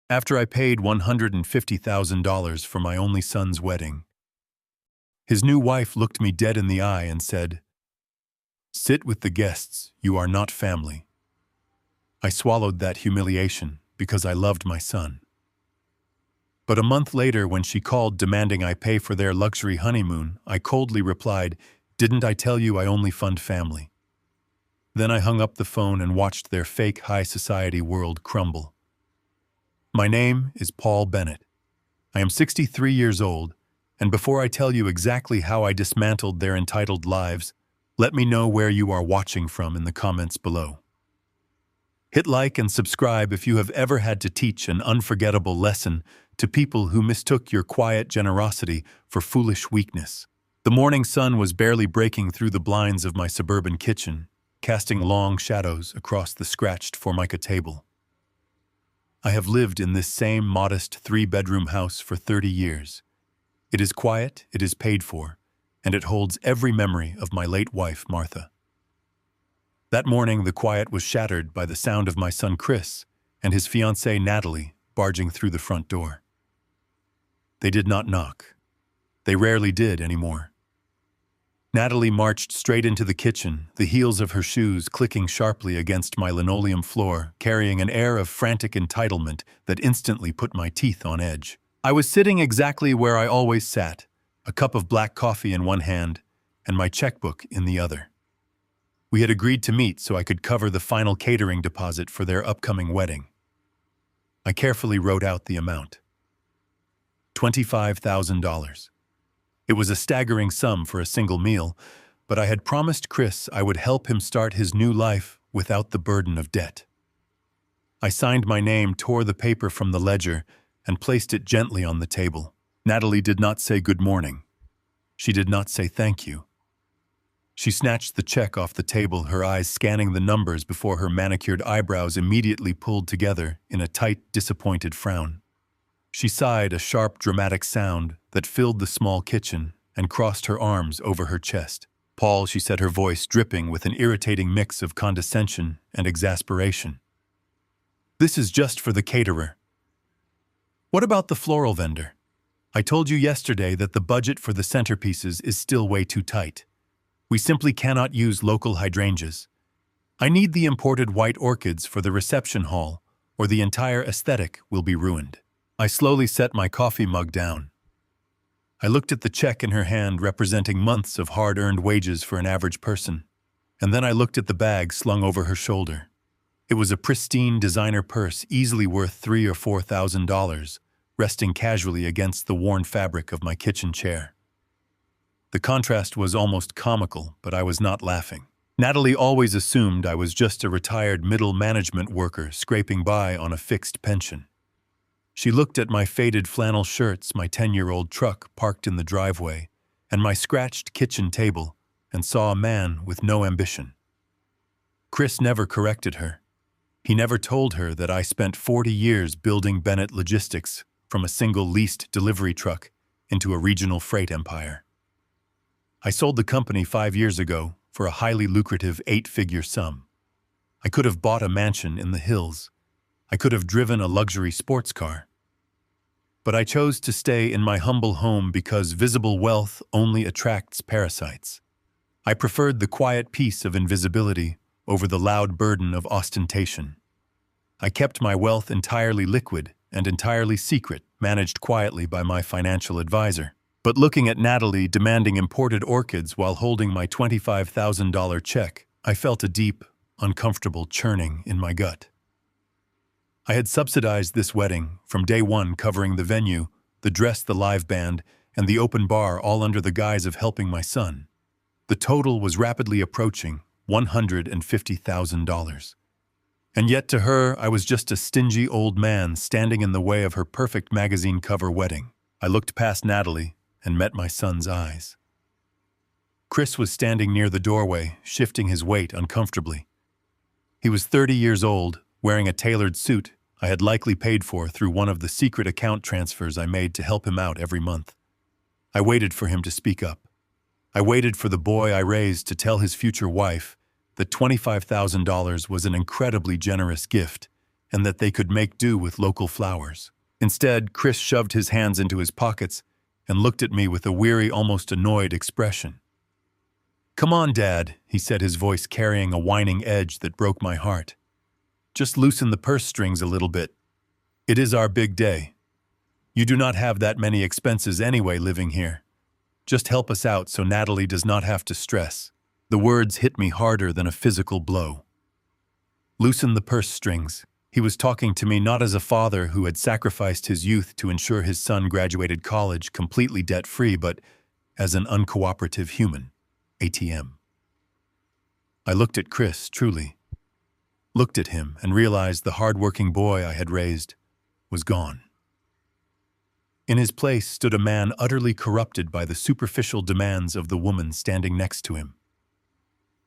After I paid $150,000 for my only son's wedding, his new wife looked me dead in the eye and said, "Sit with the guests, you are not family." I swallowed that humiliation because I loved my son. But a month later, when she called demanding I pay for their luxury honeymoon, I coldly replied, "Didn't I tell you I only fund family?" Then I hung up the phone and watched their fake high society world crumble. My name is Paul Bennett. I am 63 years old, and before I tell you exactly how I dismantled their entitled lives, let me know where you are watching from in the comments below. Hit like and subscribe if you have ever had to teach an unforgettable lesson to people who mistook your quiet generosity for foolish weakness. The morning sun was barely breaking through the blinds of my suburban kitchen, casting long shadows across the scratched Formica table. I have lived in this same modest 3-bedroom house for 30 years. It is quiet, it is paid for, and it holds every memory of my late wife, Martha. That morning, the quiet was shattered by the sound of my son Chris and his fiancée Natalie barging through the front door. They did not knock. They rarely did anymore. Natalie marched straight into the kitchen, the heels of her shoes clicking sharply against my linoleum floor, carrying an air of frantic entitlement that instantly put my teeth on edge. I was sitting exactly where I always sat, a cup of black coffee in one hand and my checkbook in the other. We had agreed to meet so I could cover the final catering deposit for their upcoming wedding. I carefully wrote out the amount. $25,000. It was a staggering sum for a single meal, but I had promised Chris I would help him start his new life without the burden of debt. I signed my name, tore the paper from the ledger, and placed it gently on the table. Natalie did not say good morning. She did not say thank you. She snatched the check off the table, her eyes scanning the numbers before her manicured eyebrows immediately pulled together in a tight, disappointed frown. She sighed a sharp, dramatic sound that filled the small kitchen and crossed her arms over her chest. "Paul," she said, her voice dripping with an irritating mix of condescension and exasperation. "This is just for the caterer. What about the floral vendor? I told you yesterday that the budget for the centerpieces is still way too tight. We simply cannot use local hydrangeas. I need the imported white orchids for the reception hall, or the entire aesthetic will be ruined." I slowly set my coffee mug down. I looked at the check in her hand representing months of hard-earned wages for an average person, and then I looked at the bag slung over her shoulder. It was a pristine designer purse easily worth $3,000 or $4,000, resting casually against the worn fabric of my kitchen chair. The contrast was almost comical, but I was not laughing. Natalie always assumed I was just a retired middle management worker scraping by on a fixed pension. She looked at my faded flannel shirts, my 10-year-old truck parked in the driveway, and my scratched kitchen table, and saw a man with no ambition. Chris never corrected her. He never told her that I spent 40 years building Bennett Logistics from a single leased delivery truck into a regional freight empire. I sold the company 5 years ago for a highly lucrative 8-figure sum. I could have bought a mansion in the hills. I could have driven a luxury sports car. But I chose to stay in my humble home because visible wealth only attracts parasites. I preferred the quiet peace of invisibility over the loud burden of ostentation. I kept my wealth entirely liquid and entirely secret, managed quietly by my financial advisor. But looking at Natalie demanding imported orchids while holding my $25,000 check, I felt a deep, uncomfortable churning in my gut. I had subsidized this wedding from day one, covering the venue, the dress, the live band, and the open bar, all under the guise of helping my son. The total was rapidly approaching $150,000. And yet to her, I was just a stingy old man standing in the way of her perfect magazine cover wedding. I looked past Natalie and met my son's eyes. Chris was standing near the doorway, shifting his weight uncomfortably. He was 30 years old, wearing a tailored suit I had likely paid for through one of the secret account transfers I made to help him out every month. I waited for him to speak up. I waited for the boy I raised to tell his future wife that $25,000 was an incredibly generous gift and that they could make do with local flowers. Instead, Chris shoved his hands into his pockets and looked at me with a weary, almost annoyed expression. "Come on, Dad," he said, his voice carrying a whining edge that broke my heart. "Just loosen the purse strings a little bit. It is our big day. You do not have that many expenses anyway living here. Just help us out so Natalie does not have to stress." The words hit me harder than a physical blow. Loosen the purse strings. He was talking to me not as a father who had sacrificed his youth to ensure his son graduated college completely debt-free, but as an uncooperative human. ATM. I looked at Chris, truly. Looked at him and realized the hard-working boy I had raised was gone. In his place stood a man utterly corrupted by the superficial demands of the woman standing next to him.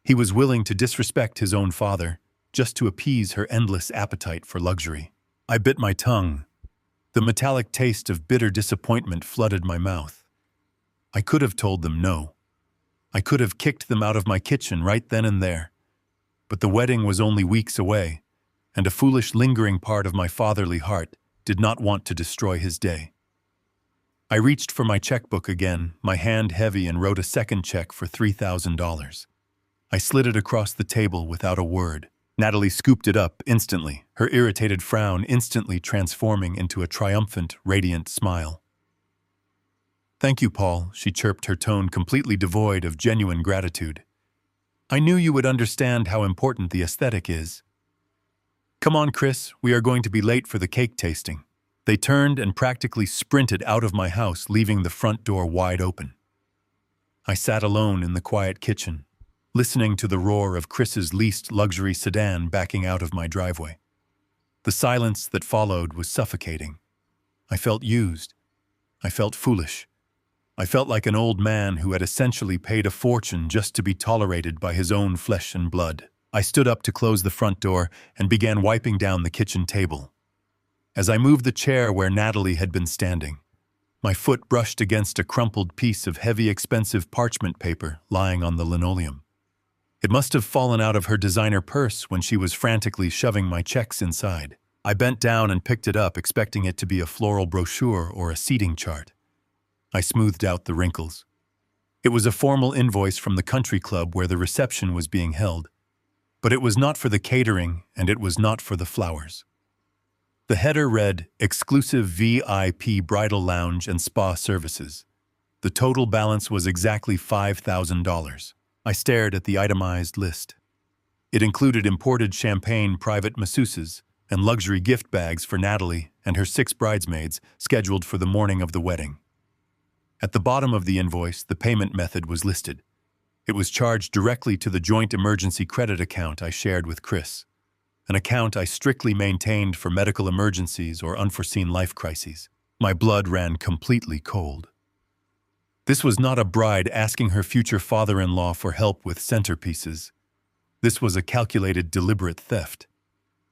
He was willing to disrespect his own father just to appease her endless appetite for luxury. I bit my tongue. The metallic taste of bitter disappointment flooded my mouth. I could have told them no. I could have kicked them out of my kitchen right then and there. But the wedding was only weeks away, and a foolish lingering part of my fatherly heart did not want to destroy his day. I reached for my checkbook again, my hand heavy, and wrote a second check for $3,000. I slid it across the table without a word. Natalie scooped it up instantly, her irritated frown instantly transforming into a triumphant, radiant smile. "Thank you, Paul," she chirped, her tone completely devoid of genuine gratitude. "I knew you would understand how important the aesthetic is. Come on, Chris, we are going to be late for the cake tasting." They turned and practically sprinted out of my house, leaving the front door wide open. I sat alone in the quiet kitchen, listening to the roar of Chris's least luxury sedan backing out of my driveway. The silence that followed was suffocating. I felt used. I felt foolish. I felt like an old man who had essentially paid a fortune just to be tolerated by his own flesh and blood. I stood up to close the front door and began wiping down the kitchen table. As I moved the chair where Natalie had been standing, my foot brushed against a crumpled piece of heavy, expensive parchment paper lying on the linoleum. It must have fallen out of her designer purse when she was frantically shoving my checks inside. I bent down and picked it up, expecting it to be a floral brochure or a seating chart. I smoothed out the wrinkles. It was a formal invoice from the country club where the reception was being held. But it was not for the catering, and it was not for the flowers. The header read, "Exclusive VIP bridal lounge and spa services." The total balance was exactly $5,000. I stared at the itemized list. It included imported champagne private masseuses and luxury gift bags for Natalie and her 6 bridesmaids scheduled for the morning of the wedding. At the bottom of the invoice, the payment method was listed. It was charged directly to the joint emergency credit account I shared with Chris, an account I strictly maintained for medical emergencies or unforeseen life crises. My blood ran completely cold. This was not a bride asking her future father-in-law for help with centerpieces. This was a calculated, deliberate theft.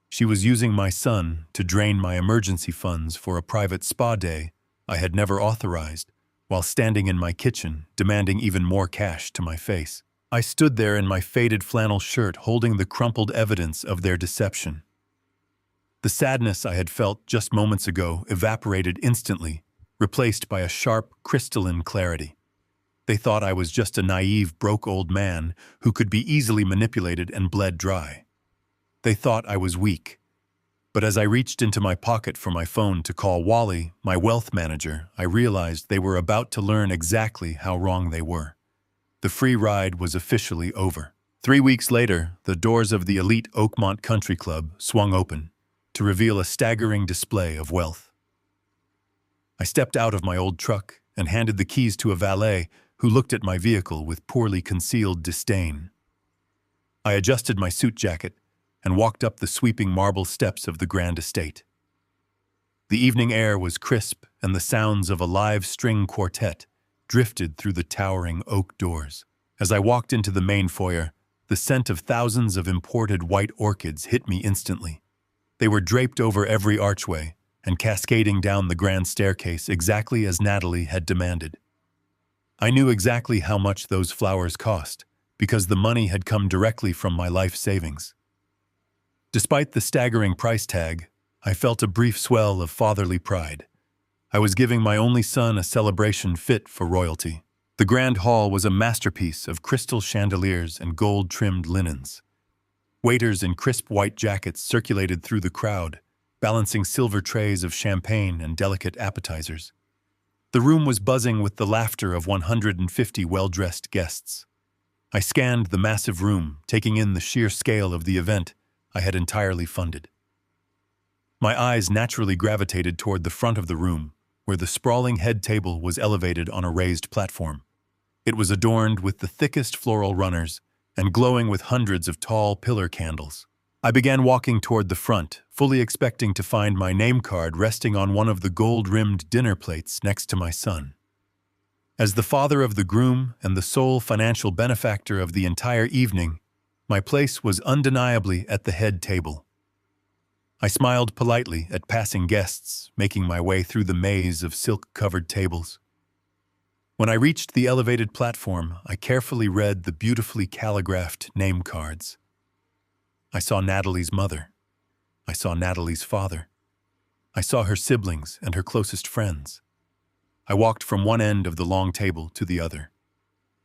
She was using my son to drain my emergency funds for a private spa day I had never authorized, while standing in my kitchen, demanding even more cash to my face. I stood there in my faded flannel shirt, holding the crumpled evidence of their deception. The sadness I had felt just moments ago evaporated instantly, replaced by a sharp, crystalline clarity. They thought I was just a naive, broke old man who could be easily manipulated and bled dry. They thought I was weak. But as I reached into my pocket for my phone to call Wally, my wealth manager, I realized they were about to learn exactly how wrong they were. The free ride was officially over. 3 weeks later, the doors of the elite Oakmont Country Club swung open to reveal a staggering display of wealth. I stepped out of my old truck and handed the keys to a valet who looked at my vehicle with poorly concealed disdain. I adjusted my suit jacket and walked up the sweeping marble steps of the grand estate. The evening air was crisp, and the sounds of a live string quartet drifted through the towering oak doors. As I walked into the main foyer, the scent of thousands of imported white orchids hit me instantly. They were draped over every archway and cascading down the grand staircase exactly as Natalie had demanded. I knew exactly how much those flowers cost, because the money had come directly from my life savings. Despite the staggering price tag, I felt a brief swell of fatherly pride. I was giving my only son a celebration fit for royalty. The grand hall was a masterpiece of crystal chandeliers and gold-trimmed linens. Waiters in crisp white jackets circulated through the crowd, balancing silver trays of champagne and delicate appetizers. The room was buzzing with the laughter of 150 well-dressed guests. I scanned the massive room, taking in the sheer scale of the event I had entirely funded. My eyes naturally gravitated toward the front of the room, where the sprawling head table was elevated on a raised platform. It was adorned with the thickest floral runners and glowing with hundreds of tall pillar candles. I began walking toward the front, fully expecting to find my name card resting on one of the gold-rimmed dinner plates next to my son. As the father of the groom and the sole financial benefactor of the entire evening, my place was undeniably at the head table. I smiled politely at passing guests, making my way through the maze of silk-covered tables. When I reached the elevated platform, I carefully read the beautifully calligraphed name cards. I saw Natalie's mother. I saw Natalie's father. I saw her siblings and her closest friends. I walked from one end of the long table to the other.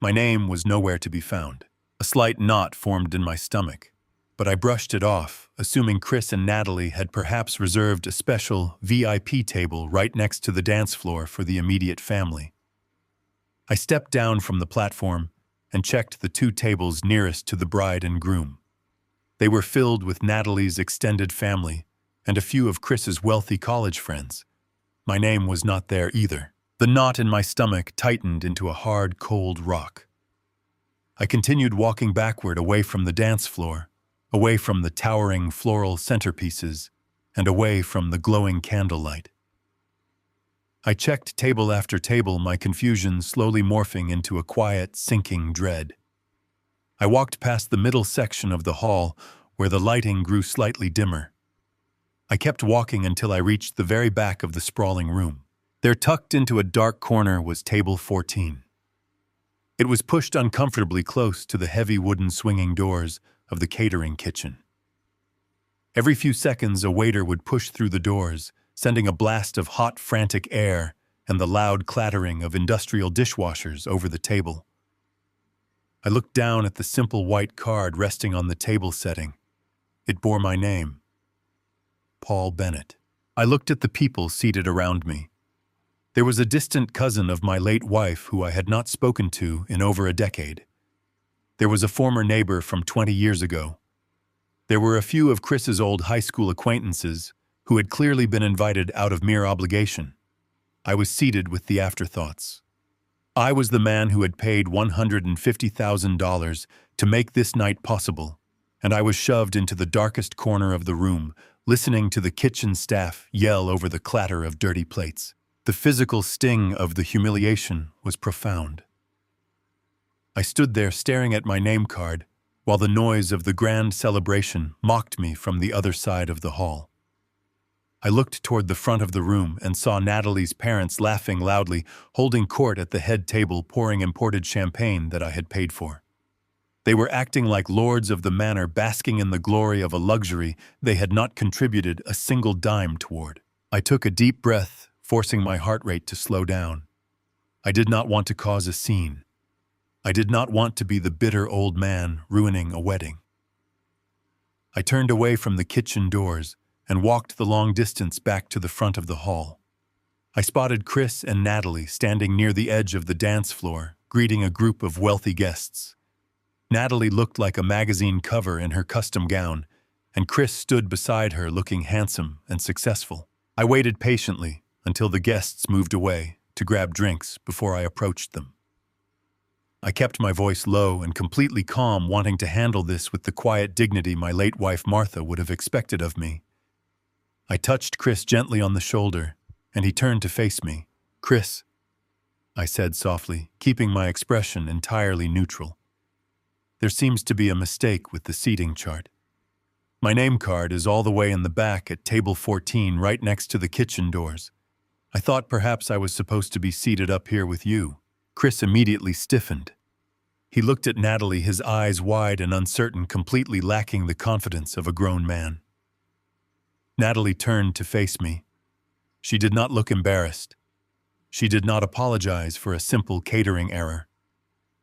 My name was nowhere to be found. A slight knot formed in my stomach, but I brushed it off, assuming Chris and Natalie had perhaps reserved a special VIP table right next to the dance floor for the immediate family. I stepped down from the platform and checked the two tables nearest to the bride and groom. They were filled with Natalie's extended family and a few of Chris's wealthy college friends. My name was not there either. The knot in my stomach tightened into a hard, cold rock. I continued walking backward away from the dance floor, away from the towering floral centerpieces, and away from the glowing candlelight. I checked table after table, my confusion slowly morphing into a quiet, sinking dread. I walked past the middle section of the hall, where the lighting grew slightly dimmer. I kept walking until I reached the very back of the sprawling room. There, tucked into a dark corner, was table 14. It was pushed uncomfortably close to the heavy wooden swinging doors of the catering kitchen. Every few seconds, a waiter would push through the doors, sending a blast of hot, frantic air and the loud clattering of industrial dishwashers over the table. I looked down at the simple white card resting on the table setting. It bore my name, Paul Bennett. I looked at the people seated around me. There was a distant cousin of my late wife who I had not spoken to in over a decade. There was a former neighbor from 20 years ago. There were a few of Chris's old high school acquaintances who had clearly been invited out of mere obligation. I was seated with the afterthoughts. I was the man who had paid $150,000 to make this night possible, and I was shoved into the darkest corner of the room, listening to the kitchen staff yell over the clatter of dirty plates. The physical sting of the humiliation was profound. I stood there staring at my name card, while the noise of the grand celebration mocked me from the other side of the hall. I looked toward the front of the room and saw Natalie's parents laughing loudly, holding court at the head table, pouring imported champagne that I had paid for. They were acting like lords of the manor, basking in the glory of a luxury they had not contributed a single dime toward. I took a deep breath, forcing my heart rate to slow down. I did not want to cause a scene. I did not want to be the bitter old man ruining a wedding. I turned away from the kitchen doors and walked the long distance back to the front of the hall. I spotted Chris and Natalie standing near the edge of the dance floor, greeting a group of wealthy guests. Natalie looked like a magazine cover in her custom gown, and Chris stood beside her looking handsome and successful. I waited patiently until the guests moved away to grab drinks before I approached them. I kept my voice low and completely calm, wanting to handle this with the quiet dignity my late wife Martha would have expected of me. I touched Chris gently on the shoulder, and he turned to face me. "Chris," I said softly, keeping my expression entirely neutral. "There seems to be a mistake with the seating chart. My name card is all the way in the back at table 14, right next to the kitchen doors. I thought perhaps I was supposed to be seated up here with you." Chris immediately stiffened. He looked at Natalie, his eyes wide and uncertain, completely lacking the confidence of a grown man. Natalie turned to face me. She did not look embarrassed. She did not apologize for a simple catering error.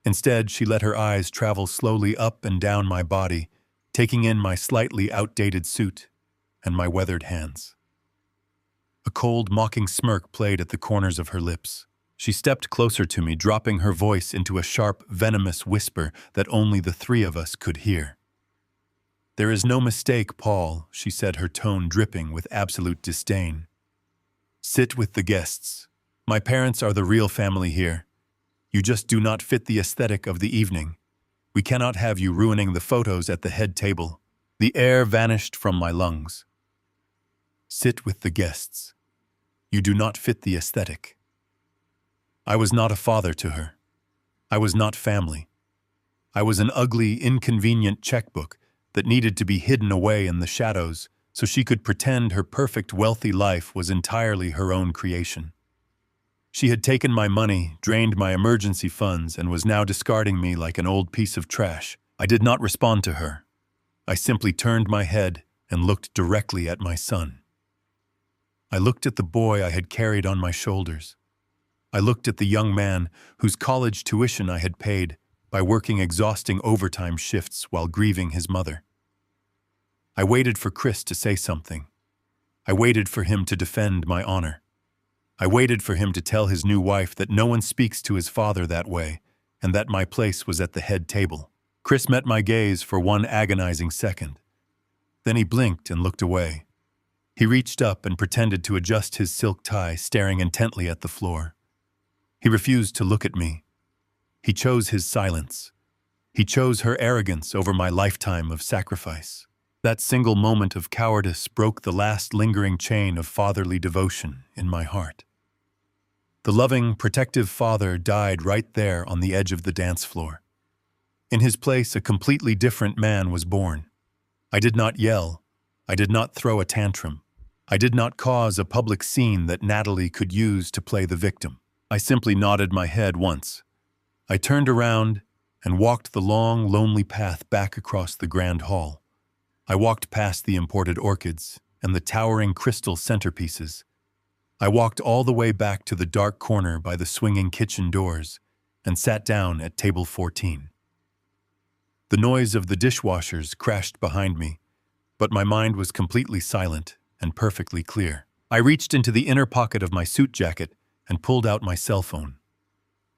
Instead, she let her eyes travel slowly up and down my body, taking in my slightly outdated suit and my weathered hands. A cold, mocking smirk played at the corners of her lips. She stepped closer to me, dropping her voice into a sharp, venomous whisper that only the three of us could hear. "There is no mistake, Paul," she said, her tone dripping with absolute disdain. "Sit with the guests. My parents are the real family here. You just do not fit the aesthetic of the evening. We cannot have you ruining the photos at the head table." The air vanished from my lungs. Sit with the guests. You do not fit the aesthetic. I was not a father to her. I was not family. I was an ugly, inconvenient checkbook that needed to be hidden away in the shadows so she could pretend her perfect, wealthy life was entirely her own creation. She had taken my money, drained my emergency funds, and was now discarding me like an old piece of trash. I did not respond to her. I simply turned my head and looked directly at my son. I looked at the boy I had carried on my shoulders. I looked at the young man whose college tuition I had paid by working exhausting overtime shifts while grieving his mother. I waited for Chris to say something. I waited for him to defend my honor. I waited for him to tell his new wife that no one speaks to his father that way, and that my place was at the head table. Chris met my gaze for one agonizing second. Then he blinked and looked away. He reached up and pretended to adjust his silk tie, staring intently at the floor. He refused to look at me. He chose his silence. He chose her arrogance over my lifetime of sacrifice. That single moment of cowardice broke the last lingering chain of fatherly devotion in my heart. The loving, protective father died right there on the edge of the dance floor. In his place, a completely different man was born. I did not yell. I did not throw a tantrum. I did not cause a public scene that Natalie could use to play the victim. I simply nodded my head once. I turned around and walked the long, lonely path back across the grand hall. I walked past the imported orchids and the towering crystal centerpieces. I walked all the way back to the dark corner by the swinging kitchen doors and sat down at table 14. The noise of the dishwashers crashed behind me, but my mind was completely silent and perfectly clear. I reached into the inner pocket of my suit jacket and pulled out my cell phone.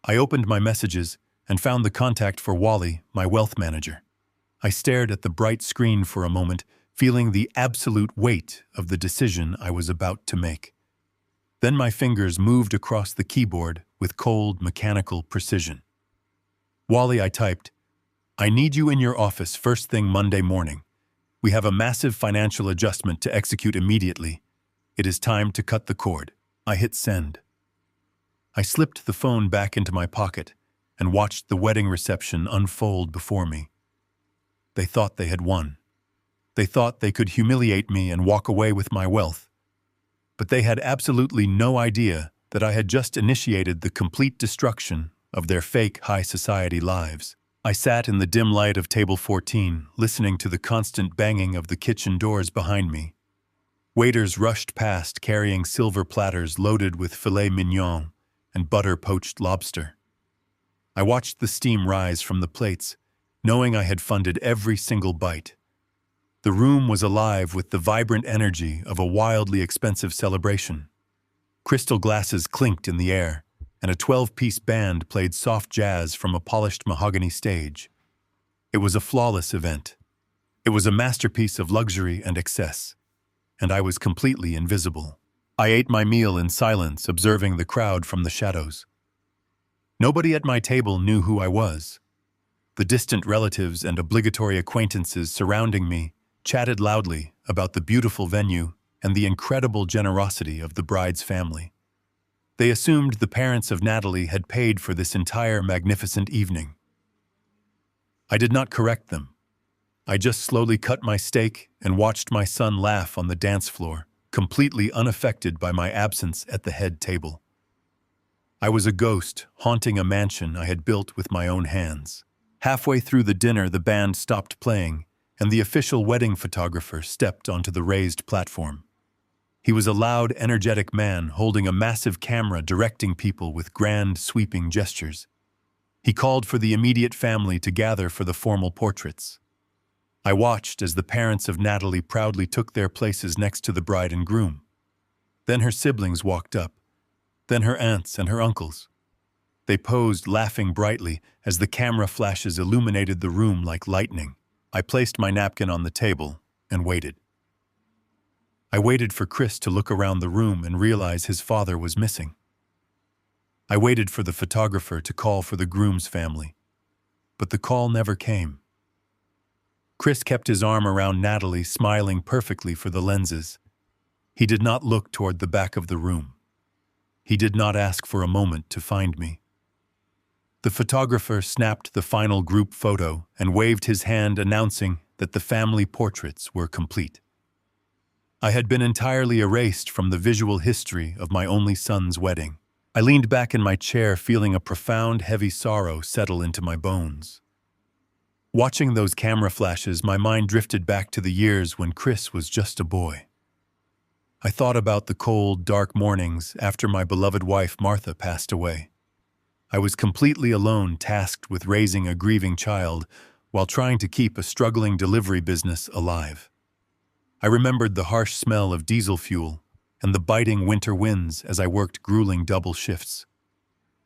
I opened my messages and found the contact for Wally, my wealth manager. I stared at the bright screen for a moment, feeling the absolute weight of the decision I was about to make. Then my fingers moved across the keyboard with cold, mechanical precision. "Wally," I typed, "I need you in your office first thing Monday morning. We have a massive financial adjustment to execute immediately. It is time to cut the cord." I hit send. I slipped the phone back into my pocket and watched the wedding reception unfold before me. They thought they had won. They thought they could humiliate me and walk away with my wealth. But they had absolutely no idea that I had just initiated the complete destruction of their fake high society lives. I sat in the dim light of table 14, listening to the constant banging of the kitchen doors behind me. Waiters rushed past carrying silver platters loaded with filet mignon and butter-poached lobster. I watched the steam rise from the plates, knowing I had funded every single bite. The room was alive with the vibrant energy of a wildly expensive celebration. Crystal glasses clinked in the air, and a 12-piece band played soft jazz from a polished mahogany stage. It was a flawless event. It was a masterpiece of luxury and excess, and I was completely invisible. I ate my meal in silence, observing the crowd from the shadows. Nobody at my table knew who I was. The distant relatives and obligatory acquaintances surrounding me chatted loudly about the beautiful venue and the incredible generosity of the bride's family. They assumed the parents of Natalie had paid for this entire magnificent evening. I did not correct them. I just slowly cut my steak and watched my son laugh on the dance floor, completely unaffected by my absence at the head table. I was a ghost haunting a mansion I had built with my own hands. Halfway through the dinner, the band stopped playing, and the official wedding photographer stepped onto the raised platform. He was a loud, energetic man holding a massive camera directing people with grand, sweeping gestures. He called for the immediate family to gather for the formal portraits. I watched as the parents of Natalie proudly took their places next to the bride and groom. Then her siblings walked up, then her aunts and her uncles. They posed, laughing brightly, as the camera flashes illuminated the room like lightning. I placed my napkin on the table and waited. I waited for Chris to look around the room and realize his father was missing. I waited for the photographer to call for the groom's family, but the call never came. Chris kept his arm around Natalie, smiling perfectly for the lenses. He did not look toward the back of the room. He did not ask for a moment to find me. The photographer snapped the final group photo and waved his hand, announcing that the family portraits were complete. I had been entirely erased from the visual history of my only son's wedding. I leaned back in my chair, feeling a profound, heavy sorrow settle into my bones. Watching those camera flashes, my mind drifted back to the years when Chris was just a boy. I thought about the cold, dark mornings after my beloved wife Martha passed away. I was completely alone, tasked with raising a grieving child while trying to keep a struggling delivery business alive. I remembered the harsh smell of diesel fuel and the biting winter winds as I worked grueling double shifts.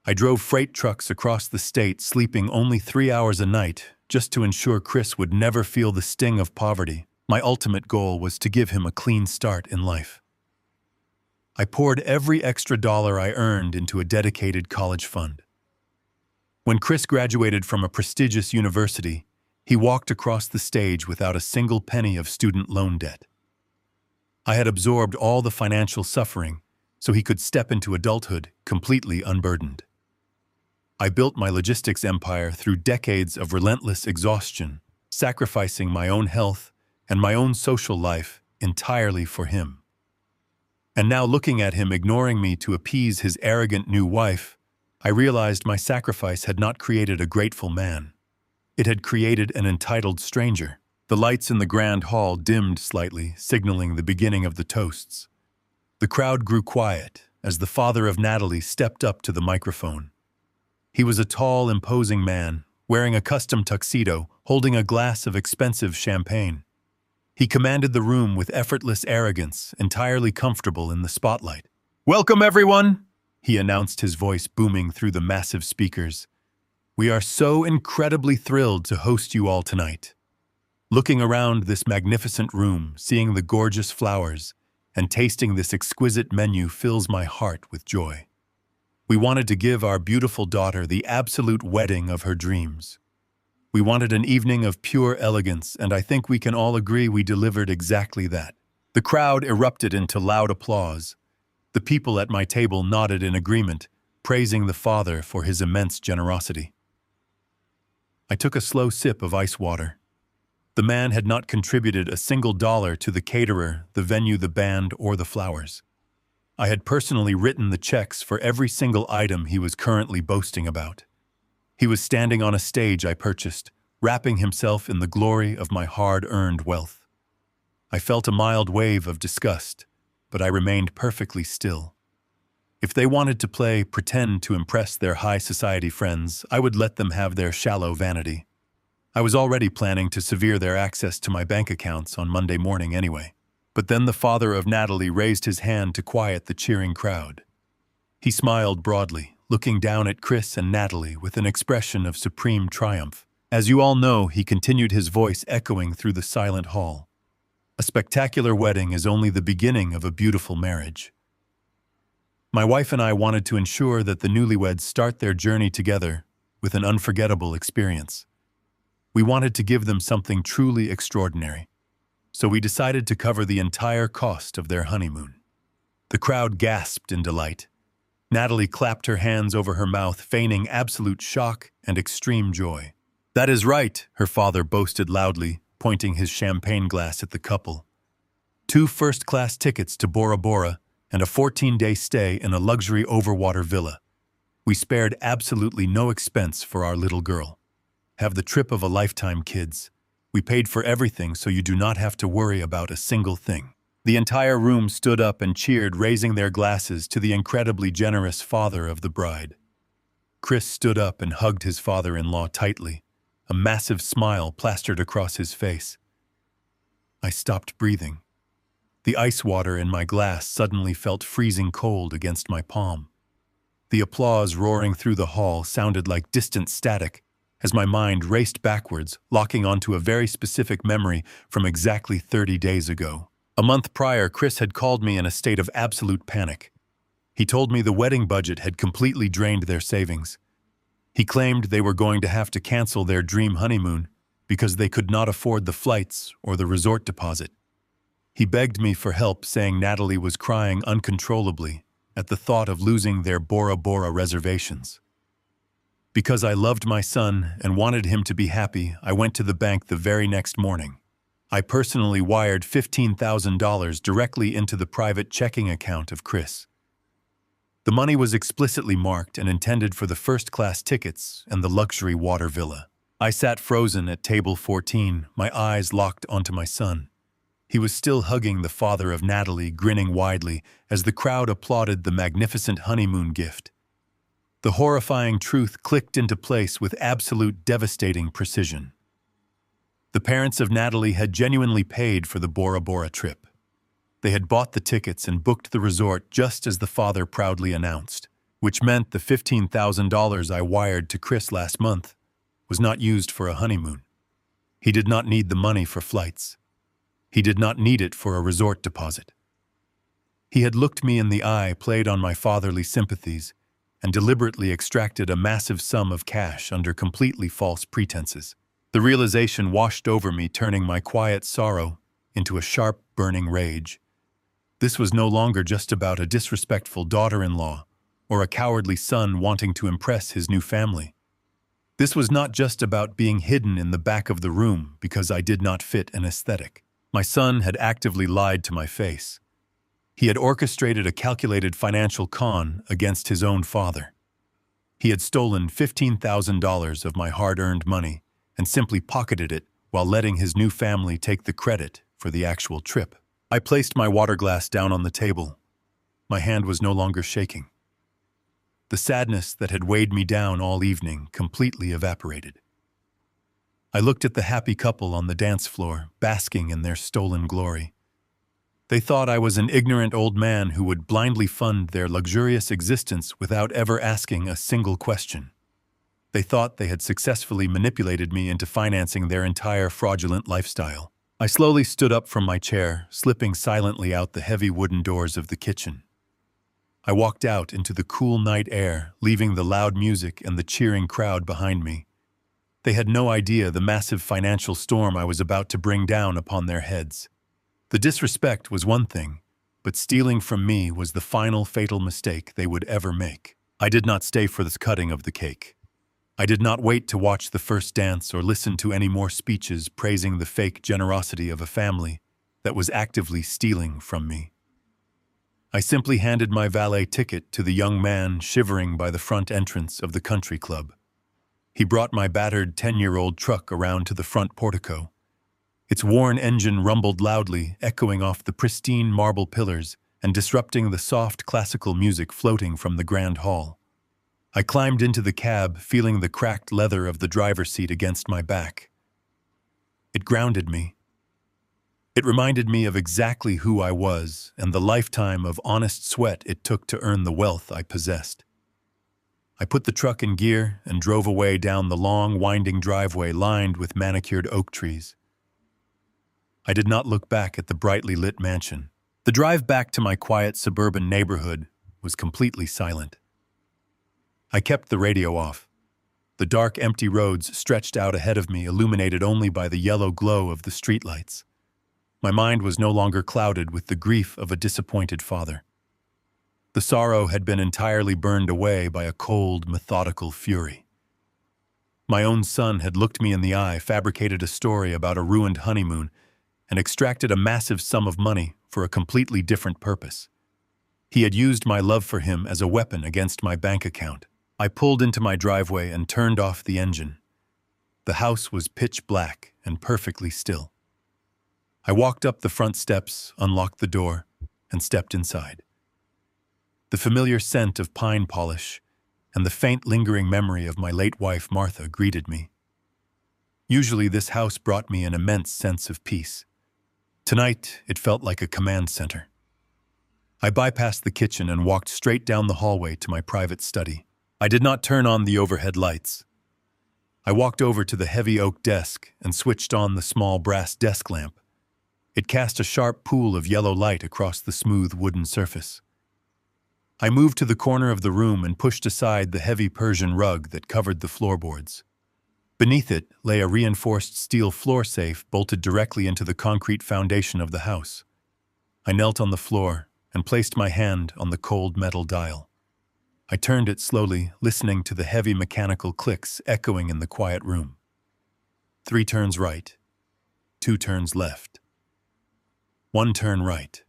I drove freight trucks across the state, sleeping only 3 hours a night, just to ensure Chris would never feel the sting of poverty. My ultimate goal was to give him a clean start in life. I poured every extra dollar I earned into a dedicated college fund. When Chris graduated from a prestigious university, he walked across the stage without a single penny of student loan debt. I had absorbed all the financial suffering so he could step into adulthood completely unburdened. I built my logistics empire through decades of relentless exhaustion, sacrificing my own health and my own social life entirely for him. And now, looking at him ignoring me to appease his arrogant new wife, I realized my sacrifice had not created a grateful man. It had created an entitled stranger. The lights in the grand hall dimmed slightly, signaling the beginning of the toasts. The crowd grew quiet as the father of Natalie stepped up to the microphone. He was a tall, imposing man, wearing a custom tuxedo, holding a glass of expensive champagne. He commanded the room with effortless arrogance, entirely comfortable in the spotlight. "Welcome, everyone," he announced, his voice booming through the massive speakers. "We are so incredibly thrilled to host you all tonight." Looking around this magnificent room, seeing the gorgeous flowers, and tasting this exquisite menu fills my heart with joy. We wanted to give our beautiful daughter the absolute wedding of her dreams. We wanted an evening of pure elegance, and I think we can all agree we delivered exactly that. The crowd erupted into loud applause. The people at my table nodded in agreement, praising the father for his immense generosity. I took a slow sip of ice water. The man had not contributed a single dollar to the caterer, the venue, the band, or the flowers. I had personally written the checks for every single item he was currently boasting about. He was standing on a stage I purchased, wrapping himself in the glory of my hard-earned wealth. I felt a mild wave of disgust, but I remained perfectly still. If they wanted to play pretend to impress their high society friends, I would let them have their shallow vanity. I was already planning to sever their access to my bank accounts on Monday morning anyway. But then the father of Natalie raised his hand to quiet the cheering crowd. He smiled broadly, looking down at Chris and Natalie with an expression of supreme triumph. "As you all know," he continued, his voice echoing through the silent hall, "a spectacular wedding is only the beginning of a beautiful marriage." My wife and I wanted to ensure that the newlyweds start their journey together with an unforgettable experience. We wanted to give them something truly extraordinary, so we decided to cover the entire cost of their honeymoon. The crowd gasped in delight. Natalie clapped her hands over her mouth, feigning absolute shock and extreme joy. "That is right," her father boasted loudly, pointing his champagne glass at the couple. "2 first-class tickets to Bora Bora and a 14-day stay in a luxury overwater villa. We spared absolutely no expense for our little girl." Have the trip of a lifetime, kids. We paid for everything so you do not have to worry about a single thing." The entire room stood up and cheered, raising their glasses to the incredibly generous father of the bride. Chris stood up and hugged his father-in-law tightly, a massive smile plastered across his face. I stopped breathing. The ice water in my glass suddenly felt freezing cold against my palm. The applause roaring through the hall sounded like distant static as my mind raced backwards, locking onto a very specific memory from exactly 30 days ago. A month prior, Chris had called me in a state of absolute panic. He told me the wedding budget had completely drained their savings. He claimed they were going to have to cancel their dream honeymoon because they could not afford the flights or the resort deposit. He begged me for help, saying Natalie was crying uncontrollably at the thought of losing their Bora Bora reservations. Because I loved my son and wanted him to be happy, I went to the bank the very next morning. I personally wired $15,000 directly into the private checking account of Chris. The money was explicitly marked and intended for the first-class tickets and the luxury water villa. I sat frozen at table 14, my eyes locked onto my son. He was still hugging the father of Natalie, grinning widely as the crowd applauded the magnificent honeymoon gift. The horrifying truth clicked into place with absolute devastating precision. The parents of Natalie had genuinely paid for the Bora Bora trip. They had bought the tickets and booked the resort just as the father proudly announced, which meant the $15,000 I wired to Chris last month was not used for a honeymoon. He did not need the money for flights. He did not need it for a resort deposit. He had looked me in the eye, played on my fatherly sympathies, and deliberately extracted a massive sum of cash under completely false pretenses. The realization washed over me, turning my quiet sorrow into a sharp, burning rage. This was no longer just about a disrespectful daughter-in-law or a cowardly son wanting to impress his new family. This was not just about being hidden in the back of the room because I did not fit an aesthetic. My son had actively lied to my face. He had orchestrated a calculated financial con against his own father. He had stolen $15,000 of my hard-earned money and simply pocketed it while letting his new family take the credit for the actual trip. I placed my water glass down on the table. My hand was no longer shaking. The sadness that had weighed me down all evening completely evaporated. I looked at the happy couple on the dance floor, basking in their stolen glory. They thought I was an ignorant old man who would blindly fund their luxurious existence without ever asking a single question. They thought they had successfully manipulated me into financing their entire fraudulent lifestyle. I slowly stood up from my chair, slipping silently out the heavy wooden doors of the kitchen. I walked out into the cool night air, leaving the loud music and the cheering crowd behind me. They had no idea the massive financial storm I was about to bring down upon their heads. The disrespect was one thing, but stealing from me was the final fatal mistake they would ever make. I did not stay for this cutting of the cake. I did not wait to watch the first dance or listen to any more speeches praising the fake generosity of a family that was actively stealing from me. I simply handed my valet ticket to the young man shivering by the front entrance of the country club. He brought my battered 10-year-old truck around to the front portico. Its worn engine rumbled loudly, echoing off the pristine marble pillars and disrupting the soft classical music floating from the grand hall. I climbed into the cab, feeling the cracked leather of the driver's seat against my back. It grounded me. It reminded me of exactly who I was and the lifetime of honest sweat it took to earn the wealth I possessed. I put the truck in gear and drove away down the long, winding driveway lined with manicured oak trees. I did not look back at the brightly lit mansion. The drive back to my quiet suburban neighborhood was completely silent. I kept the radio off. The dark, empty roads stretched out ahead of me, illuminated only by the yellow glow of the streetlights. My mind was no longer clouded with the grief of a disappointed father. The sorrow had been entirely burned away by a cold, methodical fury. My own son had looked me in the eye, fabricated a story about a ruined honeymoon, and extracted a massive sum of money for a completely different purpose. He had used my love for him as a weapon against my bank account. I pulled into my driveway and turned off the engine. The house was pitch black and perfectly still. I walked up the front steps, unlocked the door, and stepped inside. The familiar scent of pine polish and the faint lingering memory of my late wife Martha greeted me. Usually this house brought me an immense sense of peace. Tonight, it felt like a command center. I bypassed the kitchen and walked straight down the hallway to my private study. I did not turn on the overhead lights. I walked over to the heavy oak desk and switched on the small brass desk lamp. It cast a sharp pool of yellow light across the smooth wooden surface. I moved to the corner of the room and pushed aside the heavy Persian rug that covered the floorboards. Beneath it lay a reinforced steel floor safe bolted directly into the concrete foundation of the house. I knelt on the floor and placed my hand on the cold metal dial. I turned it slowly, listening to the heavy mechanical clicks echoing in the quiet room. 3 turns right, 2 turns left, 1 turn right.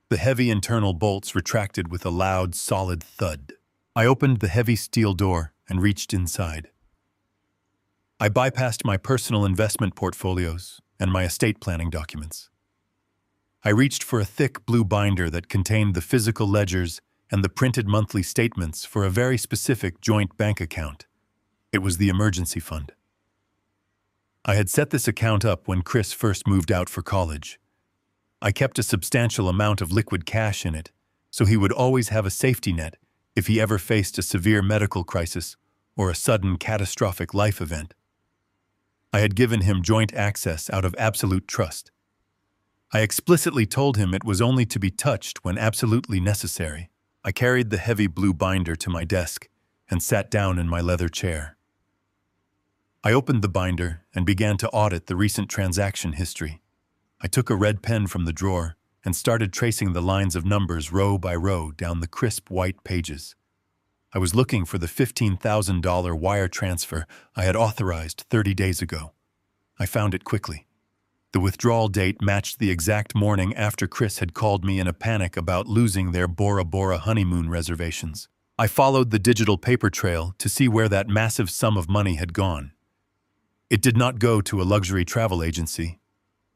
The heavy internal bolts retracted with a loud, solid thud. I opened the heavy steel door and reached inside. I bypassed my personal investment portfolios and my estate planning documents. I reached for a thick blue binder that contained the physical ledgers and the printed monthly statements for a very specific joint bank account. It was the emergency fund. I had set this account up when Chris first moved out for college. I kept a substantial amount of liquid cash in it, so he would always have a safety net if he ever faced a severe medical crisis or a sudden catastrophic life event. I had given him joint access out of absolute trust. I explicitly told him it was only to be touched when absolutely necessary. I carried the heavy blue binder to my desk and sat down in my leather chair. I opened the binder and began to audit the recent transaction history. I took a red pen from the drawer and started tracing the lines of numbers row by row down the crisp white pages. I was looking for the $15,000 wire transfer I had authorized 30 days ago. I found it quickly. The withdrawal date matched the exact morning after Chris had called me in a panic about losing their Bora Bora honeymoon reservations. I followed the digital paper trail to see where that massive sum of money had gone. It did not go to a luxury travel agency.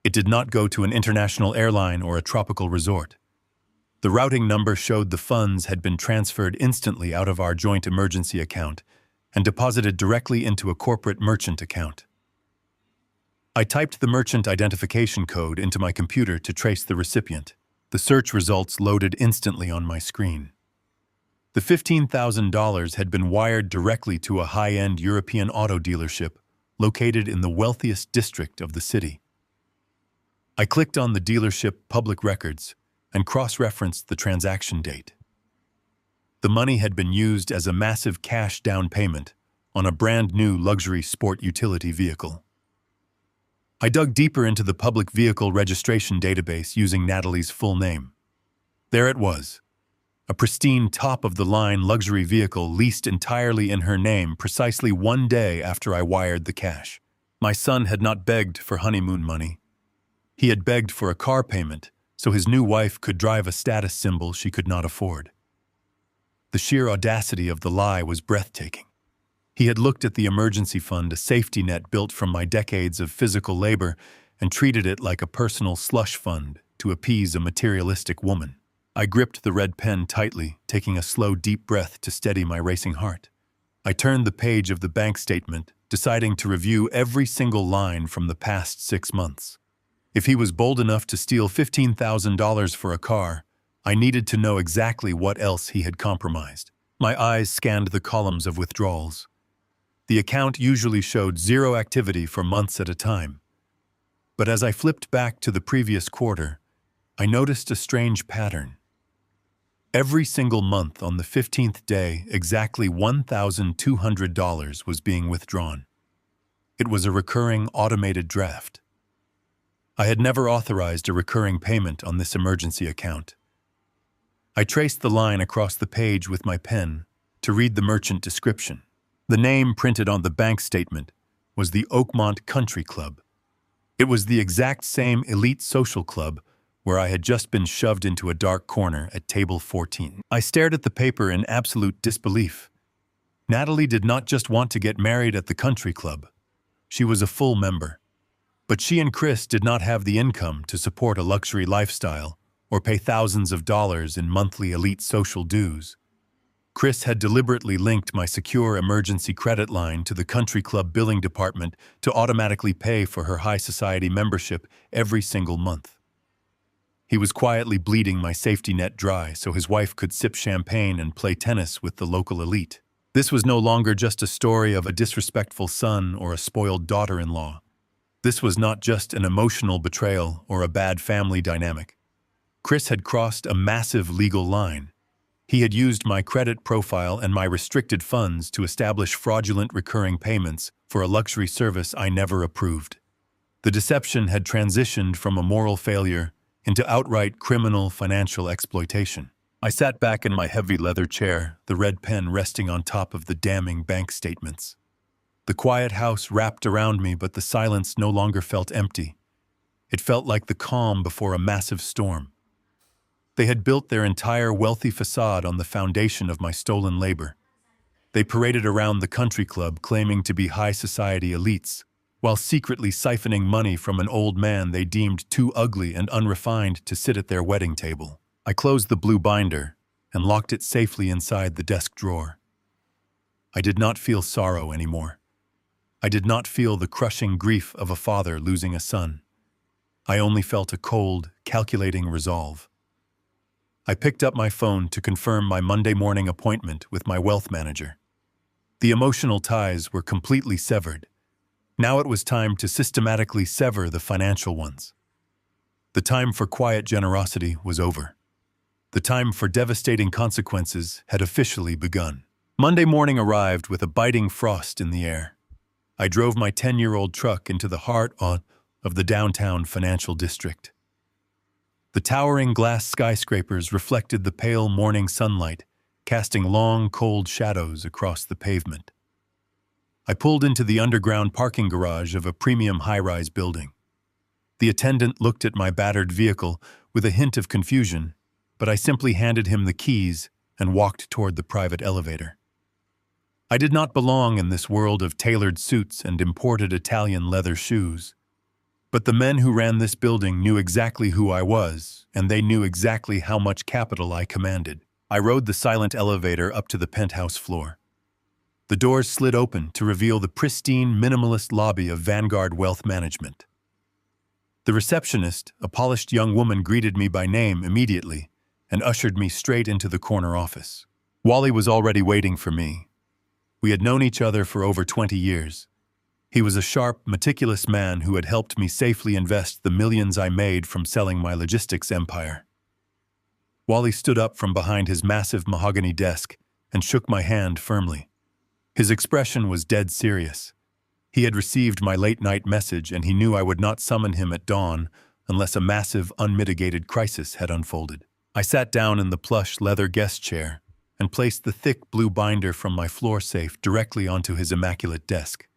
It did not go to an international airline or a tropical resort. The routing number showed the funds had been transferred instantly out of our joint emergency account and deposited directly into a corporate merchant account. I typed the merchant identification code into my computer to trace the recipient. The search results loaded instantly on my screen. The $15,000 had been wired directly to a high-end European auto dealership located in the wealthiest district of the city. I clicked on the dealership public records and cross-referenced the transaction date. The money had been used as a massive cash down payment on a brand new luxury sport utility vehicle. I dug deeper into the public vehicle registration database using Natalie's full name. There it was, a pristine top-of-the-line luxury vehicle leased entirely in her name precisely 1 day after I wired the cash. My son had not begged for honeymoon money. He had begged for a car payment so his new wife could drive a status symbol she could not afford. The sheer audacity of the lie was breathtaking. He had looked at the emergency fund, a safety net built from my decades of physical labor, and treated it like a personal slush fund to appease a materialistic woman. I gripped the red pen tightly, taking a slow, deep breath to steady my racing heart. I turned the page of the bank statement, deciding to review every single line from the past 6 months. If he was bold enough to steal $15,000 for a car, I needed to know exactly what else he had compromised. My eyes scanned the columns of withdrawals. The account usually showed 0 activity for months at a time. But as I flipped back to the previous quarter, I noticed a strange pattern. Every single month on the 15th day, exactly $1,200 was being withdrawn. It was a recurring automated draft. I had never authorized a recurring payment on this emergency account. I traced the line across the page with my pen to read the merchant description. The name printed on the bank statement was the Oakmont Country Club. It was the exact same elite social club where I had just been shoved into a dark corner at table 14. I stared at the paper in absolute disbelief. Natalie did not just want to get married at the country club. She was a full member. But she and Chris did not have the income to support a luxury lifestyle or pay thousands of dollars in monthly elite social dues. Chris had deliberately linked my secure emergency credit line to the country club billing department to automatically pay for her high society membership every single month. He was quietly bleeding my safety net dry so his wife could sip champagne and play tennis with the local elite. This was no longer just a story of a disrespectful son or a spoiled daughter-in-law. This was not just an emotional betrayal or a bad family dynamic. Chris had crossed a massive legal line. He had used my credit profile and my restricted funds to establish fraudulent recurring payments for a luxury service I never approved. The deception had transitioned from a moral failure into outright criminal financial exploitation. I sat back in my heavy leather chair, the red pen resting on top of the damning bank statements. The quiet house wrapped around me, but the silence no longer felt empty. It felt like the calm before a massive storm. They had built their entire wealthy facade on the foundation of my stolen labor. They paraded around the country club claiming to be high society elites, while secretly siphoning money from an old man they deemed too ugly and unrefined to sit at their wedding table. I closed the blue binder and locked it safely inside the desk drawer. I did not feel sorrow anymore. I did not feel the crushing grief of a father losing a son. I only felt a cold, calculating resolve. I picked up my phone to confirm my Monday morning appointment with my wealth manager. The emotional ties were completely severed. Now it was time to systematically sever the financial ones. The time for quiet generosity was over. The time for devastating consequences had officially begun. Monday morning arrived with a biting frost in the air. I drove my 10-year-old truck into the heart of the downtown financial district. The towering glass skyscrapers reflected the pale morning sunlight, casting long, cold shadows across the pavement. I pulled into the underground parking garage of a premium high-rise building. The attendant looked at my battered vehicle with a hint of confusion, but I simply handed him the keys and walked toward the private elevator. I did not belong in this world of tailored suits and imported Italian leather shoes. But the men who ran this building knew exactly who I was, and they knew exactly how much capital I commanded. I rode the silent elevator up to the penthouse floor. The doors slid open to reveal the pristine, minimalist lobby of Vanguard Wealth Management. The receptionist, a polished young woman, greeted me by name immediately and ushered me straight into the corner office. Wally was already waiting for me. We had known each other for over 20 years. He was a sharp, meticulous man who had helped me safely invest the millions I made from selling my logistics empire. Wally stood up from behind his massive mahogany desk and shook my hand firmly. His expression was dead serious. He had received my late-night message, and he knew I would not summon him at dawn unless a massive, unmitigated crisis had unfolded. I sat down in the plush leather guest chair and placed the thick blue binder from my floor safe directly onto his immaculate desk.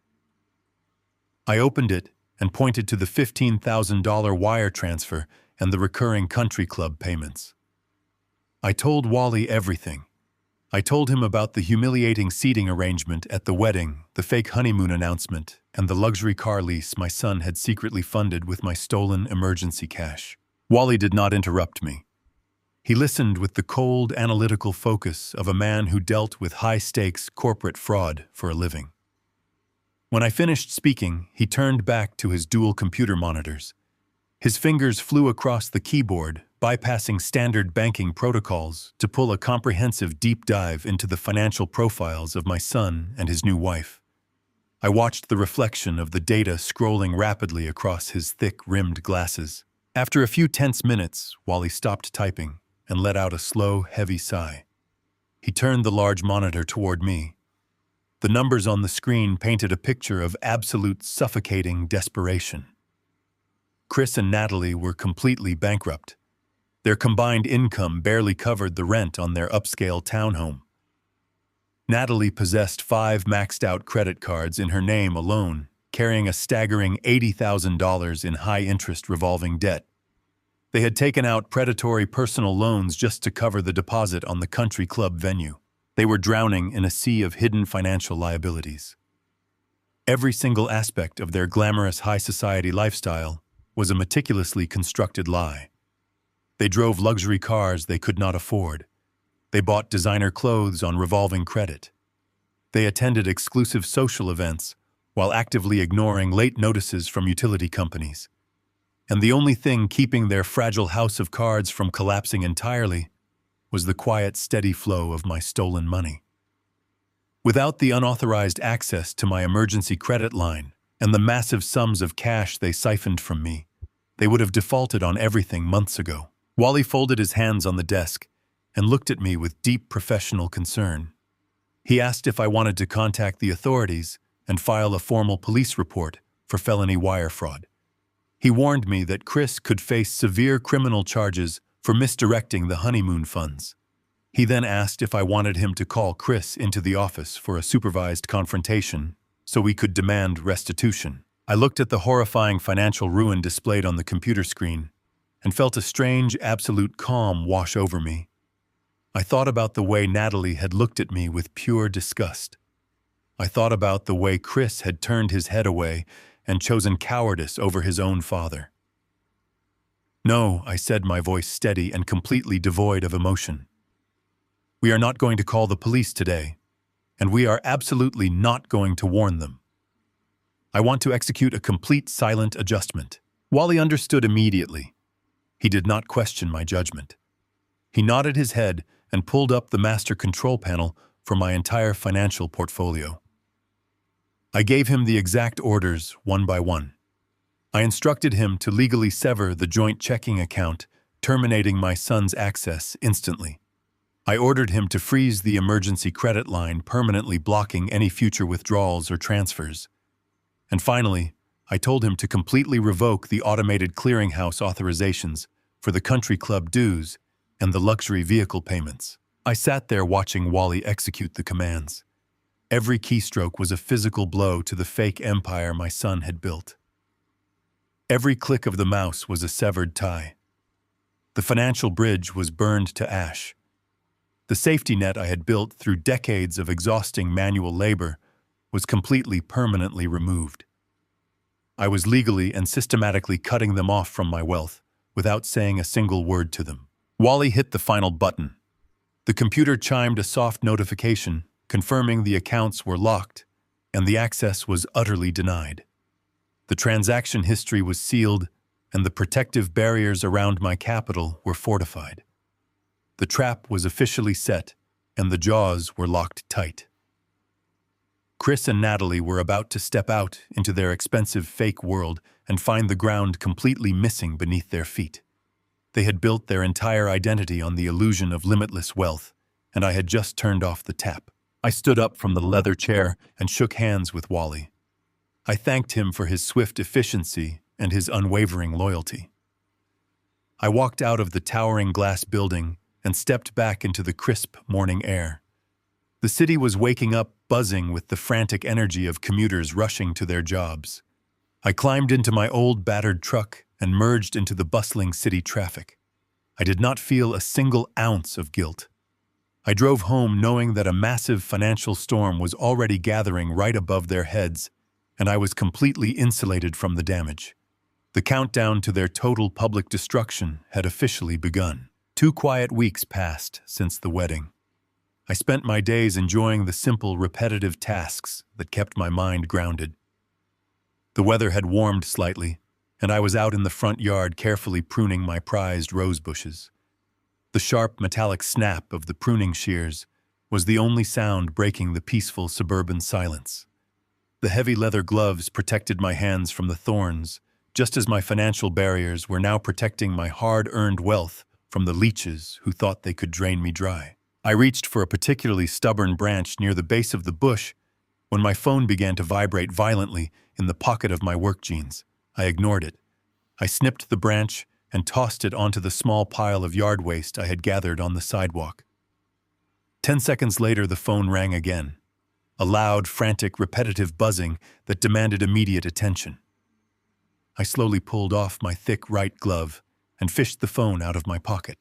I opened it and pointed to the $15,000 wire transfer and the recurring country club payments. I told Wally everything. I told him about the humiliating seating arrangement at the wedding, the fake honeymoon announcement, and the luxury car lease my son had secretly funded with my stolen emergency cash. Wally did not interrupt me. He listened with the cold, analytical focus of a man who dealt with high-stakes corporate fraud for a living. When I finished speaking, he turned back to his dual computer monitors. His fingers flew across the keyboard, bypassing standard banking protocols to pull a comprehensive deep dive into the financial profiles of my son and his new wife. I watched the reflection of the data scrolling rapidly across his thick-rimmed glasses. After a few tense minutes, Wally stopped typing and let out a slow, heavy sigh. He turned the large monitor toward me. The numbers on the screen painted a picture of absolute suffocating desperation. Chris and Natalie were completely bankrupt. Their combined income barely covered the rent on their upscale townhome. Natalie possessed 5 maxed-out credit cards in her name alone, carrying a staggering $80,000 in high-interest revolving debt. They had taken out predatory personal loans just to cover the deposit on the country club venue. They were drowning in a sea of hidden financial liabilities. Every single aspect of their glamorous high society lifestyle was a meticulously constructed lie. They drove luxury cars they could not afford. They bought designer clothes on revolving credit. They attended exclusive social events while actively ignoring late notices from utility companies. And the only thing keeping their fragile house of cards from collapsing entirely was the quiet, steady flow of my stolen money. Without the unauthorized access to my emergency credit line and the massive sums of cash they siphoned from me, they would have defaulted on everything months ago. Wally folded his hands on the desk and looked at me with deep professional concern. He asked if I wanted to contact the authorities and file a formal police report for felony wire fraud. He warned me that Chris could face severe criminal charges for misdirecting the honeymoon funds. He then asked if I wanted him to call Chris into the office for a supervised confrontation so we could demand restitution. I looked at the horrifying financial ruin displayed on the computer screen and felt a strange, absolute calm wash over me. I thought about the way Natalie had looked at me with pure disgust. I thought about the way Chris had turned his head away and chosen cowardice over his own father. "No," I said, my voice steady and completely devoid of emotion. "We are not going to call the police today, and we are absolutely not going to warn them. I want to execute a complete silent adjustment." Wally understood immediately. He did not question my judgment. He nodded his head and pulled up the master control panel for my entire financial portfolio. I gave him the exact orders one by one. I instructed him to legally sever the joint checking account, terminating my son's access instantly. I ordered him to freeze the emergency credit line, permanently blocking any future withdrawals or transfers. And finally, I told him to completely revoke the automated clearinghouse authorizations for the country club dues and the luxury vehicle payments. I sat there watching Wally execute the commands. Every keystroke was a physical blow to the fake empire my son had built. Every click of the mouse was a severed tie. The financial bridge was burned to ash. The safety net I had built through decades of exhausting manual labor was completely, permanently removed. I was legally and systematically cutting them off from my wealth without saying a single word to them. Wally hit the final button. The computer chimed a soft notification confirming the accounts were locked and the access was utterly denied. The transaction history was sealed and the protective barriers around my capital were fortified. The trap was officially set and the jaws were locked tight. Chris and Natalie were about to step out into their expensive fake world and find the ground completely missing beneath their feet. They had built their entire identity on the illusion of limitless wealth, and I had just turned off the tap. I stood up from the leather chair and shook hands with Wally. I thanked him for his swift efficiency and his unwavering loyalty. I walked out of the towering glass building and stepped back into the crisp morning air. The city was waking up, buzzing with the frantic energy of commuters rushing to their jobs. I climbed into my old battered truck and merged into the bustling city traffic. I did not feel a single ounce of guilt. I drove home knowing that a massive financial storm was already gathering right above their heads, and I was completely insulated from the damage. The countdown to their total public destruction had officially begun. 2 quiet weeks passed since the wedding. I spent my days enjoying the simple, repetitive tasks that kept my mind grounded. The weather had warmed slightly, and I was out in the front yard carefully pruning my prized rose bushes. The sharp, metallic snap of the pruning shears was the only sound breaking the peaceful suburban silence. The heavy leather gloves protected my hands from the thorns, just as my financial barriers were now protecting my hard-earned wealth from the leeches who thought they could drain me dry. I reached for a particularly stubborn branch near the base of the bush when my phone began to vibrate violently in the pocket of my work jeans. I ignored it. I snipped the branch and tossed it onto the small pile of yard waste I had gathered on the sidewalk. 10 seconds later, the phone rang again, a loud, frantic, repetitive buzzing that demanded immediate attention. I slowly pulled off my thick right glove and fished the phone out of my pocket.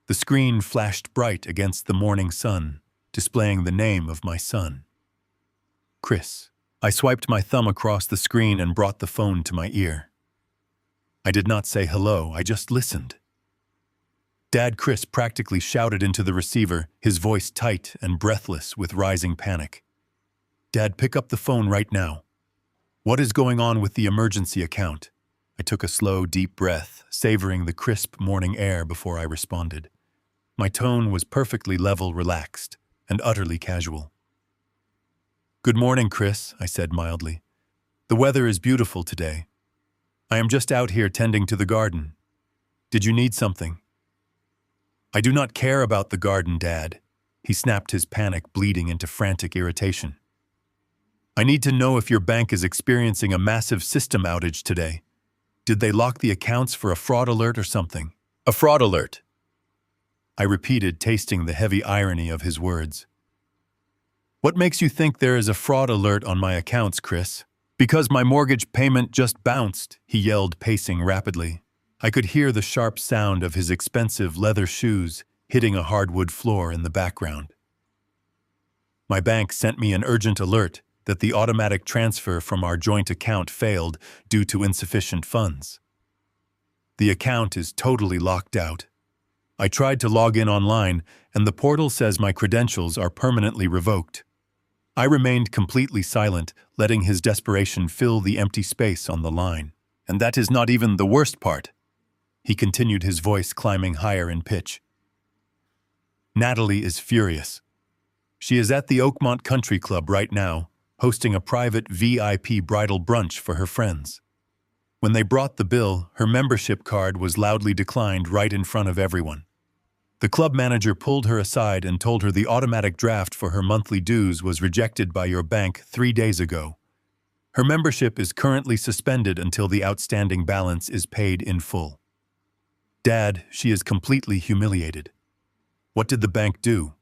The screen flashed bright against the morning sun, displaying the name of my son. Chris. I swiped my thumb across the screen and brought the phone to my ear. I did not say hello, I just listened. Dad Chris practically shouted into the receiver, his voice tight and breathless with rising panic. Dad, pick up the phone right now. What is going on with the emergency account? I took a slow, deep breath, savoring the crisp morning air before I responded. My tone was perfectly level, relaxed, and utterly casual. Good morning, Chris, I said mildly. The weather is beautiful today. I am just out here tending to the garden. Did you need something? I do not care about the garden, Dad. He snapped, his panic bleeding into frantic irritation. I need to know if your bank is experiencing a massive system outage today. Did they lock the accounts for a fraud alert or something? A fraud alert, I repeated, tasting the heavy irony of his words. What makes you think there is a fraud alert on my accounts, Chris? Because my mortgage payment just bounced, he yelled, pacing rapidly. I could hear the sharp sound of his expensive leather shoes hitting a hardwood floor in the background. My bank sent me an urgent alert that the automatic transfer from our joint account failed due to insufficient funds. The account is totally locked out. I tried to log in online, and the portal says my credentials are permanently revoked. I remained completely silent, letting his desperation fill the empty space on the line. And that is not even the worst part. He continued, his voice climbing higher in pitch. Natalie is furious. She is at the Oakmont Country Club right now, hosting a private VIP bridal brunch for her friends. When they brought the bill, her membership card was loudly declined right in front of everyone. The club manager pulled her aside and told her the automatic draft for her monthly dues was rejected by your bank 3 days ago. Her membership is currently suspended until the outstanding balance is paid in full. Dad, she is completely humiliated. What did the bank do?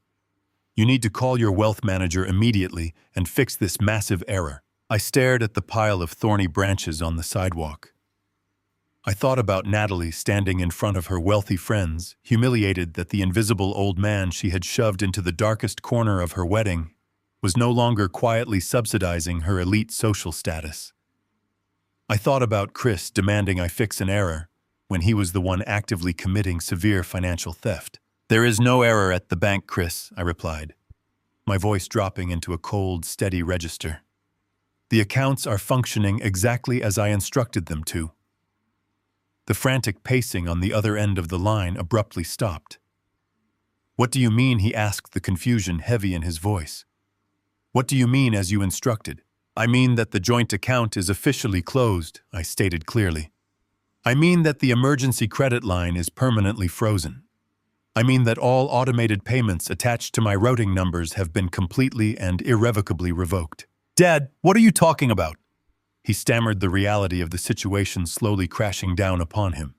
You need to call your wealth manager immediately and fix this massive error. I stared at the pile of thorny branches on the sidewalk. I thought about Natalie standing in front of her wealthy friends, humiliated that the invisible old man she had shoved into the darkest corner of her wedding was no longer quietly subsidizing her elite social status. I thought about Chris demanding I fix an error when he was the one actively committing severe financial theft. There is no error at the bank, Chris, I replied, my voice dropping into a cold, steady register. The accounts are functioning exactly as I instructed them to. The frantic pacing on the other end of the line abruptly stopped. What do you mean? He asked, the confusion heavy in his voice. What do you mean as you instructed? I mean that the joint account is officially closed, I stated clearly. I mean that the emergency credit line is permanently frozen. I mean that all automated payments attached to my routing numbers have been completely and irrevocably revoked. Dad, what are you talking about? He stammered, the reality of the situation slowly crashing down upon him.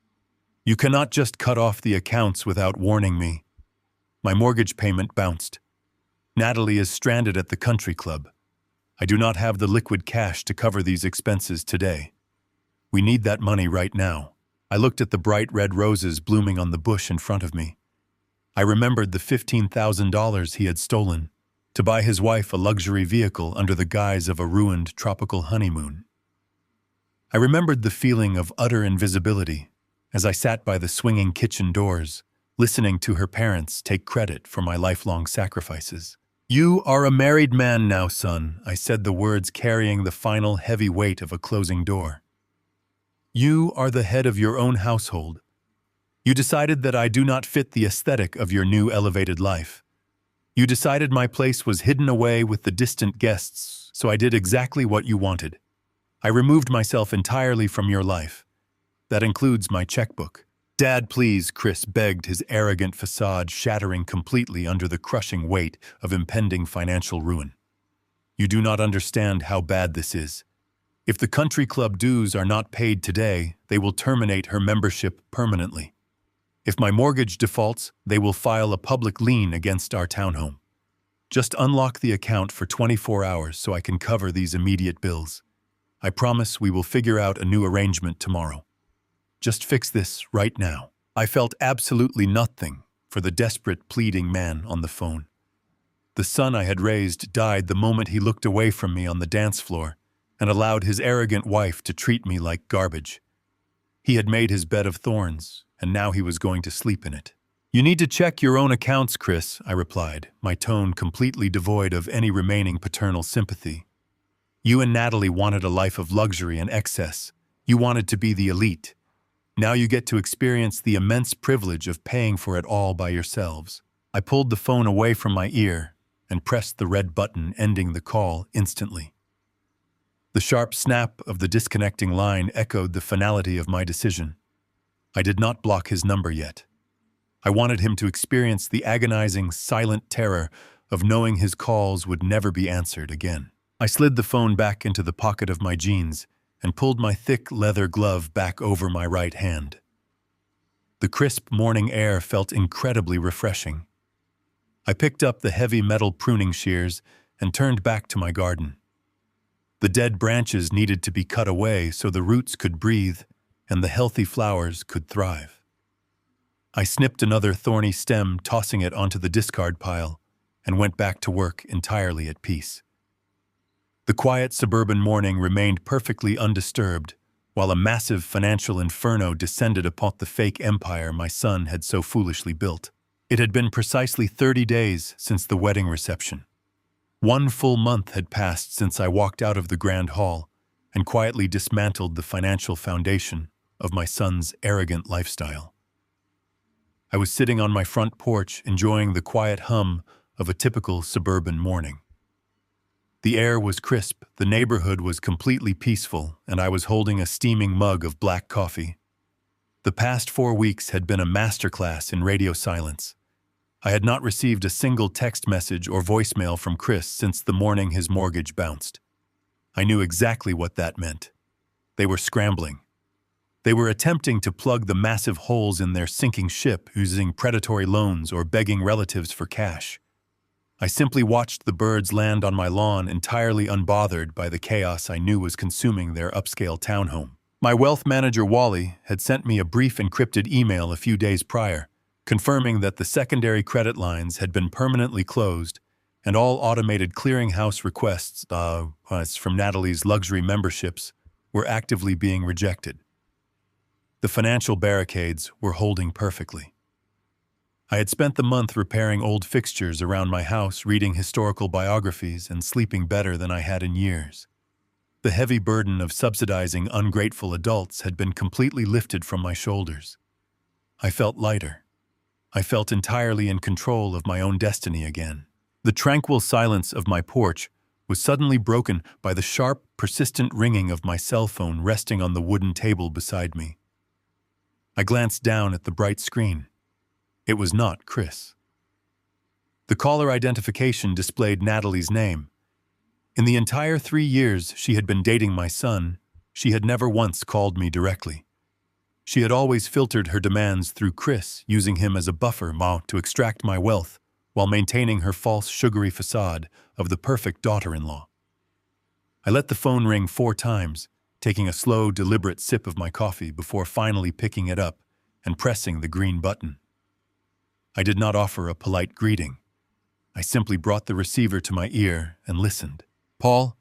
You cannot just cut off the accounts without warning me. My mortgage payment bounced. Natalie is stranded at the country club. I do not have the liquid cash to cover these expenses today. We need that money right now. I looked at the bright red roses blooming on the bush in front of me. I remembered the $15,000 he had stolen to buy his wife a luxury vehicle under the guise of a ruined tropical honeymoon. I remembered the feeling of utter invisibility as I sat by the swinging kitchen doors, listening to her parents take credit for my lifelong sacrifices. You are a married man now, son, I said, the words carrying the final heavy weight of a closing door. You are the head of your own household. You decided that I do not fit the aesthetic of your new elevated life. You decided my place was hidden away with the distant guests, so I did exactly what you wanted. I removed myself entirely from your life. That includes my checkbook. Dad, please, Chris begged, his arrogant facade shattering completely under the crushing weight of impending financial ruin. You do not understand how bad this is. If the country club dues are not paid today, they will terminate her membership permanently. If my mortgage defaults, they will file a public lien against our townhome. Just unlock the account for 24 hours so I can cover these immediate bills. I promise we will figure out a new arrangement tomorrow. Just fix this right now. I felt absolutely nothing for the desperate, pleading man on the phone. The son I had raised died the moment he looked away from me on the dance floor and allowed his arrogant wife to treat me like garbage. He had made his bed of thorns, and now he was going to sleep in it. "You need to check your own accounts, Chris," I replied, my tone completely devoid of any remaining paternal sympathy. "You and Natalie wanted a life of luxury and excess. You wanted to be the elite. Now you get to experience the immense privilege of paying for it all by yourselves." I pulled the phone away from my ear and pressed the red button ending the call instantly. The sharp snap of the disconnecting line echoed the finality of my decision. I did not block his number yet. I wanted him to experience the agonizing, silent terror of knowing his calls would never be answered again. I slid the phone back into the pocket of my jeans and pulled my thick leather glove back over my right hand. The crisp morning air felt incredibly refreshing. I picked up the heavy metal pruning shears and turned back to my garden. The dead branches needed to be cut away so the roots could breathe and the healthy flowers could thrive. I snipped another thorny stem, tossing it onto the discard pile, and went back to work entirely at peace. The quiet suburban morning remained perfectly undisturbed, while a massive financial inferno descended upon the fake empire my son had so foolishly built. It had been precisely 30 days since the wedding reception. 1 full month had passed since I walked out of the grand hall and quietly dismantled the financial foundation of my son's arrogant lifestyle. I was sitting on my front porch enjoying the quiet hum of a typical suburban morning. The air was crisp, the neighborhood was completely peaceful, and I was holding a steaming mug of black coffee. The past 4 weeks had been a masterclass in radio silence. I had not received a single text message or voicemail from Chris since the morning his mortgage bounced. I knew exactly what that meant. They were scrambling. They were attempting to plug the massive holes in their sinking ship using predatory loans or begging relatives for cash. I simply watched the birds land on my lawn entirely unbothered by the chaos I knew was consuming their upscale townhome. My wealth manager, Wally, had sent me a brief encrypted email a few days prior, confirming that the secondary credit lines had been permanently closed and all automated clearinghouse requests from Natalie's luxury memberships were actively being rejected. The financial barricades were holding perfectly. I had spent the month repairing old fixtures around my house, reading historical biographies, and sleeping better than I had in years. The heavy burden of subsidizing ungrateful adults had been completely lifted from my shoulders. I felt lighter. I felt entirely in control of my own destiny again. The tranquil silence of my porch was suddenly broken by the sharp, persistent ringing of my cell phone resting on the wooden table beside me. I glanced down at the bright screen. It was not Chris. The caller identification displayed Natalie's name. In the entire 3 years she had been dating my son, she had never once called me directly. She had always filtered her demands through Chris, using him as a buffer to extract my wealth while maintaining her false sugary facade of the perfect daughter-in-law. I let the phone ring 4 times, taking a slow, deliberate sip of my coffee before finally picking it up and pressing the green button. I did not offer a polite greeting. I simply brought the receiver to my ear and listened. "Paul?"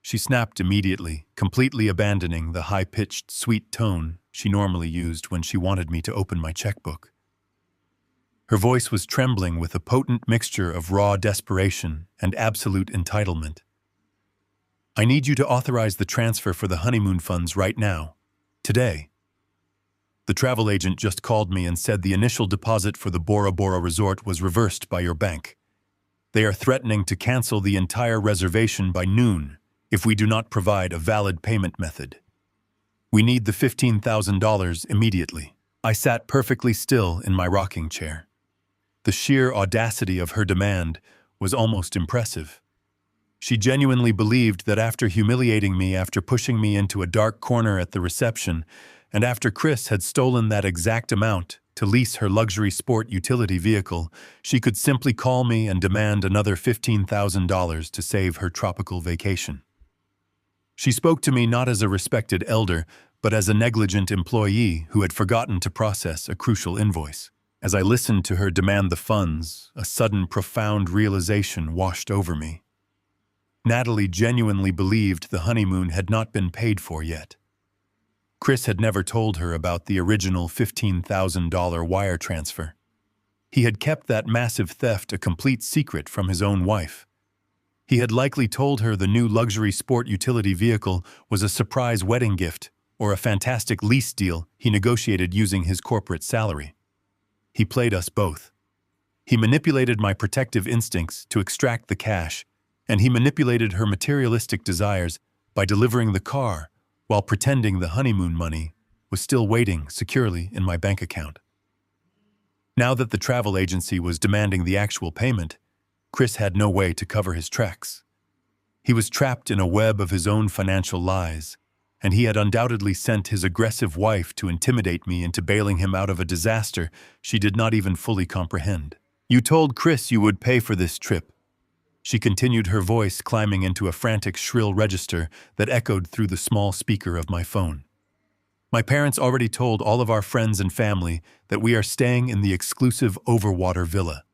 She snapped immediately, completely abandoning the high-pitched, sweet tone she normally used when she wanted me to open my checkbook. Her voice was trembling with a potent mixture of raw desperation and absolute entitlement. "I need you to authorize the transfer for the honeymoon funds right now. Today." The travel agent just called me and said the initial deposit for the Bora Bora resort was reversed by your bank. They are threatening to cancel the entire reservation by noon if we do not provide a valid payment method. We need the $15,000 immediately. I sat perfectly still in my rocking chair. The sheer audacity of her demand was almost impressive. She genuinely believed that after humiliating me, after pushing me into a dark corner at the reception, and after Chris had stolen that exact amount to lease her luxury sport utility vehicle, she could simply call me and demand another $15,000 to save her tropical vacation. She spoke to me not as a respected elder, but as a negligent employee who had forgotten to process a crucial invoice. As I listened to her demand the funds, a sudden profound realization washed over me. Natalie genuinely believed the honeymoon had not been paid for yet. Chris had never told her about the original $15,000 wire transfer. He had kept that massive theft a complete secret from his own wife. He had likely told her the new luxury sport utility vehicle was a surprise wedding gift or a fantastic lease deal he negotiated using his corporate salary. He played us both. He manipulated my protective instincts to extract the cash, and he manipulated her materialistic desires by delivering the car while pretending the honeymoon money was still waiting securely in my bank account. Now that the travel agency was demanding the actual payment, Chris had no way to cover his tracks. He was trapped in a web of his own financial lies, and he had undoubtedly sent his aggressive wife to intimidate me into bailing him out of a disaster she did not even fully comprehend. "You told Chris you would pay for this trip," she continued, her voice climbing into a frantic, shrill register that echoed through the small speaker of my phone. "My parents already told all of our friends and family that we are staying in the exclusive Overwater Villa.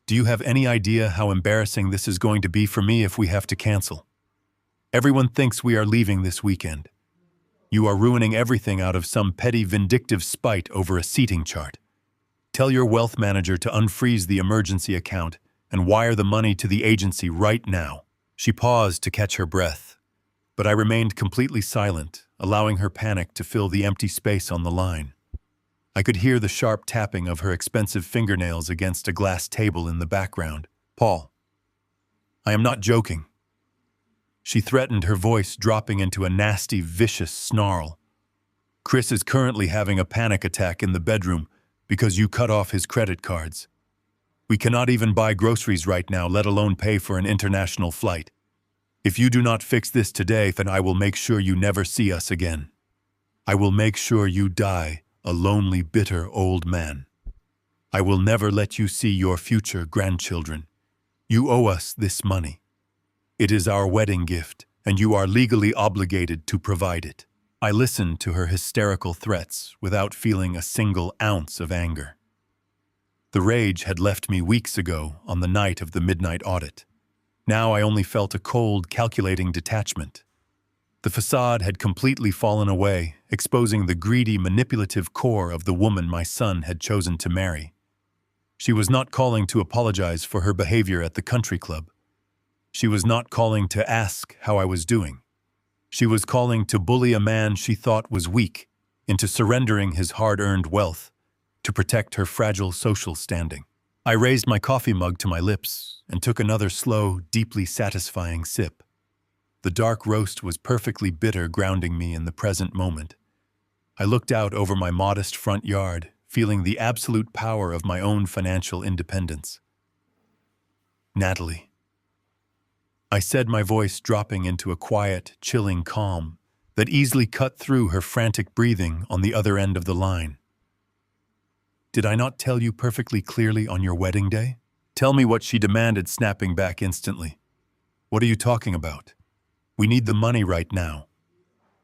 Do you have any idea how embarrassing this is going to be for me if we have to cancel? Everyone thinks we are leaving this weekend. You are ruining everything out of some petty vindictive spite over a seating chart. Tell your wealth manager to unfreeze the emergency account and wire the money to the agency right now." She paused to catch her breath, but I remained completely silent, allowing her panic to fill the empty space on the line. I could hear the sharp tapping of her expensive fingernails against a glass table in the background. "Paul, I am not joking," she threatened, her voice dropping into a nasty, vicious snarl. "Chris is currently having a panic attack in the bedroom because you cut off his credit cards. We cannot even buy groceries right now, let alone pay for an international flight. If you do not fix this today, then I will make sure you never see us again. I will make sure you die a lonely, bitter old man. I will never let you see your future grandchildren. You owe us this money. It is our wedding gift, and you are legally obligated to provide it." I listened to her hysterical threats without feeling a single ounce of anger. The rage had left me weeks ago on the night of the midnight audit. Now I only felt a cold, calculating detachment. The facade had completely fallen away, exposing the greedy, manipulative core of the woman my son had chosen to marry. She was not calling to apologize for her behavior at the country club. She was not calling to ask how I was doing. She was calling to bully a man she thought was weak into surrendering his hard-earned wealth to protect her fragile social standing. I raised my coffee mug to my lips and took another slow, deeply satisfying sip. The dark roast was perfectly bitter, grounding me in the present moment. I looked out over my modest front yard, feeling the absolute power of my own financial independence. "Natalie," I said, my voice dropping into a quiet, chilling calm that easily cut through her frantic breathing on the other end of the line. "Did I not tell you perfectly clearly on your wedding day?" "Tell me what," she demanded, snapping back instantly. "What are you talking about? We need the money right now.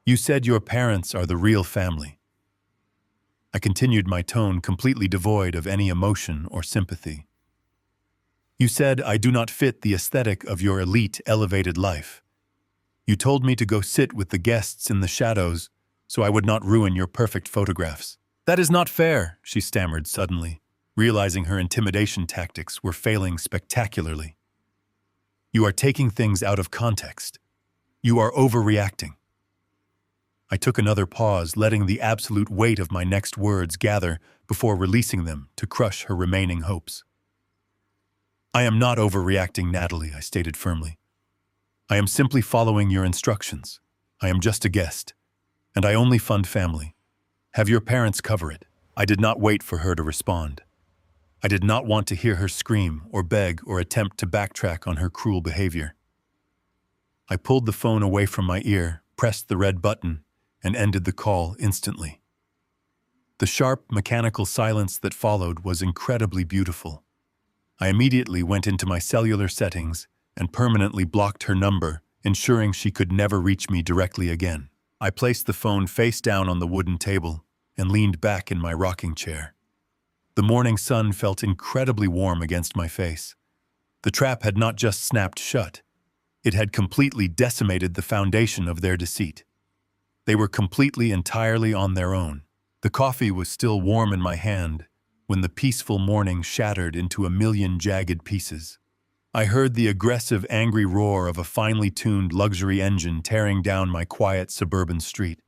You said your parents are the real family." I continued, my tone completely devoid of any emotion or sympathy. "You said I do not fit the aesthetic of your elite, elevated life. You told me to go sit with the guests in the shadows so I would not ruin your perfect photographs." "That is not fair," she stammered suddenly, realizing her intimidation tactics were failing spectacularly. "You are taking things out of context. You are overreacting." I took another pause, letting the absolute weight of my next words gather before releasing them to crush her remaining hopes. "I am not overreacting, Natalie," I stated firmly. "I am simply following your instructions. I am just a guest, and I only fund family. Have your parents cover it." I did not wait for her to respond. I did not want to hear her scream or beg or attempt to backtrack on her cruel behavior. I pulled the phone away from my ear, pressed the red button, and ended the call instantly. The sharp, mechanical silence that followed was incredibly beautiful. I immediately went into my cellular settings and permanently blocked her number, ensuring she could never reach me directly again. I placed the phone face down on the wooden table and leaned back in my rocking chair. The morning sun felt incredibly warm against my face. The trap had not just snapped shut, it had completely decimated the foundation of their deceit. They were entirely on their own. The coffee was still warm in my hand when the peaceful morning shattered into a million jagged pieces. I heard the aggressive, angry roar of a finely tuned luxury engine tearing down my quiet suburban street.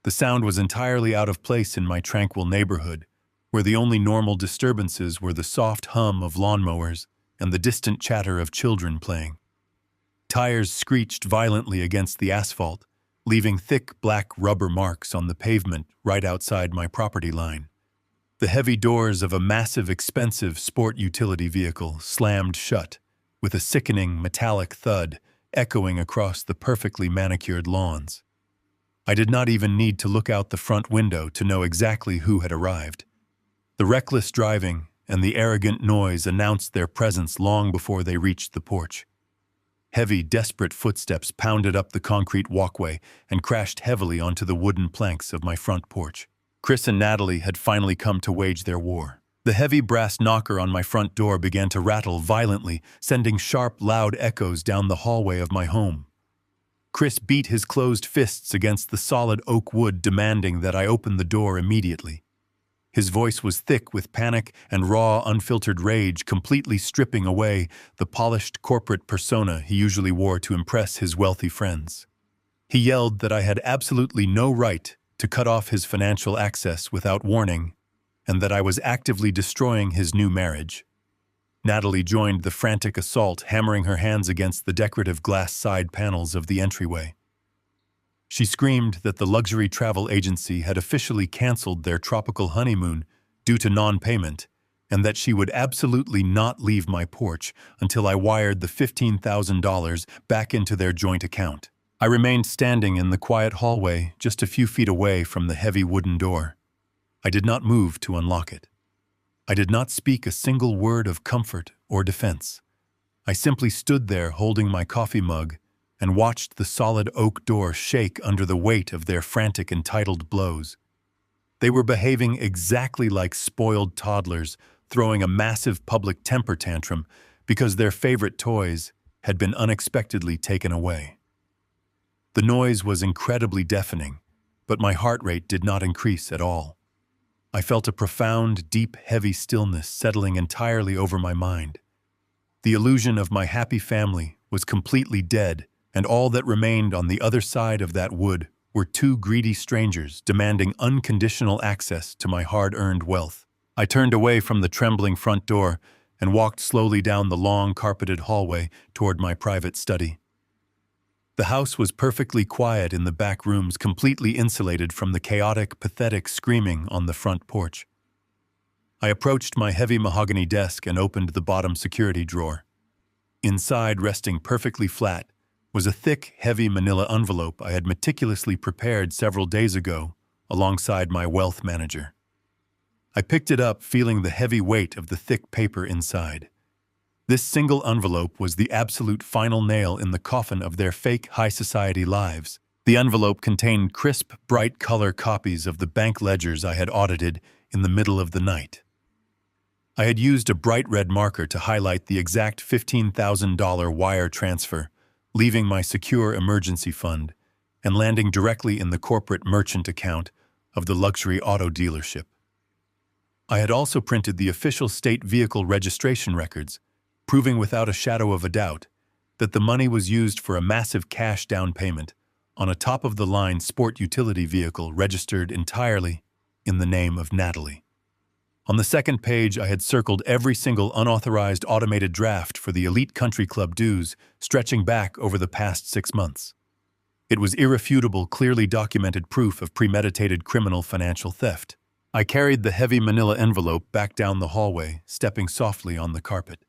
The sound was entirely out of place in my tranquil neighborhood, where the only normal disturbances were the soft hum of lawnmowers and the distant chatter of children playing. Tires screeched violently against the asphalt, leaving thick black rubber marks on the pavement right outside my property line. The heavy doors of a massive, expensive sport utility vehicle slammed shut, with a sickening metallic thud echoing across the perfectly manicured lawns. I did not even need to look out the front window to know exactly who had arrived. The reckless driving and the arrogant noise announced their presence long before they reached the porch. Heavy, desperate footsteps pounded up the concrete walkway and crashed heavily onto the wooden planks of my front porch. Chris and Natalie had finally come to wage their war. The heavy brass knocker on my front door began to rattle violently, sending sharp, loud echoes down the hallway of my home. Chris beat his closed fists against the solid oak wood, demanding that I open the door immediately. His voice was thick with panic and raw, unfiltered rage, completely stripping away the polished corporate persona he usually wore to impress his wealthy friends. He yelled that I had absolutely no right to cut off his financial access without warning, and that I was actively destroying his new marriage. Natalie joined the frantic assault, hammering her hands against the decorative glass side panels of the entryway. She screamed that the luxury travel agency had officially canceled their tropical honeymoon due to non-payment, and that she would absolutely not leave my porch until I wired the $15,000 back into their joint account. I remained standing in the quiet hallway just a few feet away from the heavy wooden door. I did not move to unlock it. I did not speak a single word of comfort or defense. I simply stood there holding my coffee mug and watched the solid oak door shake under the weight of their frantic, entitled blows. They were behaving exactly like spoiled toddlers, throwing a massive public temper tantrum because their favorite toys had been unexpectedly taken away. The noise was incredibly deafening, but my heart rate did not increase at all. I felt a profound, deep, heavy stillness settling entirely over my mind. The illusion of my happy family was completely dead, and all that remained on the other side of that wood were two greedy strangers demanding unconditional access to my hard-earned wealth. I turned away from the trembling front door and walked slowly down the long, carpeted hallway toward my private study. The house was perfectly quiet in the back rooms, completely insulated from the chaotic, pathetic screaming on the front porch. I approached my heavy mahogany desk and opened the bottom security drawer. Inside, resting perfectly flat, was a thick, heavy manila envelope I had meticulously prepared several days ago alongside my wealth manager. I picked it up, feeling the heavy weight of the thick paper inside. This single envelope was the absolute final nail in the coffin of their fake high society lives. The envelope contained crisp, bright color copies of the bank ledgers I had audited in the middle of the night. I had used a bright red marker to highlight the exact $15,000 wire transfer, leaving my secure emergency fund and landing directly in the corporate merchant account of the luxury auto dealership. I had also printed the official state vehicle registration records, proving without a shadow of a doubt that the money was used for a massive cash down payment on a top-of-the-line sport utility vehicle registered entirely in the name of Natalie. On the second page, I had circled every single unauthorized automated draft for the elite country club dues stretching back over the past 6 months. It was irrefutable, clearly documented proof of premeditated criminal financial theft. I carried the heavy manila envelope back down the hallway, stepping softly on the carpet.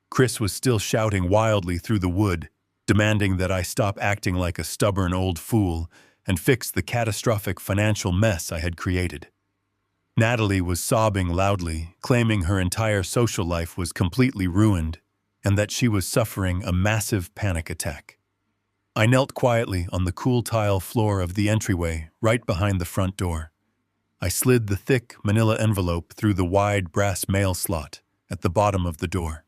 Chris was still shouting wildly through the wood, demanding that I stop acting like a stubborn old fool and fix the catastrophic financial mess I had created. Natalie was sobbing loudly, claiming her entire social life was completely ruined and that she was suffering a massive panic attack. I knelt quietly on the cool tile floor of the entryway right behind the front door. I slid the thick manila envelope through the wide brass mail slot at the bottom of the door.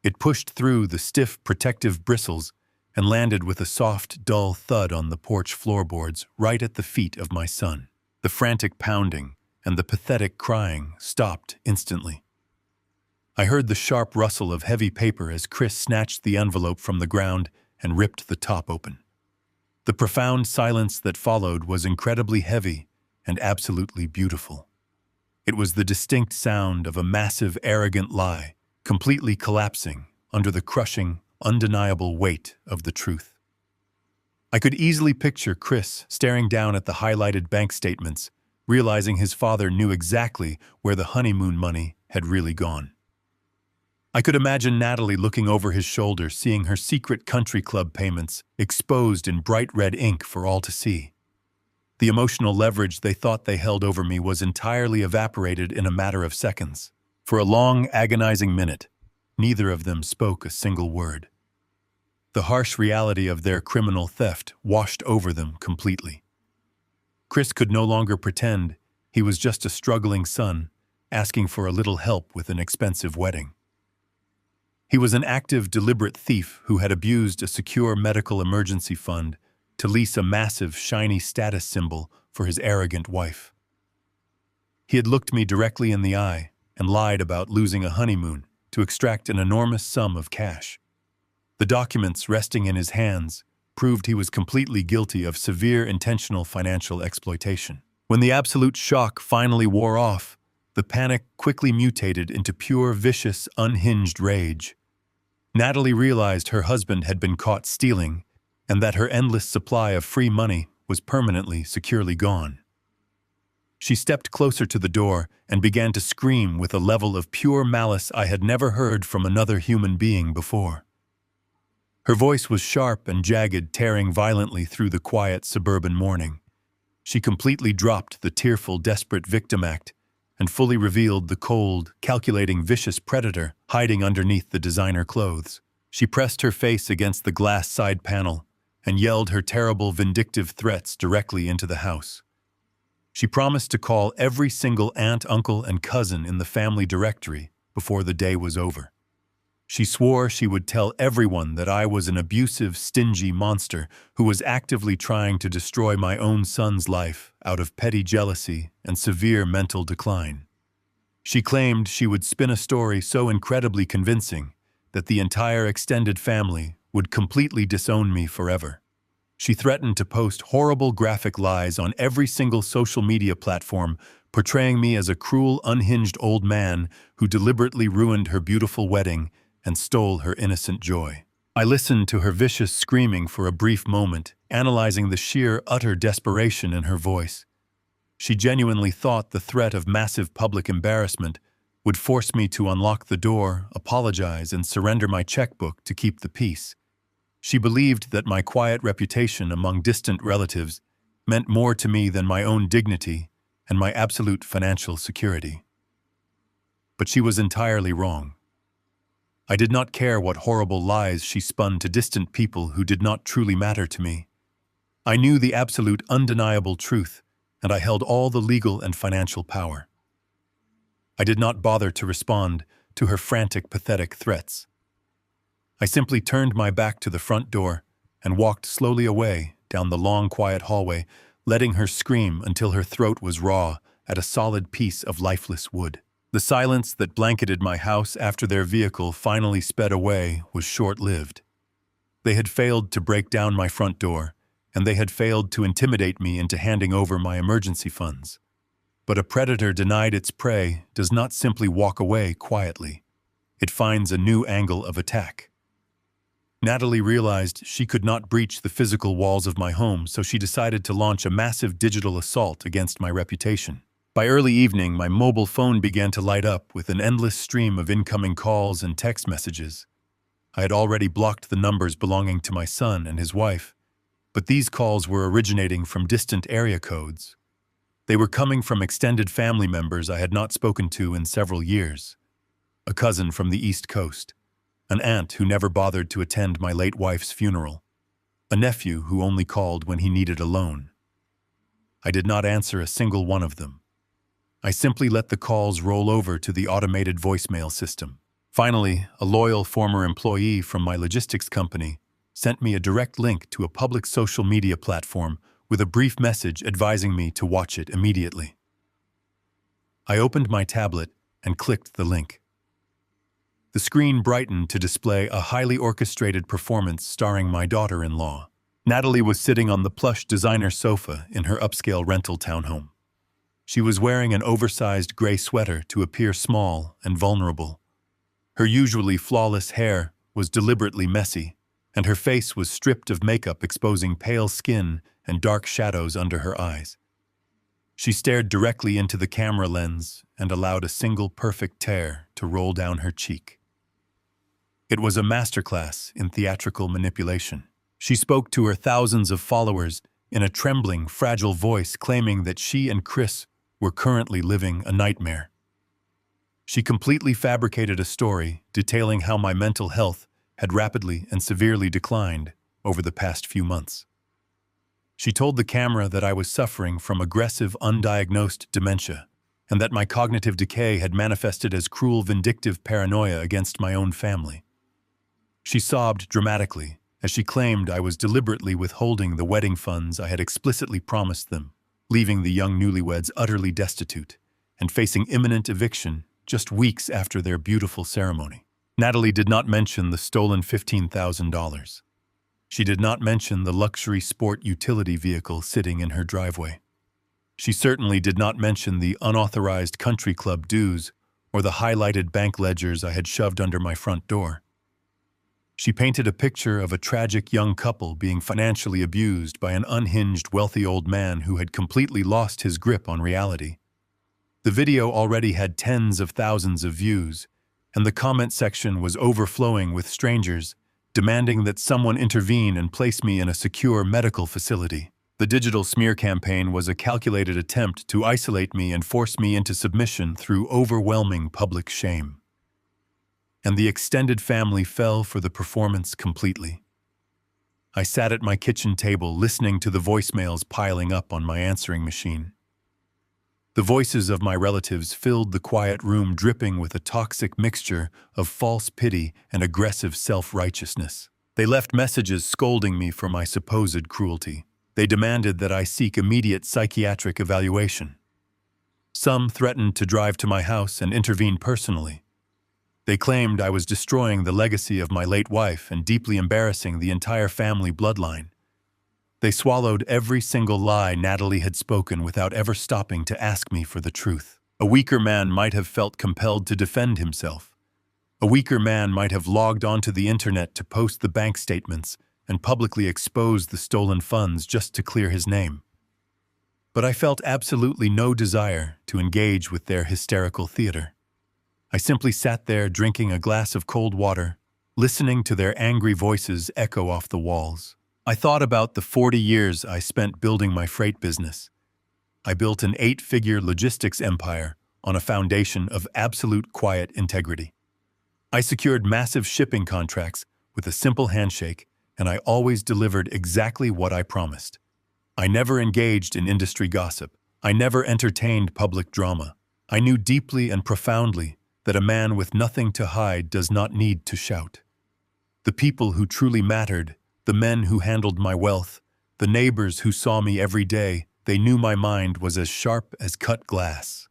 It pushed through the stiff protective bristles and landed with a soft, dull thud on the porch floorboards right at the feet of my son. The frantic pounding and the pathetic crying stopped instantly. I heard the sharp rustle of heavy paper as Chris snatched the envelope from the ground and ripped the top open. The profound silence that followed was incredibly heavy and absolutely beautiful. It was the distinct sound of a massive, arrogant lie, completely collapsing under the crushing, undeniable weight of the truth. I could easily picture Chris staring down at the highlighted bank statements, realizing his father knew exactly where the honeymoon money had really gone. I could imagine Natalie looking over his shoulder, seeing her secret country club payments exposed in bright red ink for all to see. The emotional leverage they thought they held over me was entirely evaporated in a matter of seconds. For a long, agonizing minute, neither of them spoke a single word. The harsh reality of their criminal theft washed over them completely. Chris could no longer pretend he was just a struggling son asking for a little help with an expensive wedding. He was an active, deliberate thief who had abused a secure medical emergency fund to lease a massive, shiny status symbol for his arrogant wife. He had looked me directly in the eye and lied about losing a honeymoon to extract an enormous sum of cash. The documents resting in his hands proved he was completely guilty of severe intentional financial exploitation. When the absolute shock finally wore off, the panic quickly mutated into pure, vicious, unhinged rage. Natalie realized her husband had been caught stealing and that her endless supply of free money was permanently, securely gone. She stepped closer to the door and began to scream with a level of pure malice I had never heard from another human being before. Her voice was sharp and jagged, tearing violently through the quiet suburban morning. She completely dropped the tearful, desperate victim act and fully revealed the cold, calculating, vicious predator hiding underneath the designer clothes. She pressed her face against the glass side panel and yelled her terrible, vindictive threats directly into the house. She promised to call every single aunt, uncle, and cousin in the family directory before the day was over. She swore she would tell everyone that I was an abusive, stingy monster who was actively trying to destroy my own son's life out of petty jealousy and severe mental decline. She claimed she would spin a story so incredibly convincing that the entire extended family would completely disown me forever. She threatened to post horrible graphic lies on every single social media platform, portraying me as a cruel, unhinged old man who deliberately ruined her beautiful wedding and stole her innocent joy. I listened to her vicious screaming for a brief moment, analyzing the sheer, utter desperation in her voice. She genuinely thought the threat of massive public embarrassment would force me to unlock the door, apologize, and surrender my checkbook to keep the peace. She believed that my quiet reputation among distant relatives meant more to me than my own dignity and my absolute financial security. But she was entirely wrong. I did not care what horrible lies she spun to distant people who did not truly matter to me. I knew the absolute, undeniable truth, and I held all the legal and financial power. I did not bother to respond to her frantic, pathetic threats. I simply turned my back to the front door and walked slowly away down the long, quiet hallway, letting her scream until her throat was raw at a solid piece of lifeless wood. The silence that blanketed my house after their vehicle finally sped away was short-lived. They had failed to break down my front door, and they had failed to intimidate me into handing over my emergency funds. But a predator denied its prey does not simply walk away quietly. It finds a new angle of attack. Natalie realized she could not breach the physical walls of my home, so she decided to launch a massive digital assault against my reputation. By early evening, my mobile phone began to light up with an endless stream of incoming calls and text messages. I had already blocked the numbers belonging to my son and his wife, but these calls were originating from distant area codes. They were coming from extended family members I had not spoken to in several years. A cousin from the East Coast, an aunt who never bothered to attend my late wife's funeral, a nephew who only called when he needed a loan. I did not answer a single one of them. I simply let the calls roll over to the automated voicemail system. Finally, a loyal former employee from my logistics company sent me a direct link to a public social media platform with a brief message advising me to watch it immediately. I opened my tablet and clicked the link. The screen brightened to display a highly orchestrated performance starring my daughter-in-law. Natalie was sitting on the plush designer sofa in her upscale rental townhome. She was wearing an oversized gray sweater to appear small and vulnerable. Her usually flawless hair was deliberately messy, and her face was stripped of makeup, exposing pale skin and dark shadows under her eyes. She stared directly into the camera lens and allowed a single perfect tear to roll down her cheek. It was a masterclass in theatrical manipulation. She spoke to her thousands of followers in a trembling, fragile voice, claiming that she and Chris were currently living a nightmare. She completely fabricated a story detailing how my mental health had rapidly and severely declined over the past few months. She told the camera that I was suffering from aggressive, undiagnosed dementia, and that my cognitive decay had manifested as cruel, vindictive paranoia against my own family. She sobbed dramatically as she claimed I was deliberately withholding the wedding funds I had explicitly promised them, leaving the young newlyweds utterly destitute and facing imminent eviction just weeks after their beautiful ceremony. Natalie did not mention the stolen $15,000. She did not mention the luxury sport utility vehicle sitting in her driveway. She certainly did not mention the unauthorized country club dues or the highlighted bank ledgers I had shoved under my front door. She painted a picture of a tragic young couple being financially abused by an unhinged, wealthy old man who had completely lost his grip on reality. The video already had tens of thousands of views, and the comment section was overflowing with strangers demanding that someone intervene and place me in a secure medical facility. The digital smear campaign was a calculated attempt to isolate me and force me into submission through overwhelming public shame. And the extended family fell for the performance completely. I sat at my kitchen table listening to the voicemails piling up on my answering machine. The voices of my relatives filled the quiet room, dripping with a toxic mixture of false pity and aggressive self-righteousness. They left messages scolding me for my supposed cruelty. They demanded that I seek immediate psychiatric evaluation. Some threatened to drive to my house and intervene personally. They claimed I was destroying the legacy of my late wife and deeply embarrassing the entire family bloodline. They swallowed every single lie Natalie had spoken without ever stopping to ask me for the truth. A weaker man might have felt compelled to defend himself. A weaker man might have logged onto the internet to post the bank statements and publicly expose the stolen funds just to clear his name. But I felt absolutely no desire to engage with their hysterical theater. I simply sat there drinking a glass of cold water, listening to their angry voices echo off the walls. I thought about the 40 years I spent building my freight business. I built an 8-figure logistics empire on a foundation of absolute quiet integrity. I secured massive shipping contracts with a simple handshake, and I always delivered exactly what I promised. I never engaged in industry gossip. I never entertained public drama. I knew deeply and profoundly that a man with nothing to hide does not need to shout. The people who truly mattered, the men who handled my wealth, the neighbors who saw me every day, they knew my mind was as sharp as cut glass.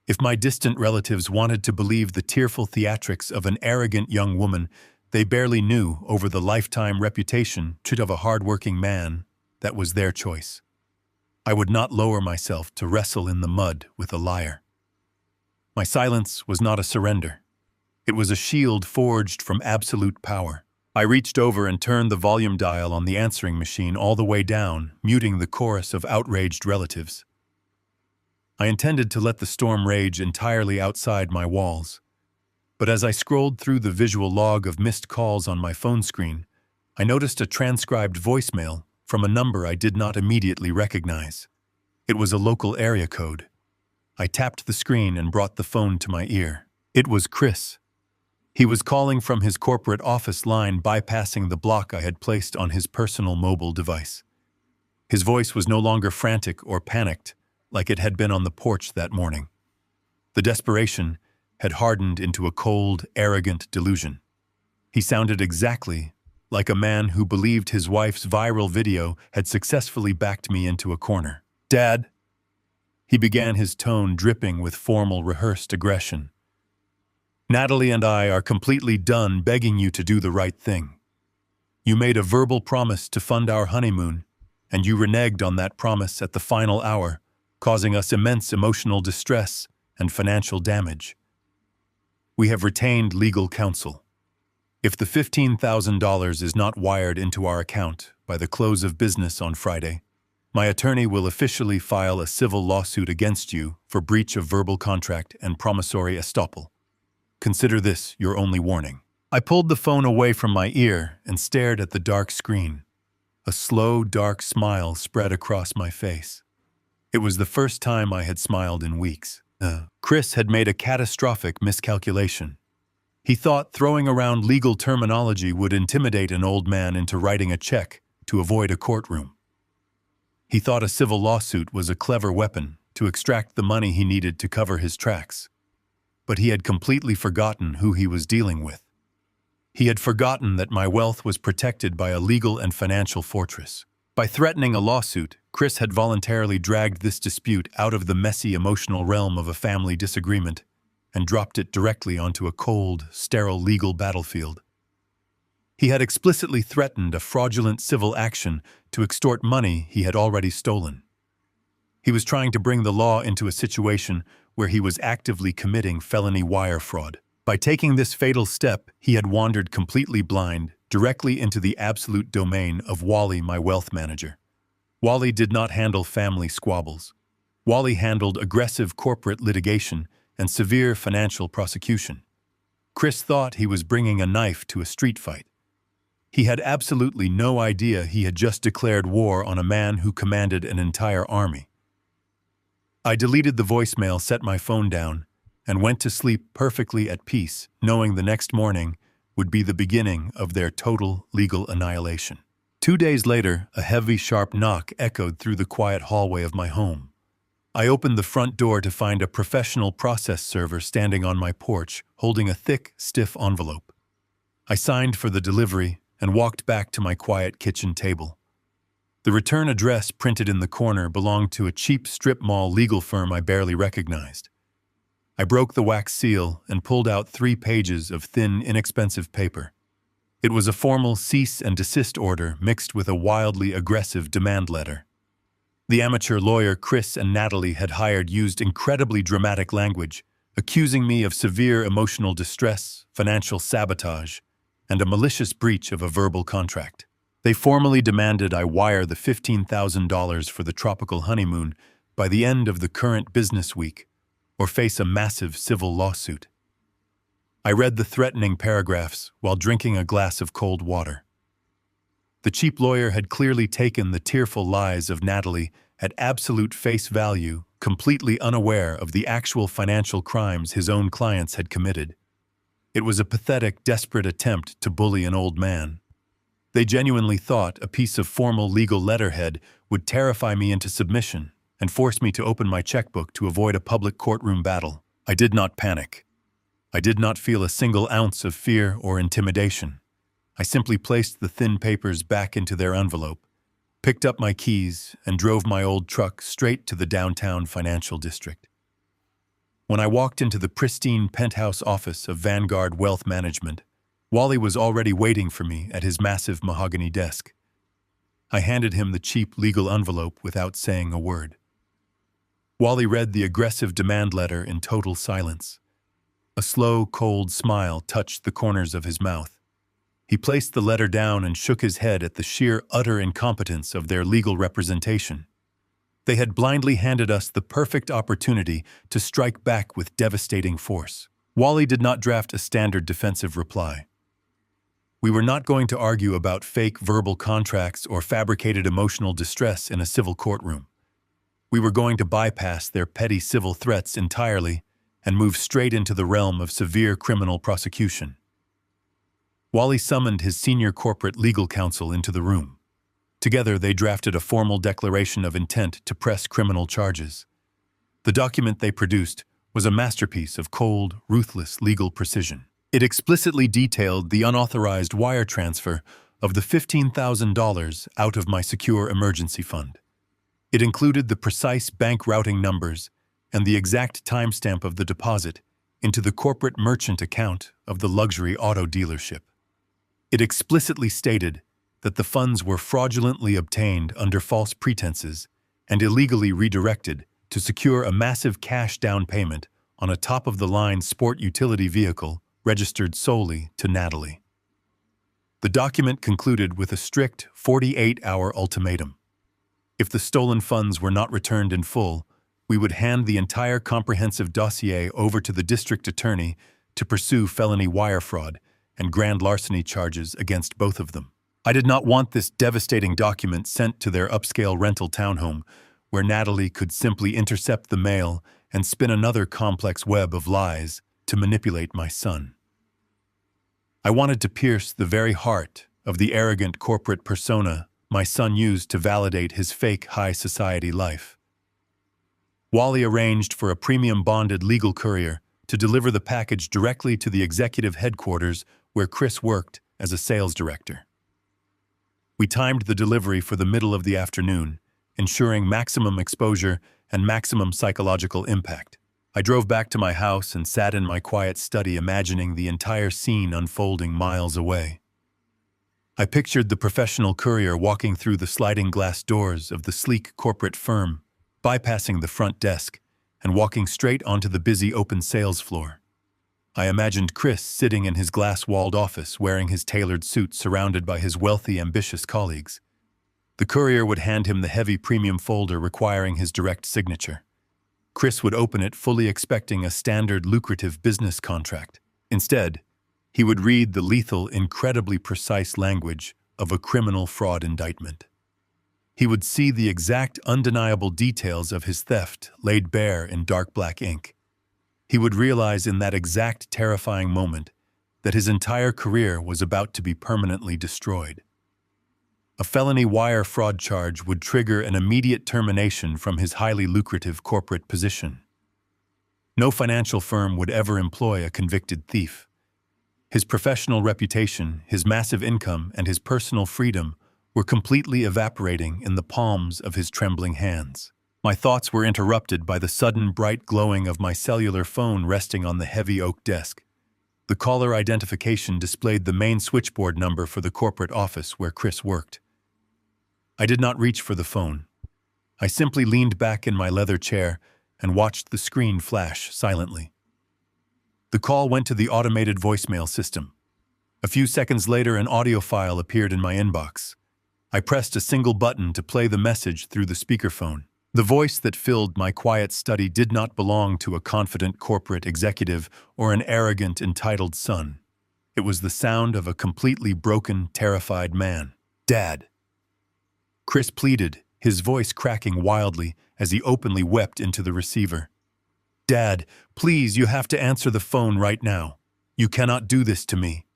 If my distant relatives wanted to believe the tearful theatrics of an arrogant young woman, they barely knew over the lifetime reputation of a hard-working man. That was their choice. I would not lower myself to wrestle in the mud with a liar. My silence was not a surrender. It was a shield forged from absolute power. I reached over and turned the volume dial on the answering machine all the way down, muting the chorus of outraged relatives. I intended to let the storm rage entirely outside my walls. But as I scrolled through the visual log of missed calls on my phone screen, I noticed a transcribed voicemail from a number I did not immediately recognize. It was a local area code. I tapped the screen and brought the phone to my ear. It was Chris. He was calling from his corporate office line, bypassing the block I had placed on his personal mobile device. His voice was no longer frantic or panicked, like it had been on the porch that morning. The desperation had hardened into a cold, arrogant delusion. He sounded exactly like a man who believed his wife's viral video had successfully backed me into a corner. "Dad," he began, his tone dripping with formal, rehearsed aggression. "Natalie and I are completely done begging you to do the right thing. You made a verbal promise to fund our honeymoon, and you reneged on that promise at the final hour, causing us immense emotional distress and financial damage. We have retained legal counsel. If the $15,000 is not wired into our account by the close of business on Friday, my attorney will officially file a civil lawsuit against you for breach of verbal contract and promissory estoppel. Consider this your only warning." I pulled the phone away from my ear and stared at the dark screen. A slow, dark smile spread across my face. It was the first time I had smiled in weeks. Chris had made a catastrophic miscalculation. He thought throwing around legal terminology would intimidate an old man into writing a check to avoid a courtroom. He thought a civil lawsuit was a clever weapon to extract the money he needed to cover his tracks. But he had completely forgotten who he was dealing with. He had forgotten that my wealth was protected by a legal and financial fortress. By threatening a lawsuit, Chris had voluntarily dragged this dispute out of the messy emotional realm of a family disagreement and dropped it directly onto a cold, sterile legal battlefield. He had explicitly threatened a fraudulent civil action to extort money he had already stolen. He was trying to bring the law into a situation where he was actively committing felony wire fraud. By taking this fatal step, he had wandered completely blind, directly into the absolute domain of Wally, my wealth manager. Wally did not handle family squabbles. Wally handled aggressive corporate litigation and severe financial prosecution. Chris thought he was bringing a knife to a street fight. He had absolutely no idea he had just declared war on a man who commanded an entire army. I deleted the voicemail, set my phone down, and went to sleep perfectly at peace, knowing the next morning would be the beginning of their total legal annihilation. 2 days later, a heavy, sharp knock echoed through the quiet hallway of my home. I opened the front door to find a professional process server standing on my porch, holding a thick, stiff envelope. I signed for the delivery and walked back to my quiet kitchen table. The return address printed in the corner belonged to a cheap strip mall legal firm I barely recognized. I broke the wax seal and pulled out 3 pages of thin, inexpensive paper. It was a formal cease and desist order mixed with a wildly aggressive demand letter. The amateur lawyer Chris and Natalie had hired used incredibly dramatic language, accusing me of severe emotional distress, financial sabotage, and a malicious breach of a verbal contract. They formally demanded I wire the $15,000 for the tropical honeymoon by the end of the current business week, or face a massive civil lawsuit. I read the threatening paragraphs while drinking a glass of cold water. The cheap lawyer had clearly taken the tearful lies of Natalie at absolute face value, completely unaware of the actual financial crimes his own clients had committed. It was a pathetic, desperate attempt to bully an old man. They genuinely thought a piece of formal legal letterhead would terrify me into submission and force me to open my checkbook to avoid a public courtroom battle. I did not panic. I did not feel a single ounce of fear or intimidation. I simply placed the thin papers back into their envelope, picked up my keys, and drove my old truck straight to the downtown financial district. When I walked into the pristine penthouse office of Vanguard Wealth Management, Wally was already waiting for me at his massive mahogany desk. I handed him the cheap legal envelope without saying a word. Wally read the aggressive demand letter in total silence. A slow, cold smile touched the corners of his mouth. He placed the letter down and shook his head at the sheer, utter incompetence of their legal representation. They had blindly handed us the perfect opportunity to strike back with devastating force. Wally did not draft a standard defensive reply. We were not going to argue about fake verbal contracts or fabricated emotional distress in a civil courtroom. We were going to bypass their petty civil threats entirely and move straight into the realm of severe criminal prosecution. Wally summoned his senior corporate legal counsel into the room. Together, they drafted a formal declaration of intent to press criminal charges. The document they produced was a masterpiece of cold, ruthless legal precision. It explicitly detailed the unauthorized wire transfer of the $15,000 out of my secure emergency fund. It included the precise bank routing numbers and the exact timestamp of the deposit into the corporate merchant account of the luxury auto dealership. It explicitly stated that the funds were fraudulently obtained under false pretenses and illegally redirected to secure a massive cash down payment on a top-of-the-line sport utility vehicle registered solely to Natalie. The document concluded with a strict 48-hour ultimatum. If the stolen funds were not returned in full, we would hand the entire comprehensive dossier over to the district attorney to pursue felony wire fraud and grand larceny charges against both of them. I did not want this devastating document sent to their upscale rental townhome, where Natalie could simply intercept the mail and spin another complex web of lies to manipulate my son. I wanted to pierce the very heart of the arrogant corporate persona my son used to validate his fake high society life. Wally arranged for a premium-bonded legal courier to deliver the package directly to the executive headquarters where Chris worked as a sales director. We timed the delivery for the middle of the afternoon, ensuring maximum exposure and maximum psychological impact. I drove back to my house and sat in my quiet study imagining the entire scene unfolding miles away. I pictured the professional courier walking through the sliding glass doors of the sleek corporate firm, bypassing the front desk, and walking straight onto the busy open sales floor. I imagined Chris sitting in his glass-walled office wearing his tailored suit surrounded by his wealthy, ambitious colleagues. The courier would hand him the heavy premium folder requiring his direct signature. Chris would open it fully expecting a standard lucrative business contract. Instead, he would read the lethal, incredibly precise language of a criminal fraud indictment. He would see the exact, undeniable details of his theft laid bare in dark black ink. He would realize in that exact terrifying moment that his entire career was about to be permanently destroyed. A felony wire fraud charge would trigger an immediate termination from his highly lucrative corporate position. No financial firm would ever employ a convicted thief. His professional reputation, his massive income, and his personal freedom were completely evaporating in the palms of his trembling hands. My thoughts were interrupted by the sudden bright glowing of my cellular phone resting on the heavy oak desk. The caller identification displayed the main switchboard number for the corporate office where Chris worked. I did not reach for the phone. I simply leaned back in my leather chair and watched the screen flash silently. The call went to the automated voicemail system. A few seconds later, an audio file appeared in my inbox. I pressed a single button to play the message through the speakerphone. The voice that filled my quiet study did not belong to a confident corporate executive or an arrogant, entitled son. It was the sound of a completely broken, terrified man. "Dad," Chris pleaded, his voice cracking wildly as he openly wept into the receiver. "Dad, please, you have to answer the phone right now. You cannot do this to me.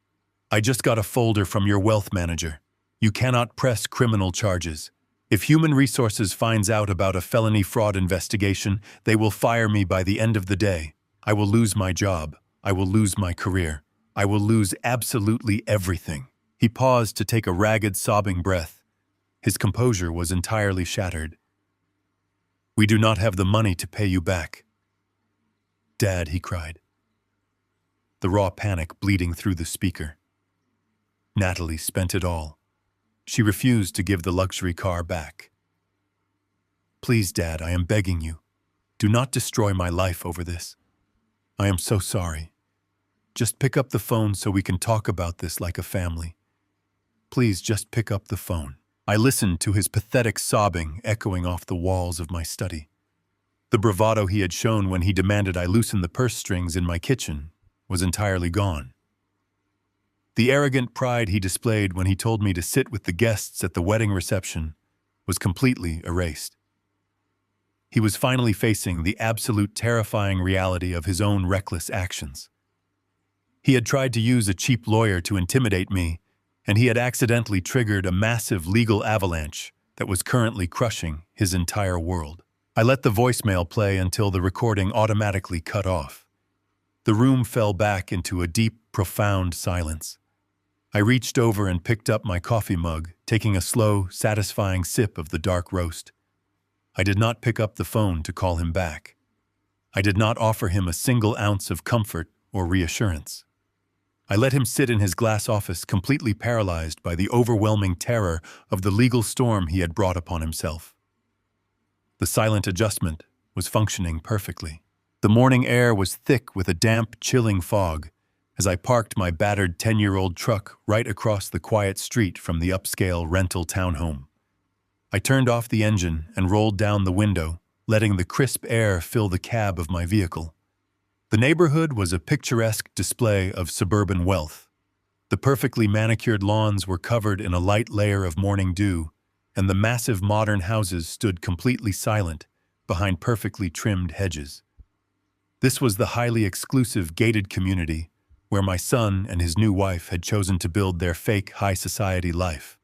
I just got a folder from your wealth manager. You cannot press criminal charges. If Human Resources finds out about a felony fraud investigation, they will fire me by the end of the day. I will lose my job. I will lose my career. I will lose absolutely everything." He paused to take a ragged, sobbing breath. His composure was entirely shattered. "We do not have the money to pay you back." "Dad," he cried, the raw panic bleeding through the speaker. Natalie spent it all. She refused to give the luxury car back. "Please, Dad, I am begging you. Do not destroy my life over this. I am so sorry. Just pick up the phone so we can talk about this like a family. Please just pick up the phone." I listened to his pathetic sobbing echoing off the walls of my study. The bravado he had shown when he demanded I loosen the purse strings in my kitchen was entirely gone. The arrogant pride he displayed when he told me to sit with the guests at the wedding reception was completely erased. He was finally facing the absolute terrifying reality of his own reckless actions. He had tried to use a cheap lawyer to intimidate me, and he had accidentally triggered a massive legal avalanche that was currently crushing his entire world. I let the voicemail play until the recording automatically cut off. The room fell back into a deep, profound silence. I reached over and picked up my coffee mug, taking a slow, satisfying sip of the dark roast. I did not pick up the phone to call him back. I did not offer him a single ounce of comfort or reassurance. I let him sit in his glass office completely paralyzed by the overwhelming terror of the legal storm he had brought upon himself. The silent adjustment was functioning perfectly. The morning air was thick with a damp, chilling fog as I parked my battered 10-year-old truck right across the quiet street from the upscale rental townhome. I turned off the engine and rolled down the window, letting the crisp air fill the cab of my vehicle. The neighborhood was a picturesque display of suburban wealth. The perfectly manicured lawns were covered in a light layer of morning dew, and the massive modern houses stood completely silent behind perfectly trimmed hedges. This was the highly exclusive gated community where my son and his new wife had chosen to build their fake high society life.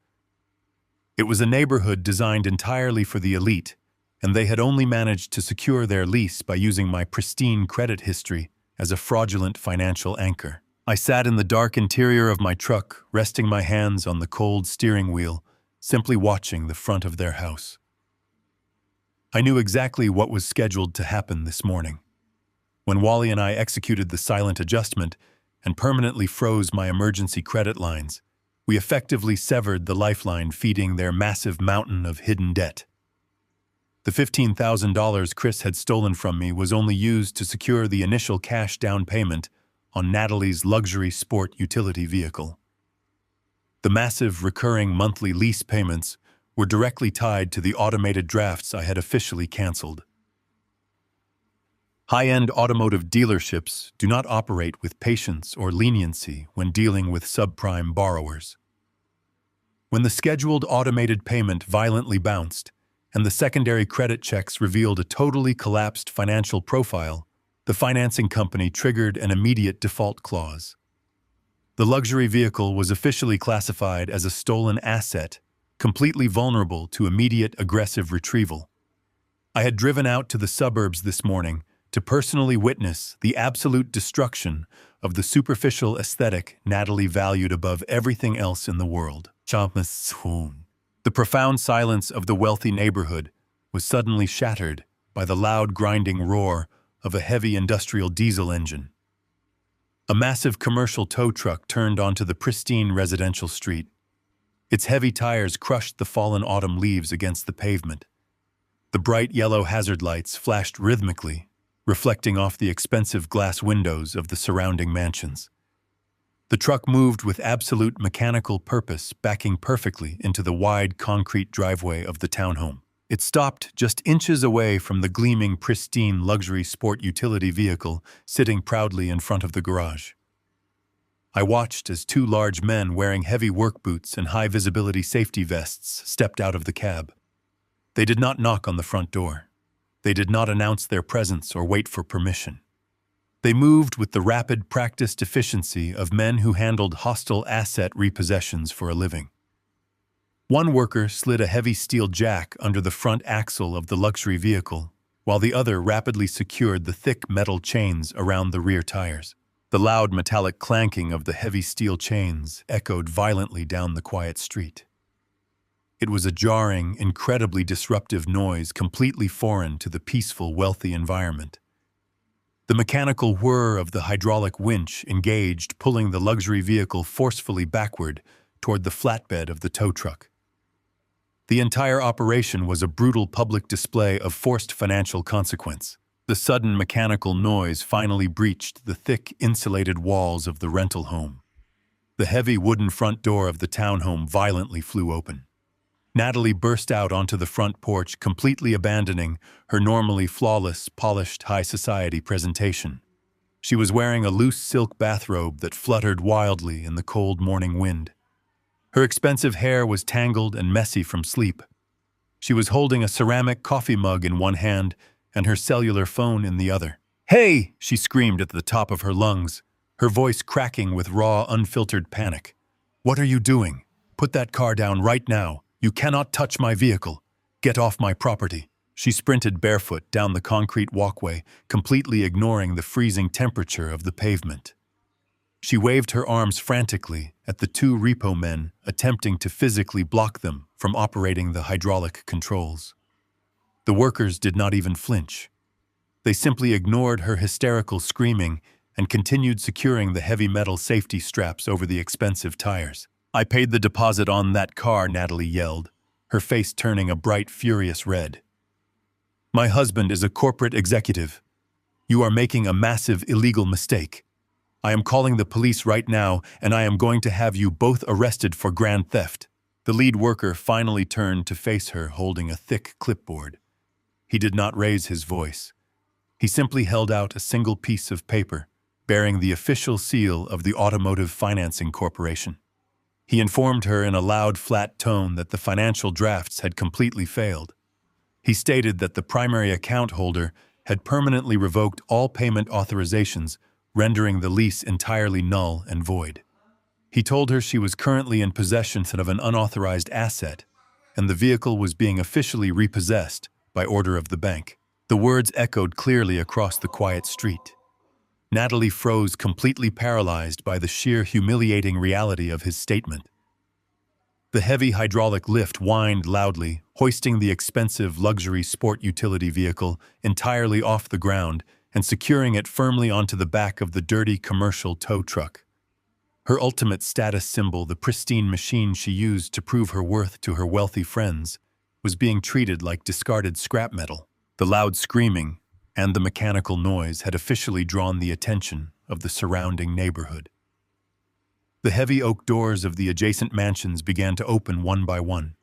It was a neighborhood designed entirely for the elite, and they had only managed to secure their lease by using my pristine credit history as a fraudulent financial anchor. I sat in the dark interior of my truck, resting my hands on the cold steering wheel, simply watching the front of their house. I knew exactly what was scheduled to happen this morning. When Wally and I executed the silent adjustment and permanently froze my emergency credit lines, we effectively severed the lifeline feeding their massive mountain of hidden debt. The $15,000 Chris had stolen from me was only used to secure the initial cash down payment on Natalie's luxury sport utility vehicle. The massive recurring monthly lease payments were directly tied to the automated drafts I had officially canceled. High-end automotive dealerships do not operate with patience or leniency when dealing with subprime borrowers. When the scheduled automated payment violently bounced and the secondary credit checks revealed a totally collapsed financial profile, the financing company triggered an immediate default clause. The luxury vehicle was officially classified as a stolen asset, completely vulnerable to immediate aggressive retrieval. I had driven out to the suburbs this morning to personally witness the absolute destruction of the superficial aesthetic Natalie valued above everything else in the world. The profound silence of the wealthy neighborhood was suddenly shattered by the loud grinding roar of a heavy industrial diesel engine. A massive commercial tow truck turned onto the pristine residential street. Its heavy tires crushed the fallen autumn leaves against the pavement. The bright yellow hazard lights flashed rhythmically, reflecting off the expensive glass windows of the surrounding mansions. The truck moved with absolute mechanical purpose, backing perfectly into the wide concrete driveway of the townhome. It stopped just inches away from the gleaming, pristine luxury sport utility vehicle sitting proudly in front of the garage. I watched as two large men wearing heavy work boots and high-visibility safety vests stepped out of the cab. They did not knock on the front door. They did not announce their presence or wait for permission. They moved with the rapid, practiced efficiency of men who handled hostile asset repossessions for a living. One worker slid a heavy steel jack under the front axle of the luxury vehicle, while the other rapidly secured the thick metal chains around the rear tires. The loud metallic clanking of the heavy steel chains echoed violently down the quiet street. It was a jarring, incredibly disruptive noise completely foreign to the peaceful, wealthy environment. The mechanical whir of the hydraulic winch engaged, pulling the luxury vehicle forcefully backward toward the flatbed of the tow truck. The entire operation was a brutal public display of forced financial consequence. The sudden mechanical noise finally breached the thick, insulated walls of the rental home. The heavy wooden front door of the townhome violently flew open. Natalie burst out onto the front porch, completely abandoning her normally flawless, polished high society presentation. She was wearing a loose silk bathrobe that fluttered wildly in the cold morning wind. Her expensive hair was tangled and messy from sleep. She was holding a ceramic coffee mug in one hand and her cellular phone in the other. "Hey!" she screamed at the top of her lungs, her voice cracking with raw, unfiltered panic. "What are you doing? Put that car down right now. You cannot touch my vehicle. Get off my property." She sprinted barefoot down the concrete walkway, completely ignoring the freezing temperature of the pavement. She waved her arms frantically at the two repo men attempting to physically block them from operating the hydraulic controls. The workers did not even flinch. They simply ignored her hysterical screaming and continued securing the heavy metal safety straps over the expensive tires. "I paid the deposit on that car," Natalie yelled, her face turning a bright, furious red. "My husband is a corporate executive. You are making a massive illegal mistake. I am calling the police right now, and I am going to have you both arrested for grand theft." The lead worker finally turned to face her, holding a thick clipboard. He did not raise his voice. He simply held out a single piece of paper, bearing the official seal of the Automotive Financing Corporation. He informed her in a loud, flat tone that the financial drafts had completely failed. He stated that the primary account holder had permanently revoked all payment authorizations, rendering the lease entirely null and void. He told her she was currently in possession of an unauthorized asset, and the vehicle was being officially repossessed by order of the bank. The words echoed clearly across the quiet street. Natalie froze, completely paralyzed by the sheer humiliating reality of his statement. The heavy hydraulic lift whined loudly, hoisting the expensive luxury sport utility vehicle entirely off the ground and securing it firmly onto the back of the dirty commercial tow truck. Her ultimate status symbol, the pristine machine she used to prove her worth to her wealthy friends, was being treated like discarded scrap metal. The loud screaming and the mechanical noise had officially drawn the attention of the surrounding neighborhood. The heavy oak doors of the adjacent mansions began to open one by one.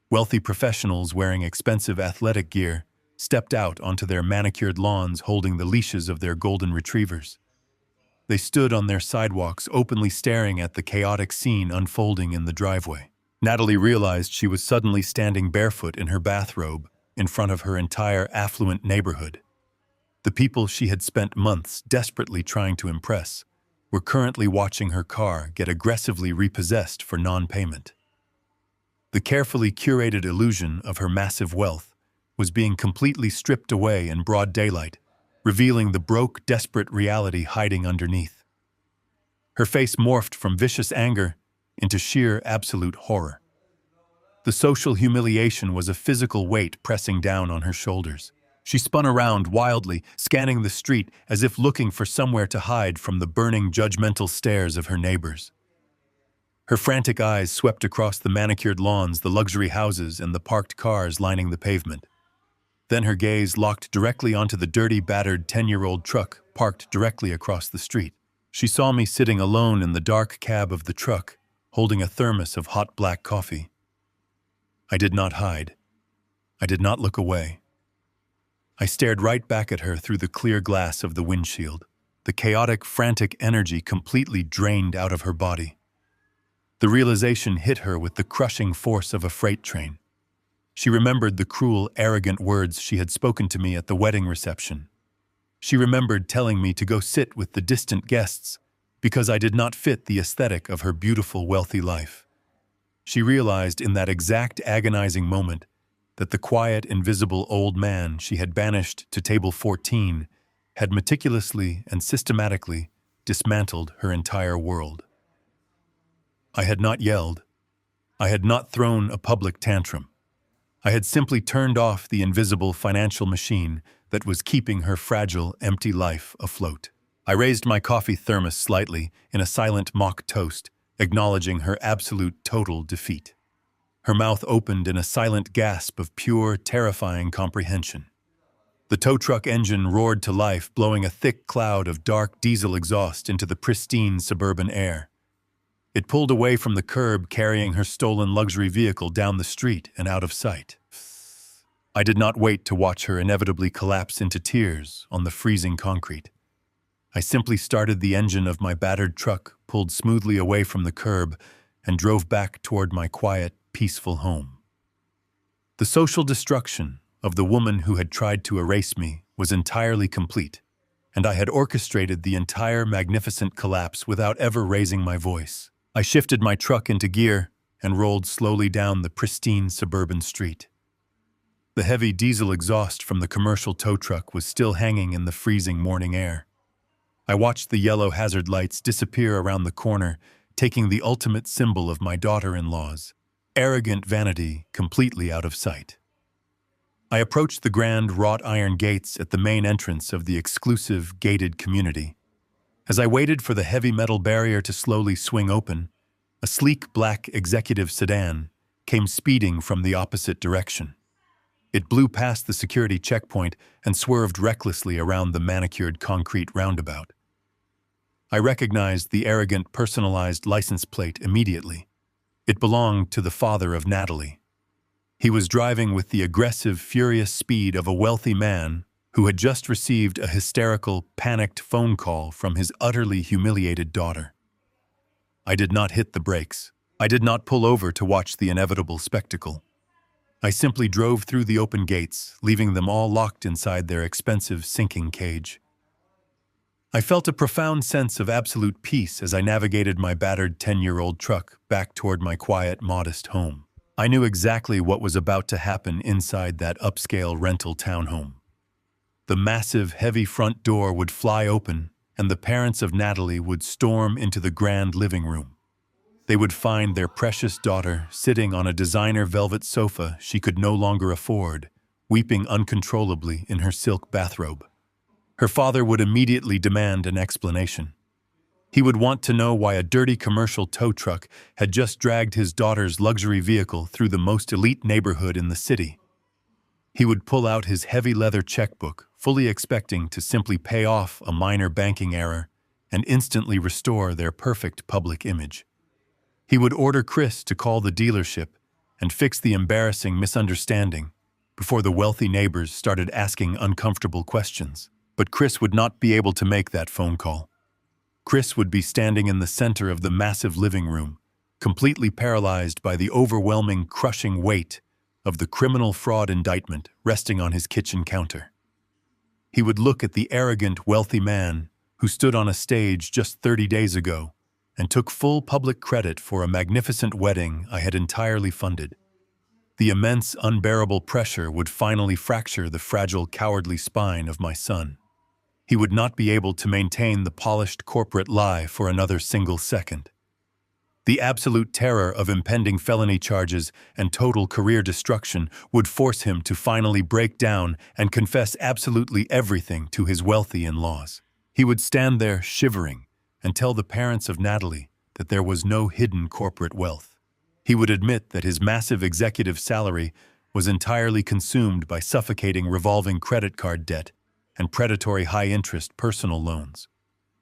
Wealthy professionals wearing expensive athletic gear stepped out onto their manicured lawns holding the leashes of their golden retrievers. They stood on their sidewalks, openly staring at the chaotic scene unfolding in the driveway. Natalie realized she was suddenly standing barefoot in her bathrobe in front of her entire affluent neighborhood. The people she had spent months desperately trying to impress were currently watching her car get aggressively repossessed for non-payment. The carefully curated illusion of her massive wealth was being completely stripped away in broad daylight, revealing the broke, desperate reality hiding underneath. Her face morphed from vicious anger into sheer, absolute horror. The social humiliation was a physical weight pressing down on her shoulders. She spun around wildly, scanning the street as if looking for somewhere to hide from the burning, judgmental stares of her neighbors. Her frantic eyes swept across the manicured lawns, the luxury houses, and the parked cars lining the pavement. Then her gaze locked directly onto the dirty, battered 10-year-old truck parked directly across the street. She saw me sitting alone in the dark cab of the truck, holding a thermos of hot black coffee. I did not hide. I did not look away. I stared right back at her through the clear glass of the windshield, the chaotic, frantic energy completely drained out of her body. The realization hit her with the crushing force of a freight train. She remembered the cruel, arrogant words she had spoken to me at the wedding reception. She remembered telling me to go sit with the distant guests because I did not fit the aesthetic of her beautiful, wealthy life. She realized in that exact agonizing moment that the quiet, invisible old man she had banished to table 14 had meticulously and systematically dismantled her entire world. I had not yelled. I had not thrown a public tantrum. I had simply turned off the invisible financial machine that was keeping her fragile, empty life afloat. I raised my coffee thermos slightly in a silent mock toast, acknowledging her absolute, total defeat. Her mouth opened in a silent gasp of pure, terrifying comprehension. The tow truck engine roared to life, blowing a thick cloud of dark diesel exhaust into the pristine suburban air. It pulled away from the curb, carrying her stolen luxury vehicle down the street and out of sight. I did not wait to watch her inevitably collapse into tears on the freezing concrete. I simply started the engine of my battered truck, pulled smoothly away from the curb, and drove back toward my quiet, peaceful home. The social destruction of the woman who had tried to erase me was entirely complete, and I had orchestrated the entire magnificent collapse without ever raising my voice. I shifted my truck into gear and rolled slowly down the pristine suburban street. The heavy diesel exhaust from the commercial tow truck was still hanging in the freezing morning air. I watched the yellow hazard lights disappear around the corner, taking the ultimate symbol of my daughter-in-law's arrogant vanity completely out of sight. I approached the grand wrought iron gates at the main entrance of the exclusive gated community. As I waited for the heavy metal barrier to slowly swing open, a sleek black executive sedan came speeding from the opposite direction. It blew past the security checkpoint and swerved recklessly around the manicured concrete roundabout. I recognized the arrogant, personalized license plate immediately. It belonged to the father of Natalie. He was driving with the aggressive, furious speed of a wealthy man who had just received a hysterical, panicked phone call from his utterly humiliated daughter. I did not hit the brakes. I did not pull over to watch the inevitable spectacle. I simply drove through the open gates, leaving them all locked inside their expensive sinking cage. I felt a profound sense of absolute peace as I navigated my battered 10-year-old truck back toward my quiet, modest home. I knew exactly what was about to happen inside that upscale rental townhome. The massive, heavy front door would fly open, and the parents of Natalie would storm into the grand living room. They would find their precious daughter sitting on a designer velvet sofa she could no longer afford, weeping uncontrollably in her silk bathrobe. Her father would immediately demand an explanation. He would want to know why a dirty commercial tow truck had just dragged his daughter's luxury vehicle through the most elite neighborhood in the city. He would pull out his heavy leather checkbook, fully expecting to simply pay off a minor banking error and instantly restore their perfect public image. He would order Chris to call the dealership and fix the embarrassing misunderstanding before the wealthy neighbors started asking uncomfortable questions. But Chris would not be able to make that phone call. Chris would be standing in the center of the massive living room, completely paralyzed by the overwhelming, crushing weight of the criminal fraud indictment resting on his kitchen counter. He would look at the arrogant, wealthy man who stood on a stage just 30 days ago and took full public credit for a magnificent wedding I had entirely funded. The immense, unbearable pressure would finally fracture the fragile, cowardly spine of my son. He would not be able to maintain the polished corporate lie for another single second. The absolute terror of impending felony charges and total career destruction would force him to finally break down and confess absolutely everything to his wealthy in-laws. He would stand there shivering and tell the parents of Natalie that there was no hidden corporate wealth. He would admit that his massive executive salary was entirely consumed by suffocating revolving credit card debt and predatory high-interest personal loans.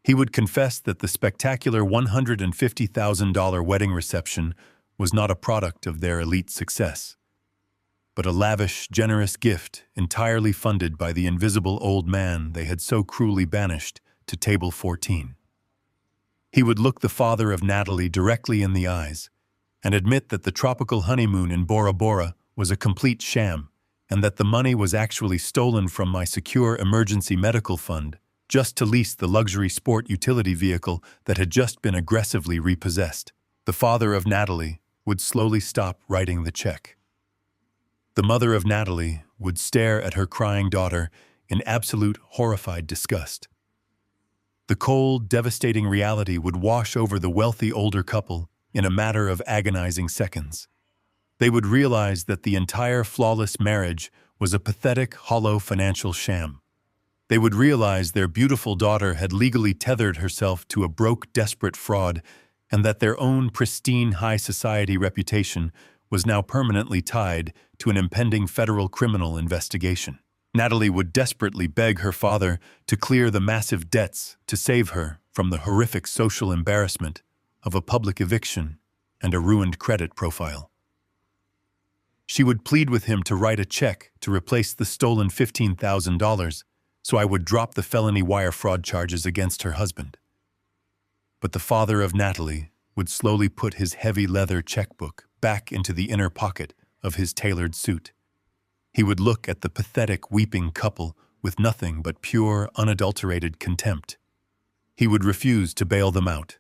He would confess that the spectacular $150,000 wedding reception was not a product of their elite success, but a lavish, generous gift entirely funded by the invisible old man they had so cruelly banished to table 14. He would look the father of Natalie directly in the eyes and admit that the tropical honeymoon in Bora Bora was a complete sham and that the money was actually stolen from my secure emergency medical fund just to lease the luxury sport utility vehicle that had just been aggressively repossessed. The father of Natalie would slowly stop writing the check. The mother of Natalie would stare at her crying daughter in absolute horrified disgust. The cold, devastating reality would wash over the wealthy older couple in a matter of agonizing seconds. They would realize that the entire flawless marriage was a pathetic, hollow financial sham. They would realize their beautiful daughter had legally tethered herself to a broke, desperate fraud, and that their own pristine high society reputation was now permanently tied to an impending federal criminal investigation. Natalie would desperately beg her father to clear the massive debts to save her from the horrific social embarrassment of a public eviction and a ruined credit profile. She would plead with him to write a check to replace the stolen $15,000 so I would drop the felony wire fraud charges against her husband. But the father of Natalie would slowly put his heavy leather checkbook back into the inner pocket of his tailored suit. He would look at the pathetic, weeping couple with nothing but pure, unadulterated contempt. He would refuse to bail them out.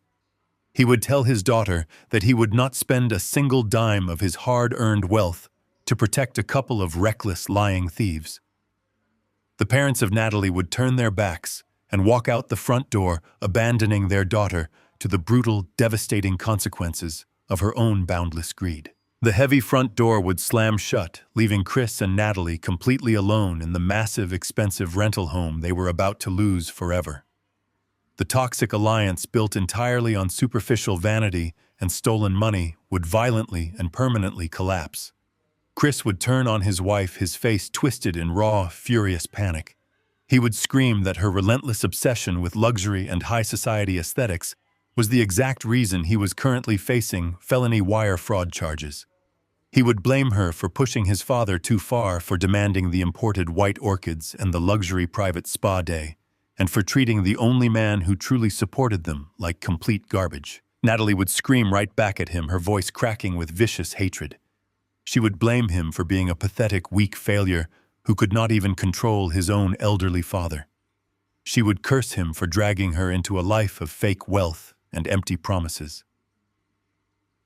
He would tell his daughter that he would not spend a single dime of his hard-earned wealth to to protect a couple of reckless, lying thieves. The parents of Natalie would turn their backs and walk out the front door, abandoning their daughter to the brutal, devastating consequences of her own boundless greed. The heavy front door would slam shut, leaving Chris and Natalie completely alone in the massive, expensive rental home they were about to lose forever. The toxic alliance, built entirely on superficial vanity and stolen money, would violently and permanently collapse. Chris would turn on his wife, his face twisted in raw, furious panic. He would scream that her relentless obsession with luxury and high society aesthetics was the exact reason he was currently facing felony wire fraud charges. He would blame her for pushing his father too far, for demanding the imported white orchids and the luxury private spa day, and for treating the only man who truly supported them like complete garbage. Natalie would scream right back at him, her voice cracking with vicious hatred. She would blame him for being a pathetic, weak failure who could not even control his own elderly father. She would curse him for dragging her into a life of fake wealth and empty promises.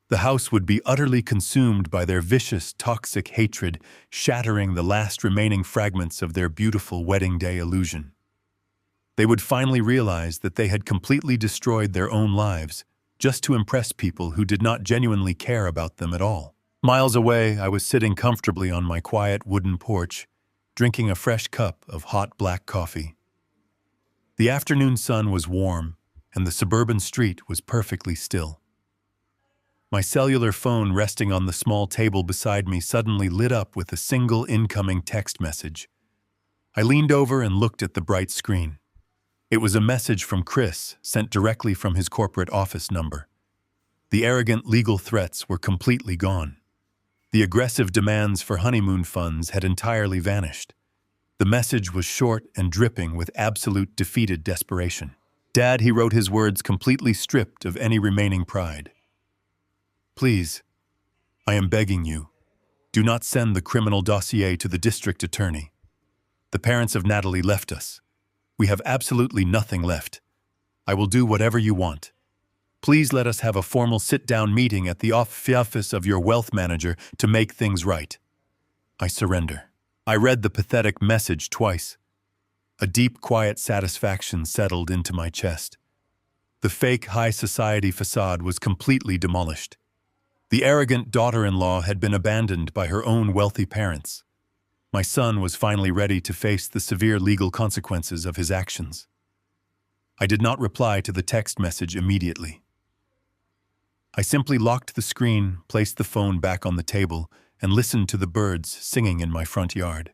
The house would be utterly consumed by their vicious, toxic hatred, shattering the last remaining fragments of their beautiful wedding day illusion. They would finally realize that they had completely destroyed their own lives just to impress people who did not genuinely care about them at all. Miles away, I was sitting comfortably on my quiet wooden porch, drinking a fresh cup of hot black coffee. The afternoon sun was warm, and the suburban street was perfectly still. My cellular phone, resting on the small table beside me, suddenly lit up with a single incoming text message. I leaned over and looked at the bright screen. It was a message from Chris, sent directly from his corporate office number. The arrogant legal threats were completely gone. The aggressive demands for honeymoon funds had entirely vanished. The message was short and dripping with absolute defeated desperation. "Dad," he wrote, his words completely stripped of any remaining pride. "Please, I am begging you, do not send the criminal dossier to the district attorney. The parents of Natalie left us. We have absolutely nothing left. I will do whatever you want. Please let us have a formal sit-down meeting at the office of your wealth manager to make things right. I surrender." I read the pathetic message twice. A deep, quiet satisfaction settled into my chest. The fake high society facade was completely demolished. The arrogant daughter-in-law had been abandoned by her own wealthy parents. My son was finally ready to face the severe legal consequences of his actions. I did not reply to the text message immediately. I simply locked the screen, placed the phone back on the table, and listened to the birds singing in my front yard.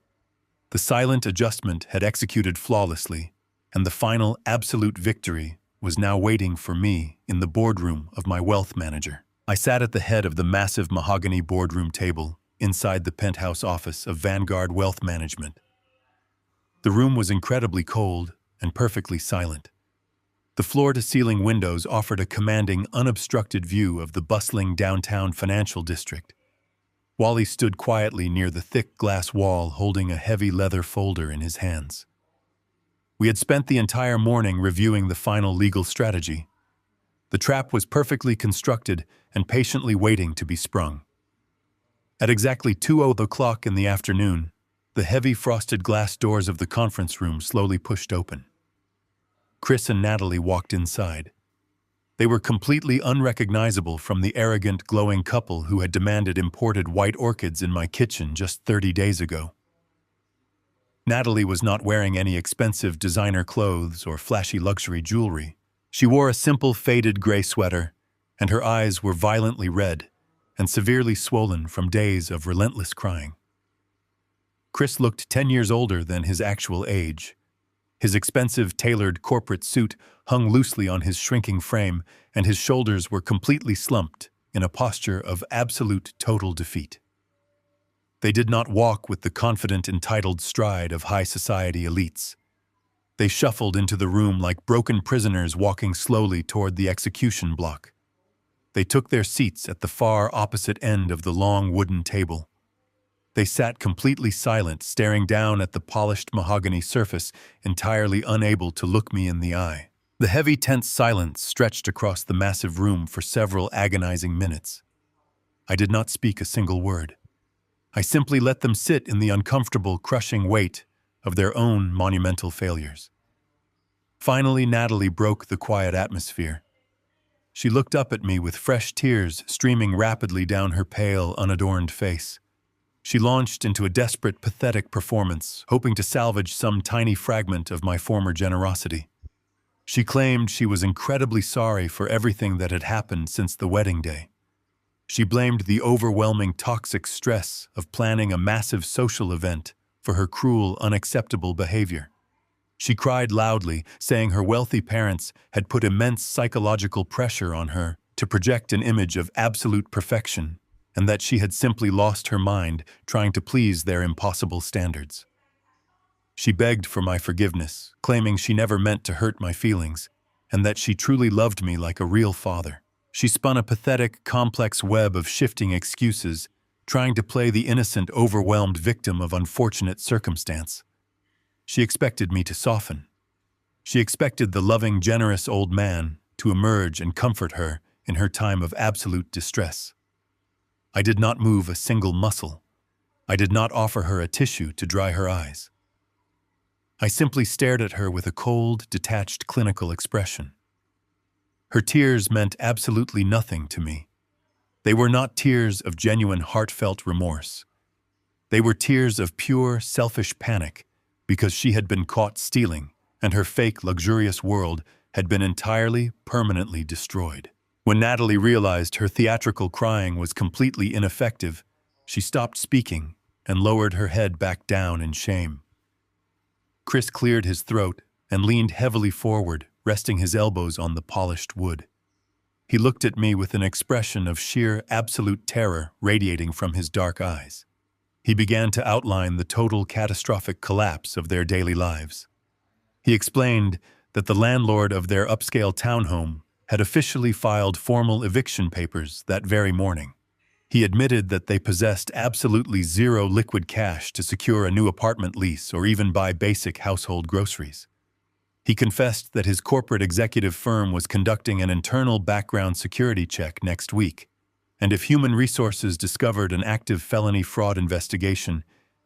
The silent adjustment had executed flawlessly, and the final absolute victory was now waiting for me in the boardroom of my wealth manager. I sat at the head of the massive mahogany boardroom table inside the penthouse office of Vanguard Wealth Management. The room was incredibly cold and perfectly silent. The floor-to-ceiling windows offered a commanding, unobstructed view of the bustling downtown financial district. Wally stood quietly near the thick glass wall, holding a heavy leather folder in his hands. We had spent the entire morning reviewing the final legal strategy. The trap was perfectly constructed and patiently waiting to be sprung. At exactly 2:00 in the afternoon, the heavy frosted glass doors of the conference room slowly pushed open. Chris and Natalie walked inside. They were completely unrecognizable from the arrogant, glowing couple who had demanded imported white orchids in my kitchen just 30 days ago. Natalie was not wearing any expensive designer clothes or flashy luxury jewelry. She wore a simple faded gray sweater, and her eyes were violently red and severely swollen from days of relentless crying. Chris looked 10 years older than his actual age. His expensive, tailored corporate suit hung loosely on his shrinking frame, and his shoulders were completely slumped in a posture of absolute total defeat. They did not walk with the confident, entitled stride of high society elites. They shuffled into the room like broken prisoners walking slowly toward the execution block. They took their seats at the far opposite end of the long wooden table. They sat completely silent, staring down at the polished mahogany surface, entirely unable to look me in the eye. The heavy, tense silence stretched across the massive room for several agonizing minutes. I did not speak a single word. I simply let them sit in the uncomfortable, crushing weight of their own monumental failures. Finally, Natalie broke the quiet atmosphere. She looked up at me with fresh tears streaming rapidly down her pale, unadorned face. She launched into a desperate, pathetic performance, hoping to salvage some tiny fragment of my former generosity. She claimed she was incredibly sorry for everything that had happened since the wedding day. She blamed the overwhelming toxic stress of planning a massive social event for her cruel, unacceptable behavior. She cried loudly, saying her wealthy parents had put immense psychological pressure on her to project an image of absolute perfection, and that she had simply lost her mind trying to please their impossible standards. She begged for my forgiveness, claiming she never meant to hurt my feelings, and that she truly loved me like a real father. She spun a pathetic, complex web of shifting excuses, trying to play the innocent, overwhelmed victim of unfortunate circumstance. She expected me to soften. She expected the loving, generous old man to emerge and comfort her in her time of absolute distress. I did not move a single muscle. I did not offer her a tissue to dry her eyes. I simply stared at her with a cold, detached, clinical expression. Her tears meant absolutely nothing to me. They were not tears of genuine, heartfelt remorse. They were tears of pure, selfish panic, because she had been caught stealing, and her fake, luxurious world had been entirely, permanently destroyed. When Natalie realized her theatrical crying was completely ineffective, she stopped speaking and lowered her head back down in shame. Chris cleared his throat and leaned heavily forward, resting his elbows on the polished wood. He looked at me with an expression of sheer, absolute terror radiating from his dark eyes. He began to outline the total catastrophic collapse of their daily lives. He explained that the landlord of their upscale townhome had officially filed formal eviction papers that very morning. He admitted that they possessed absolutely zero liquid cash to secure a new apartment lease or even buy basic household groceries. He confessed that his corporate executive firm was conducting an internal background security check next week, and if Human Resources discovered an active felony fraud investigation,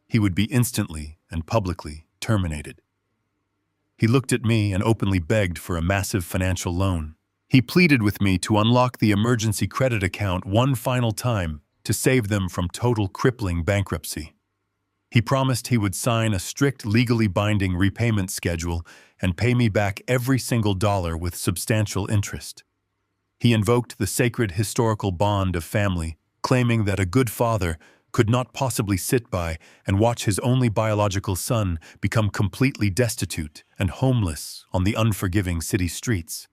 he would be instantly and publicly terminated. He looked at me and openly begged for a massive financial loan. He pleaded with me to unlock the emergency credit account one final time to save them from total crippling bankruptcy. He promised he would sign a strict, legally binding repayment schedule and pay me back every single dollar with substantial interest. He invoked the sacred historical bond of family, claiming that a good father could not possibly sit by and watch his only biological son become completely destitute and homeless on the unforgiving city streets.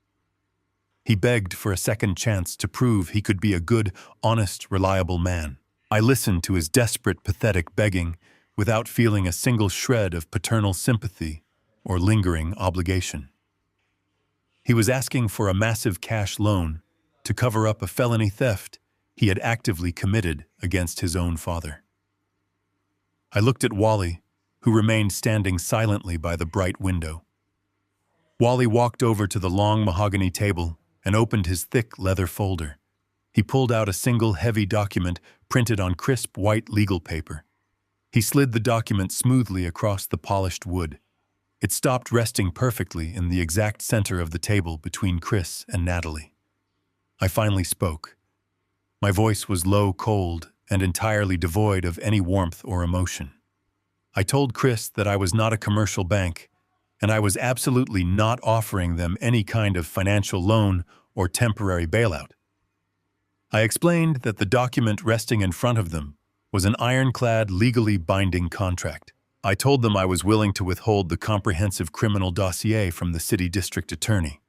He begged for a second chance to prove he could be a good, honest, reliable man. I listened to his desperate, pathetic begging without feeling a single shred of paternal sympathy or lingering obligation. He was asking for a massive cash loan to cover up a felony theft he had actively committed against his own father. I looked at Wally, who remained standing silently by the bright window. Wally walked over to the long mahogany table and opened his thick leather folder. He pulled out a single heavy document printed on crisp white legal paper. He slid the document smoothly across the polished wood. It stopped resting perfectly in the exact center of the table between Chris and Natalie. I finally spoke. My voice was low, cold, and entirely devoid of any warmth or emotion. I told Chris that I was not a commercial bank, and I was absolutely not offering them any kind of financial loan or temporary bailout. I explained that the document resting in front of them was an ironclad, legally binding contract. I told them I was willing to withhold the comprehensive criminal dossier from the city district attorney.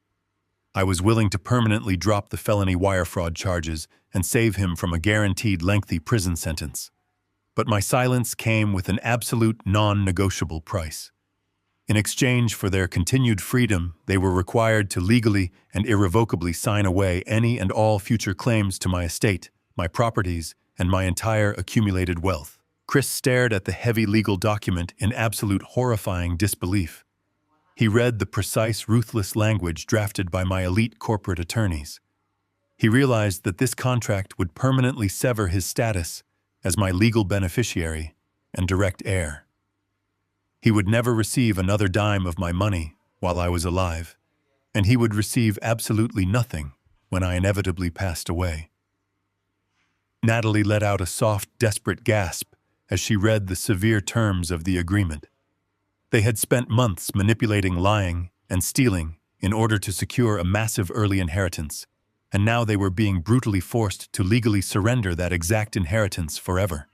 I was willing to permanently drop the felony wire fraud charges and save him from a guaranteed lengthy prison sentence. But my silence came with an absolute non-negotiable price. In exchange for their continued freedom, they were required to legally and irrevocably sign away any and all future claims to my estate, my properties, and my entire accumulated wealth. Chris stared at the heavy legal document in absolute horrifying disbelief. He read the precise, ruthless language drafted by my elite corporate attorneys. He realized that this contract would permanently sever his status as my legal beneficiary and direct heir. He would never receive another dime of my money while I was alive, and he would receive absolutely nothing when I inevitably passed away. Natalie let out a soft, desperate gasp as she read the severe terms of the agreement. They had spent months manipulating, lying, and stealing in order to secure a massive early inheritance, and now they were being brutally forced to legally surrender that exact inheritance forever.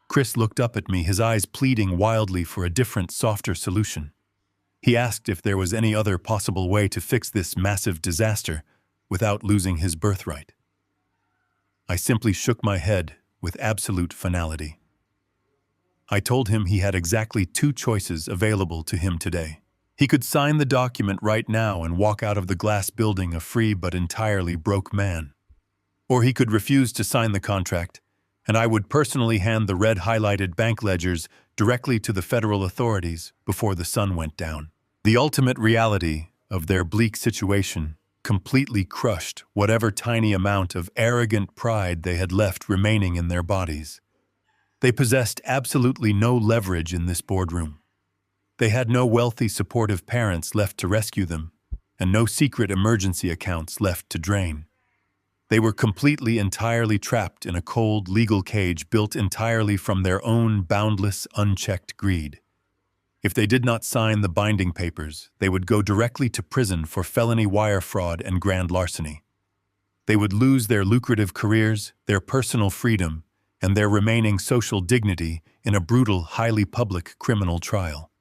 Chris looked up at me, his eyes pleading wildly for a different, softer solution. He asked if there was any other possible way to fix this massive disaster without losing his birthright. I simply shook my head with absolute finality. I told him he had exactly two choices available to him today. He could sign the document right now and walk out of the glass building a free but entirely broke man. Or he could refuse to sign the contract, and I would personally hand the red highlighted bank ledgers directly to the federal authorities before the sun went down. The ultimate reality of their bleak situation completely crushed whatever tiny amount of arrogant pride they had left remaining in their bodies. They possessed absolutely no leverage in this boardroom. They had no wealthy, supportive parents left to rescue them, and no secret emergency accounts left to drain. They were completely, entirely trapped in a cold, legal cage built entirely from their own boundless, unchecked greed. If they did not sign the binding papers, they would go directly to prison for felony wire fraud and grand larceny. They would lose their lucrative careers, their personal freedom, and their remaining social dignity in a brutal, highly public criminal trial.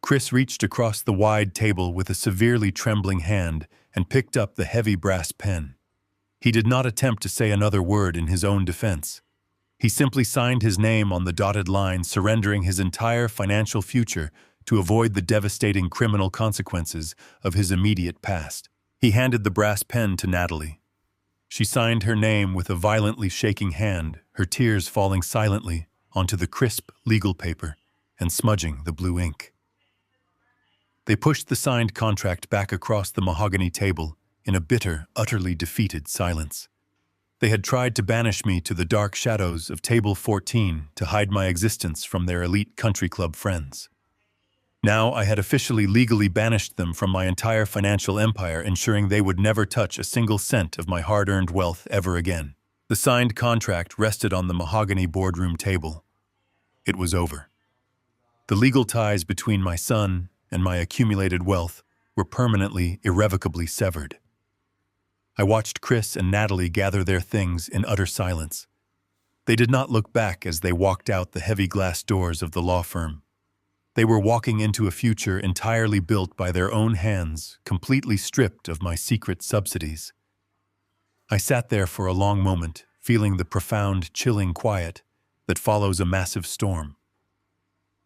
Chris reached across the wide table with a severely trembling hand and picked up the heavy brass pen. He did not attempt to say another word in his own defense. He simply signed his name on the dotted line, surrendering his entire financial future to avoid the devastating criminal consequences of his immediate past. He handed the brass pen to Natalie. She signed her name with a violently shaking hand, her tears falling silently onto the crisp legal paper and smudging the blue ink. They pushed the signed contract back across the mahogany table in a bitter, utterly defeated silence. They had tried to banish me to the dark shadows of Table 14 to hide my existence from their elite country club friends. Now I had officially legally banished them from my entire financial empire, ensuring they would never touch a single cent of my hard-earned wealth ever again. The signed contract rested on the mahogany boardroom table. It was over. The legal ties between my son and my accumulated wealth were permanently, irrevocably severed. I watched Chris and Natalie gather their things in utter silence. They did not look back as they walked out the heavy glass doors of the law firm. They were walking into a future entirely built by their own hands, completely stripped of my secret subsidies. I sat there for a long moment, feeling the profound, chilling quiet that follows a massive storm.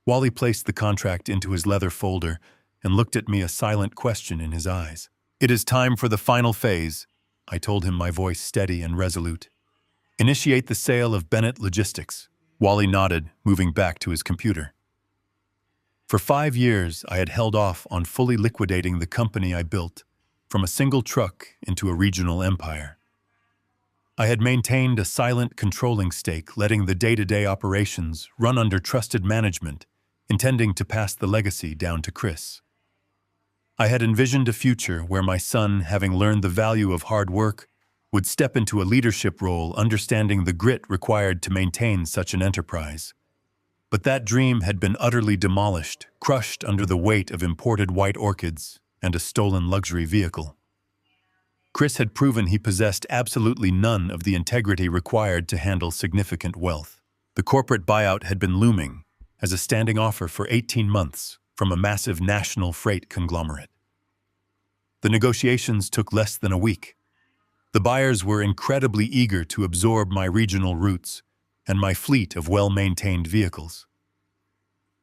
Wally placed the contract into his leather folder and looked at me, a silent question in his eyes. "It is time for the final phase," I told him, my voice steady and resolute. "Initiate the sale of Bennett Logistics." Wally nodded, moving back to his computer. For 5 years, I had held off on fully liquidating the company I built, from a single truck into a regional empire. I had maintained a silent, controlling stake, letting the day-to-day operations run under trusted management, intending to pass the legacy down to Chris. I had envisioned a future where my son, having learned the value of hard work, would step into a leadership role, understanding the grit required to maintain such an enterprise. But that dream had been utterly demolished, crushed under the weight of imported white orchids and a stolen luxury vehicle. Chris had proven he possessed absolutely none of the integrity required to handle significant wealth. The corporate buyout had been looming as a standing offer for 18 months from a massive national freight conglomerate. The negotiations took less than a week. The buyers were incredibly eager to absorb my regional routes and my fleet of well-maintained vehicles.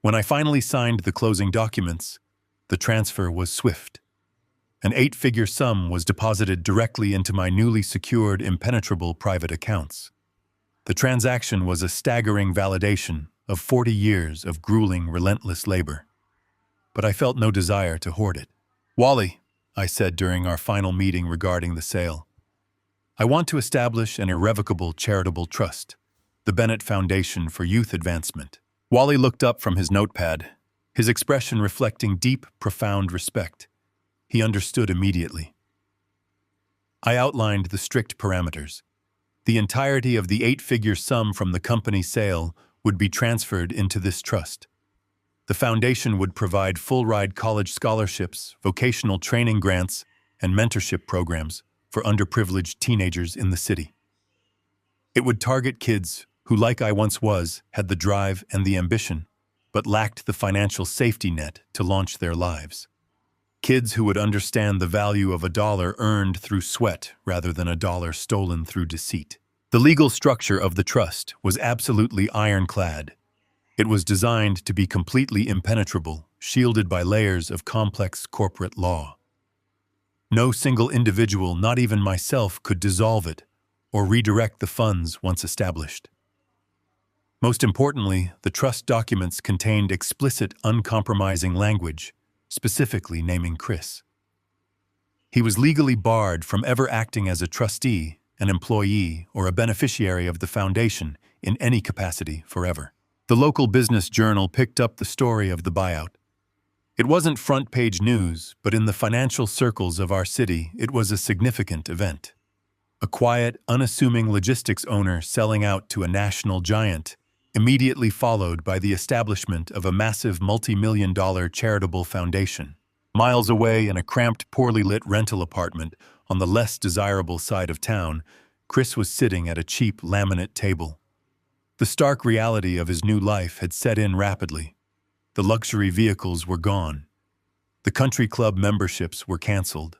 When I finally signed the closing documents, the transfer was swift. An 8-figure sum was deposited directly into my newly secured, impenetrable private accounts. The transaction was a staggering validation of 40 years of grueling, relentless labor. But I felt no desire to hoard it. "Wally," I said during our final meeting regarding the sale, "I want to establish an irrevocable charitable trust. the Bennett Foundation for Youth Advancement. Wally looked up from his notepad, his expression reflecting deep, profound respect. He understood immediately. I outlined the strict parameters. The entirety of the 8-figure sum from the company sale would be transferred into this trust. The foundation would provide full-ride college scholarships, vocational training grants, and mentorship programs for underprivileged teenagers in the city. It would target kids who, like I once was, had the drive and the ambition, but lacked the financial safety net to launch their lives. Kids who would understand the value of a dollar earned through sweat rather than a dollar stolen through deceit. The legal structure of the trust was absolutely ironclad. It was designed to be completely impenetrable, shielded by layers of complex corporate law. No single individual, not even myself, could dissolve it or redirect the funds once established. Most importantly, the trust documents contained explicit, uncompromising language, specifically naming Chris. He was legally barred from ever acting as a trustee, an employee, or a beneficiary of the foundation in any capacity forever. The local business journal picked up the story of the buyout. It wasn't front-page news, but in the financial circles of our city, it was a significant event. A quiet, unassuming logistics owner selling out to a national giant, immediately followed by the establishment of a massive multi-million-dollar charitable foundation. Miles away in a cramped, poorly lit rental apartment on the less desirable side of town, Chris was sitting at a cheap laminate table. The stark reality of his new life had set in rapidly. The luxury vehicles were gone. The country club memberships were canceled.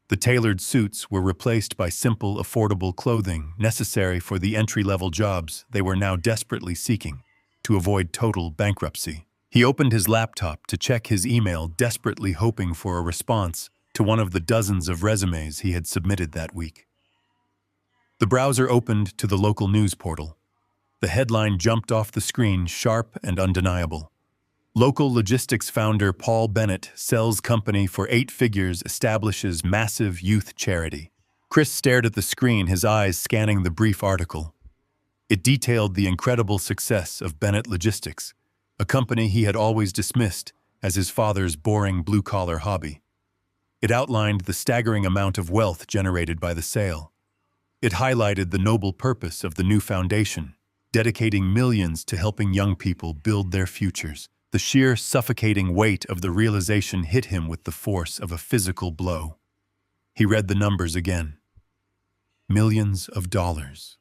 The tailored suits were replaced by simple, affordable clothing necessary for the entry-level jobs they were now desperately seeking to avoid total bankruptcy. He opened his laptop to check his email, desperately hoping for a response to one of the dozens of resumes he had submitted that week. The browser opened to the local news portal. The headline jumped off the screen, sharp and undeniable. Local logistics founder Paul Bennett sells company for 8 figures, establishes massive youth charity. Chris stared at the screen, his eyes scanning the brief article. It detailed the incredible success of Bennett Logistics, a company he had always dismissed as his father's boring blue-collar hobby. It outlined the staggering amount of wealth generated by the sale. It highlighted the noble purpose of the new foundation, dedicating millions to helping young people build their futures. The sheer suffocating weight of the realization hit him with the force of a physical blow. He read the numbers again. Millions of dollars.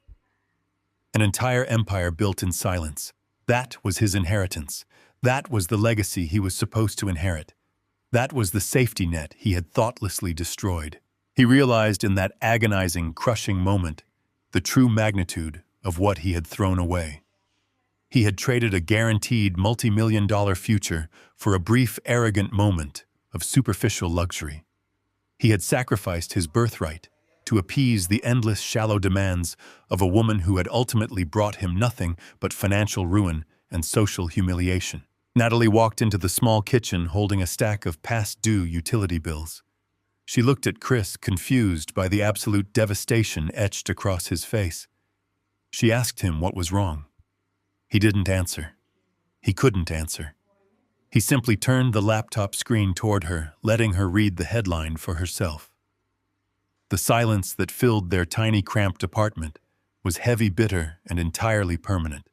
An entire empire built in silence. That was his inheritance. That was the legacy he was supposed to inherit. That was the safety net he had thoughtlessly destroyed. He realized in that agonizing, crushing moment the true magnitude of what he had thrown away. He had traded a guaranteed multi-million-dollar future for a brief, arrogant moment of superficial luxury. He had sacrificed his birthright to appease the endless, shallow demands of a woman who had ultimately brought him nothing but financial ruin and social humiliation. Natalie walked into the small kitchen holding a stack of past-due utility bills. She looked at Chris, confused by the absolute devastation etched across his face. She asked him what was wrong. He didn't answer. He couldn't answer. He simply turned the laptop screen toward her, letting her read the headline for herself. The silence that filled their tiny, cramped apartment was heavy, bitter, and entirely permanent.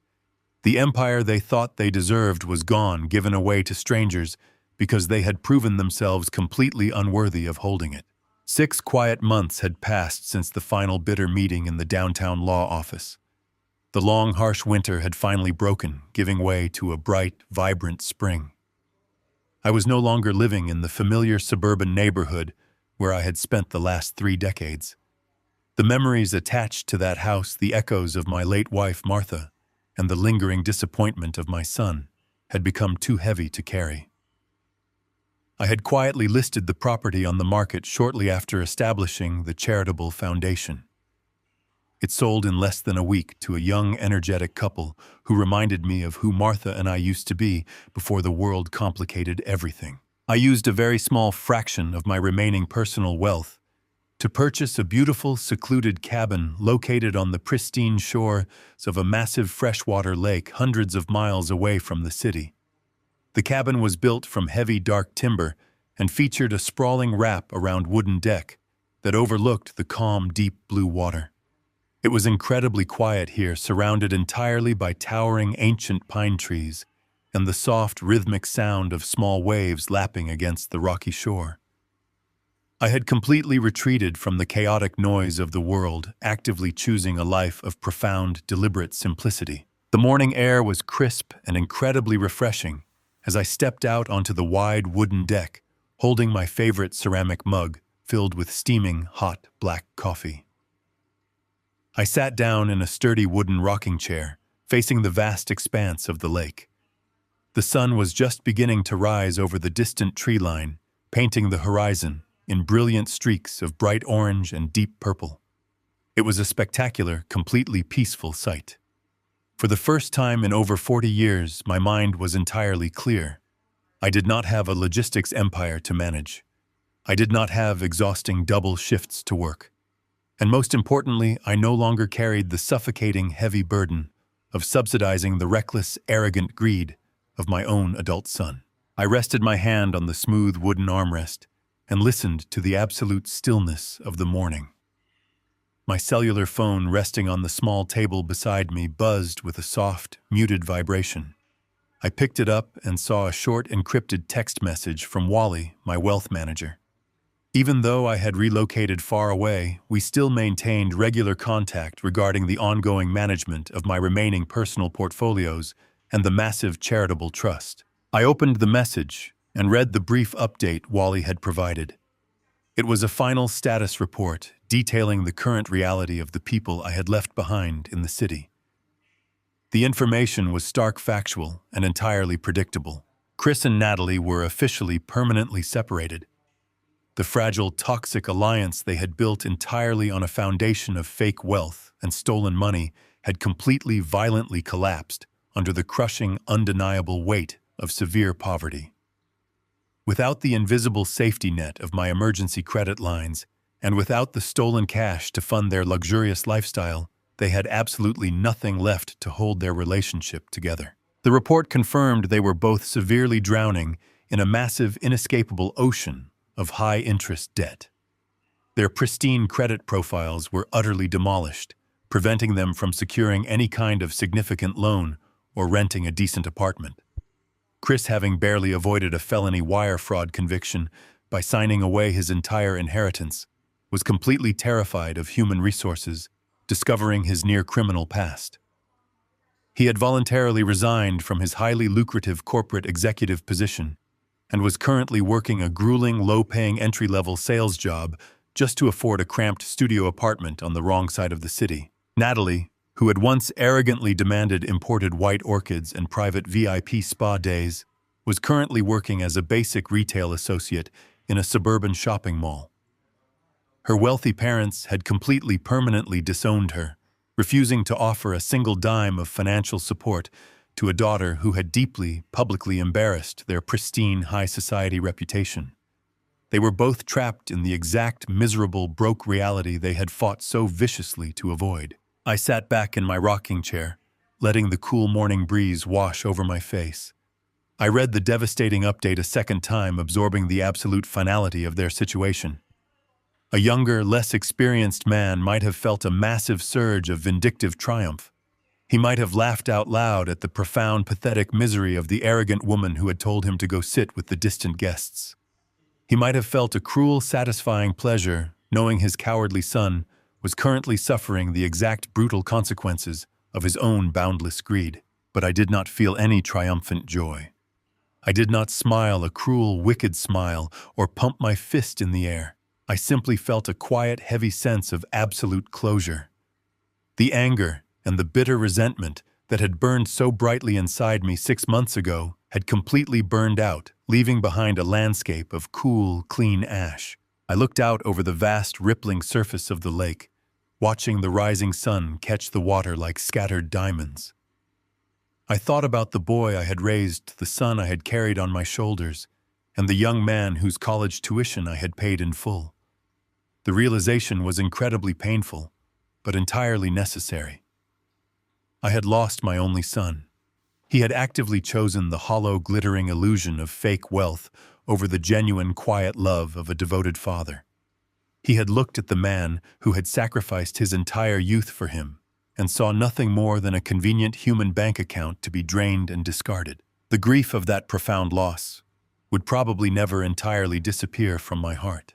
The empire they thought they deserved was gone, given away to strangers because they had proven themselves completely unworthy of holding it. 6 quiet months had passed since the final bitter meeting in the downtown law office. The long, harsh winter had finally broken, giving way to a bright, vibrant spring. I was no longer living in the familiar suburban neighborhood where I had spent the last 3 decades. The memories attached to that house, the echoes of my late wife, Martha, and the lingering disappointment of my son, had become too heavy to carry. I had quietly listed the property on the market shortly after establishing the charitable foundation. It sold in less than a week to a young, energetic couple who reminded me of who Martha and I used to be before the world complicated everything. I used a very small fraction of my remaining personal wealth to purchase a beautiful, secluded cabin located on the pristine shores of a massive freshwater lake hundreds of miles away from the city. The cabin was built from heavy, dark timber and featured a sprawling wrap-around wooden deck that overlooked the calm, deep blue water. It was incredibly quiet here, surrounded entirely by towering ancient pine trees and the soft, rhythmic sound of small waves lapping against the rocky shore. I had completely retreated from the chaotic noise of the world, actively choosing a life of profound, deliberate simplicity. The morning air was crisp and incredibly refreshing as I stepped out onto the wide wooden deck, holding my favorite ceramic mug filled with steaming, hot, black coffee. I sat down in a sturdy wooden rocking chair, facing the vast expanse of the lake. The sun was just beginning to rise over the distant tree line, painting the horizon in brilliant streaks of bright orange and deep purple. It was a spectacular, completely peaceful sight. For the first time in over 40 years, my mind was entirely clear. I did not have a logistics empire to manage. I did not have exhausting double shifts to work. And most importantly, I no longer carried the suffocating, heavy burden of subsidizing the reckless, arrogant greed of my own adult son. I rested my hand on the smooth wooden armrest and listened to the absolute stillness of the morning. My cellular phone resting on the small table beside me buzzed with a soft, muted vibration. I picked it up and saw a short encrypted text message from Wally, my wealth manager. Even though I had relocated far away, we still maintained regular contact regarding the ongoing management of my remaining personal portfolios and the massive charitable trust. I opened the message and read the brief update Wally had provided. It was a final status report detailing the current reality of the people I had left behind in the city. The information was stark factual and entirely predictable. Chris and Natalie were officially permanently separated. The fragile, toxic alliance they had built entirely on a foundation of fake wealth and stolen money had completely, violently collapsed under the crushing, undeniable weight of severe poverty. Without the invisible safety net of my emergency credit lines, and without the stolen cash to fund their luxurious lifestyle, they had absolutely nothing left to hold their relationship together. The report confirmed they were both severely drowning in a massive, inescapable ocean of high-interest debt. Their pristine credit profiles were utterly demolished, preventing them from securing any kind of significant loan or renting a decent apartment. Chris, having barely avoided a felony wire fraud conviction by signing away his entire inheritance, was completely terrified of human resources, discovering his near-criminal past. He had voluntarily resigned from his highly lucrative corporate executive position and was currently working a grueling, low-paying entry-level sales job just to afford a cramped studio apartment on the wrong side of the city. Natalie, who had once arrogantly demanded imported white orchids and private VIP spa days, was currently working as a basic retail associate in a suburban shopping mall. Her wealthy parents had completely permanently disowned her, refusing to offer a single dime of financial support to a daughter who had deeply, publicly embarrassed their pristine high society reputation. They were both trapped in the exact miserable, broke reality they had fought so viciously to avoid. I sat back in my rocking chair, letting the cool morning breeze wash over my face. I read the devastating update a second time, absorbing the absolute finality of their situation. A younger, less experienced man might have felt a massive surge of vindictive triumph. He might have laughed out loud at the profound, pathetic misery of the arrogant woman who had told him to go sit with the distant guests. He might have felt a cruel, satisfying pleasure, knowing his cowardly son was currently suffering the exact brutal consequences of his own boundless greed. But I did not feel any triumphant joy. I did not smile a cruel, wicked smile or pump my fist in the air. I simply felt a quiet, heavy sense of absolute closure. The anger and the bitter resentment that had burned so brightly inside me 6 months ago had completely burned out, leaving behind a landscape of cool, clean ash. I looked out over the vast, rippling surface of the lake, watching the rising sun catch the water like scattered diamonds. I thought about the boy I had raised, the son I had carried on my shoulders, and the young man whose college tuition I had paid in full. The realization was incredibly painful, but entirely necessary. I had lost my only son. He had actively chosen the hollow, glittering illusion of fake wealth over the genuine, quiet love of a devoted father. He had looked at the man who had sacrificed his entire youth for him and saw nothing more than a convenient human bank account to be drained and discarded. The grief of that profound loss would probably never entirely disappear from my heart.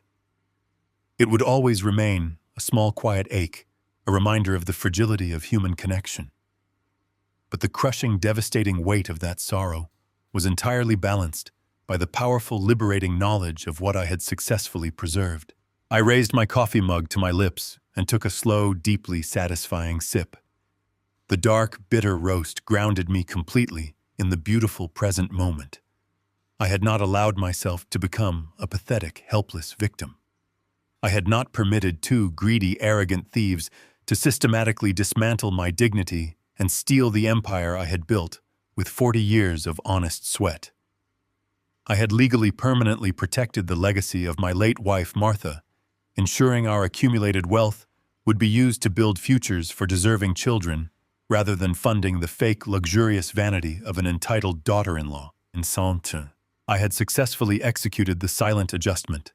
It would always remain a small, quiet ache, a reminder of the fragility of human connection. But the crushing, devastating weight of that sorrow was entirely balanced by the powerful, liberating knowledge of what I had successfully preserved. I raised my coffee mug to my lips and took a slow, deeply satisfying sip. The dark, bitter roast grounded me completely in the beautiful present moment. I had not allowed myself to become a pathetic, helpless victim. I had not permitted two greedy, arrogant thieves to systematically dismantle my dignity and steal the empire I had built with 40 years of honest sweat. I had legally permanently protected the legacy of my late wife, Martha, ensuring our accumulated wealth would be used to build futures for deserving children rather than funding the fake, luxurious vanity of an entitled daughter-in-law. I had successfully executed the silent adjustment.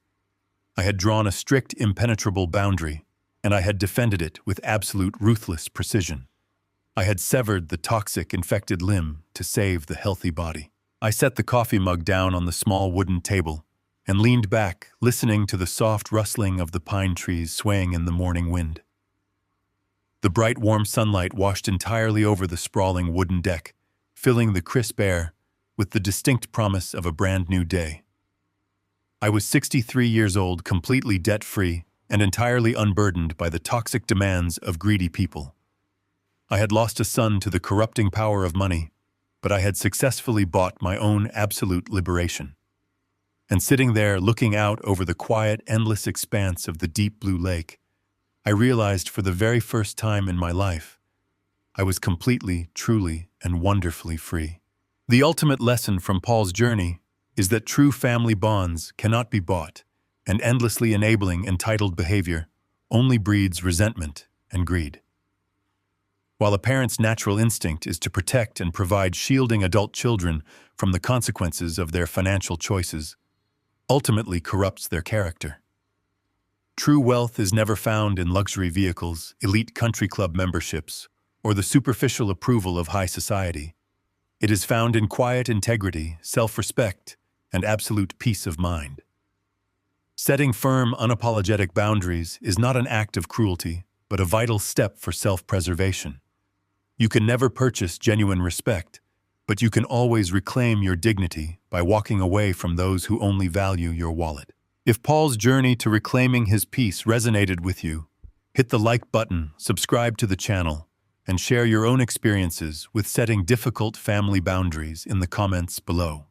I had drawn a strict, impenetrable boundary, and I had defended it with absolute ruthless precision. I had severed the toxic, infected limb to save the healthy body. I set the coffee mug down on the small wooden table and leaned back, listening to the soft rustling of the pine trees swaying in the morning wind. The bright, warm sunlight washed entirely over the sprawling wooden deck, filling the crisp air with the distinct promise of a brand new day. I was 63 years old, completely debt-free, and entirely unburdened by the toxic demands of greedy people. I had lost a son to the corrupting power of money, but I had successfully bought my own absolute liberation. And sitting there looking out over the quiet, endless expanse of the deep blue lake, I realized for the very first time in my life, I was completely, truly, and wonderfully free. The ultimate lesson from Paul's journey is that true family bonds cannot be bought, and endlessly enabling entitled behavior only breeds resentment and greed. While a parent's natural instinct is to protect and provide shielding adult children from the consequences of their financial choices, ultimately corrupts their character. True wealth is never found in luxury vehicles, elite country club memberships, or the superficial approval of high society. It is found in quiet integrity, self-respect, and absolute peace of mind. Setting firm, unapologetic boundaries is not an act of cruelty, but a vital step for self-preservation. You can never purchase genuine respect, but you can always reclaim your dignity by walking away from those who only value your wallet. If Paul's journey to reclaiming his peace resonated with you, hit the like button, subscribe to the channel, and share your own experiences with setting difficult family boundaries in the comments below.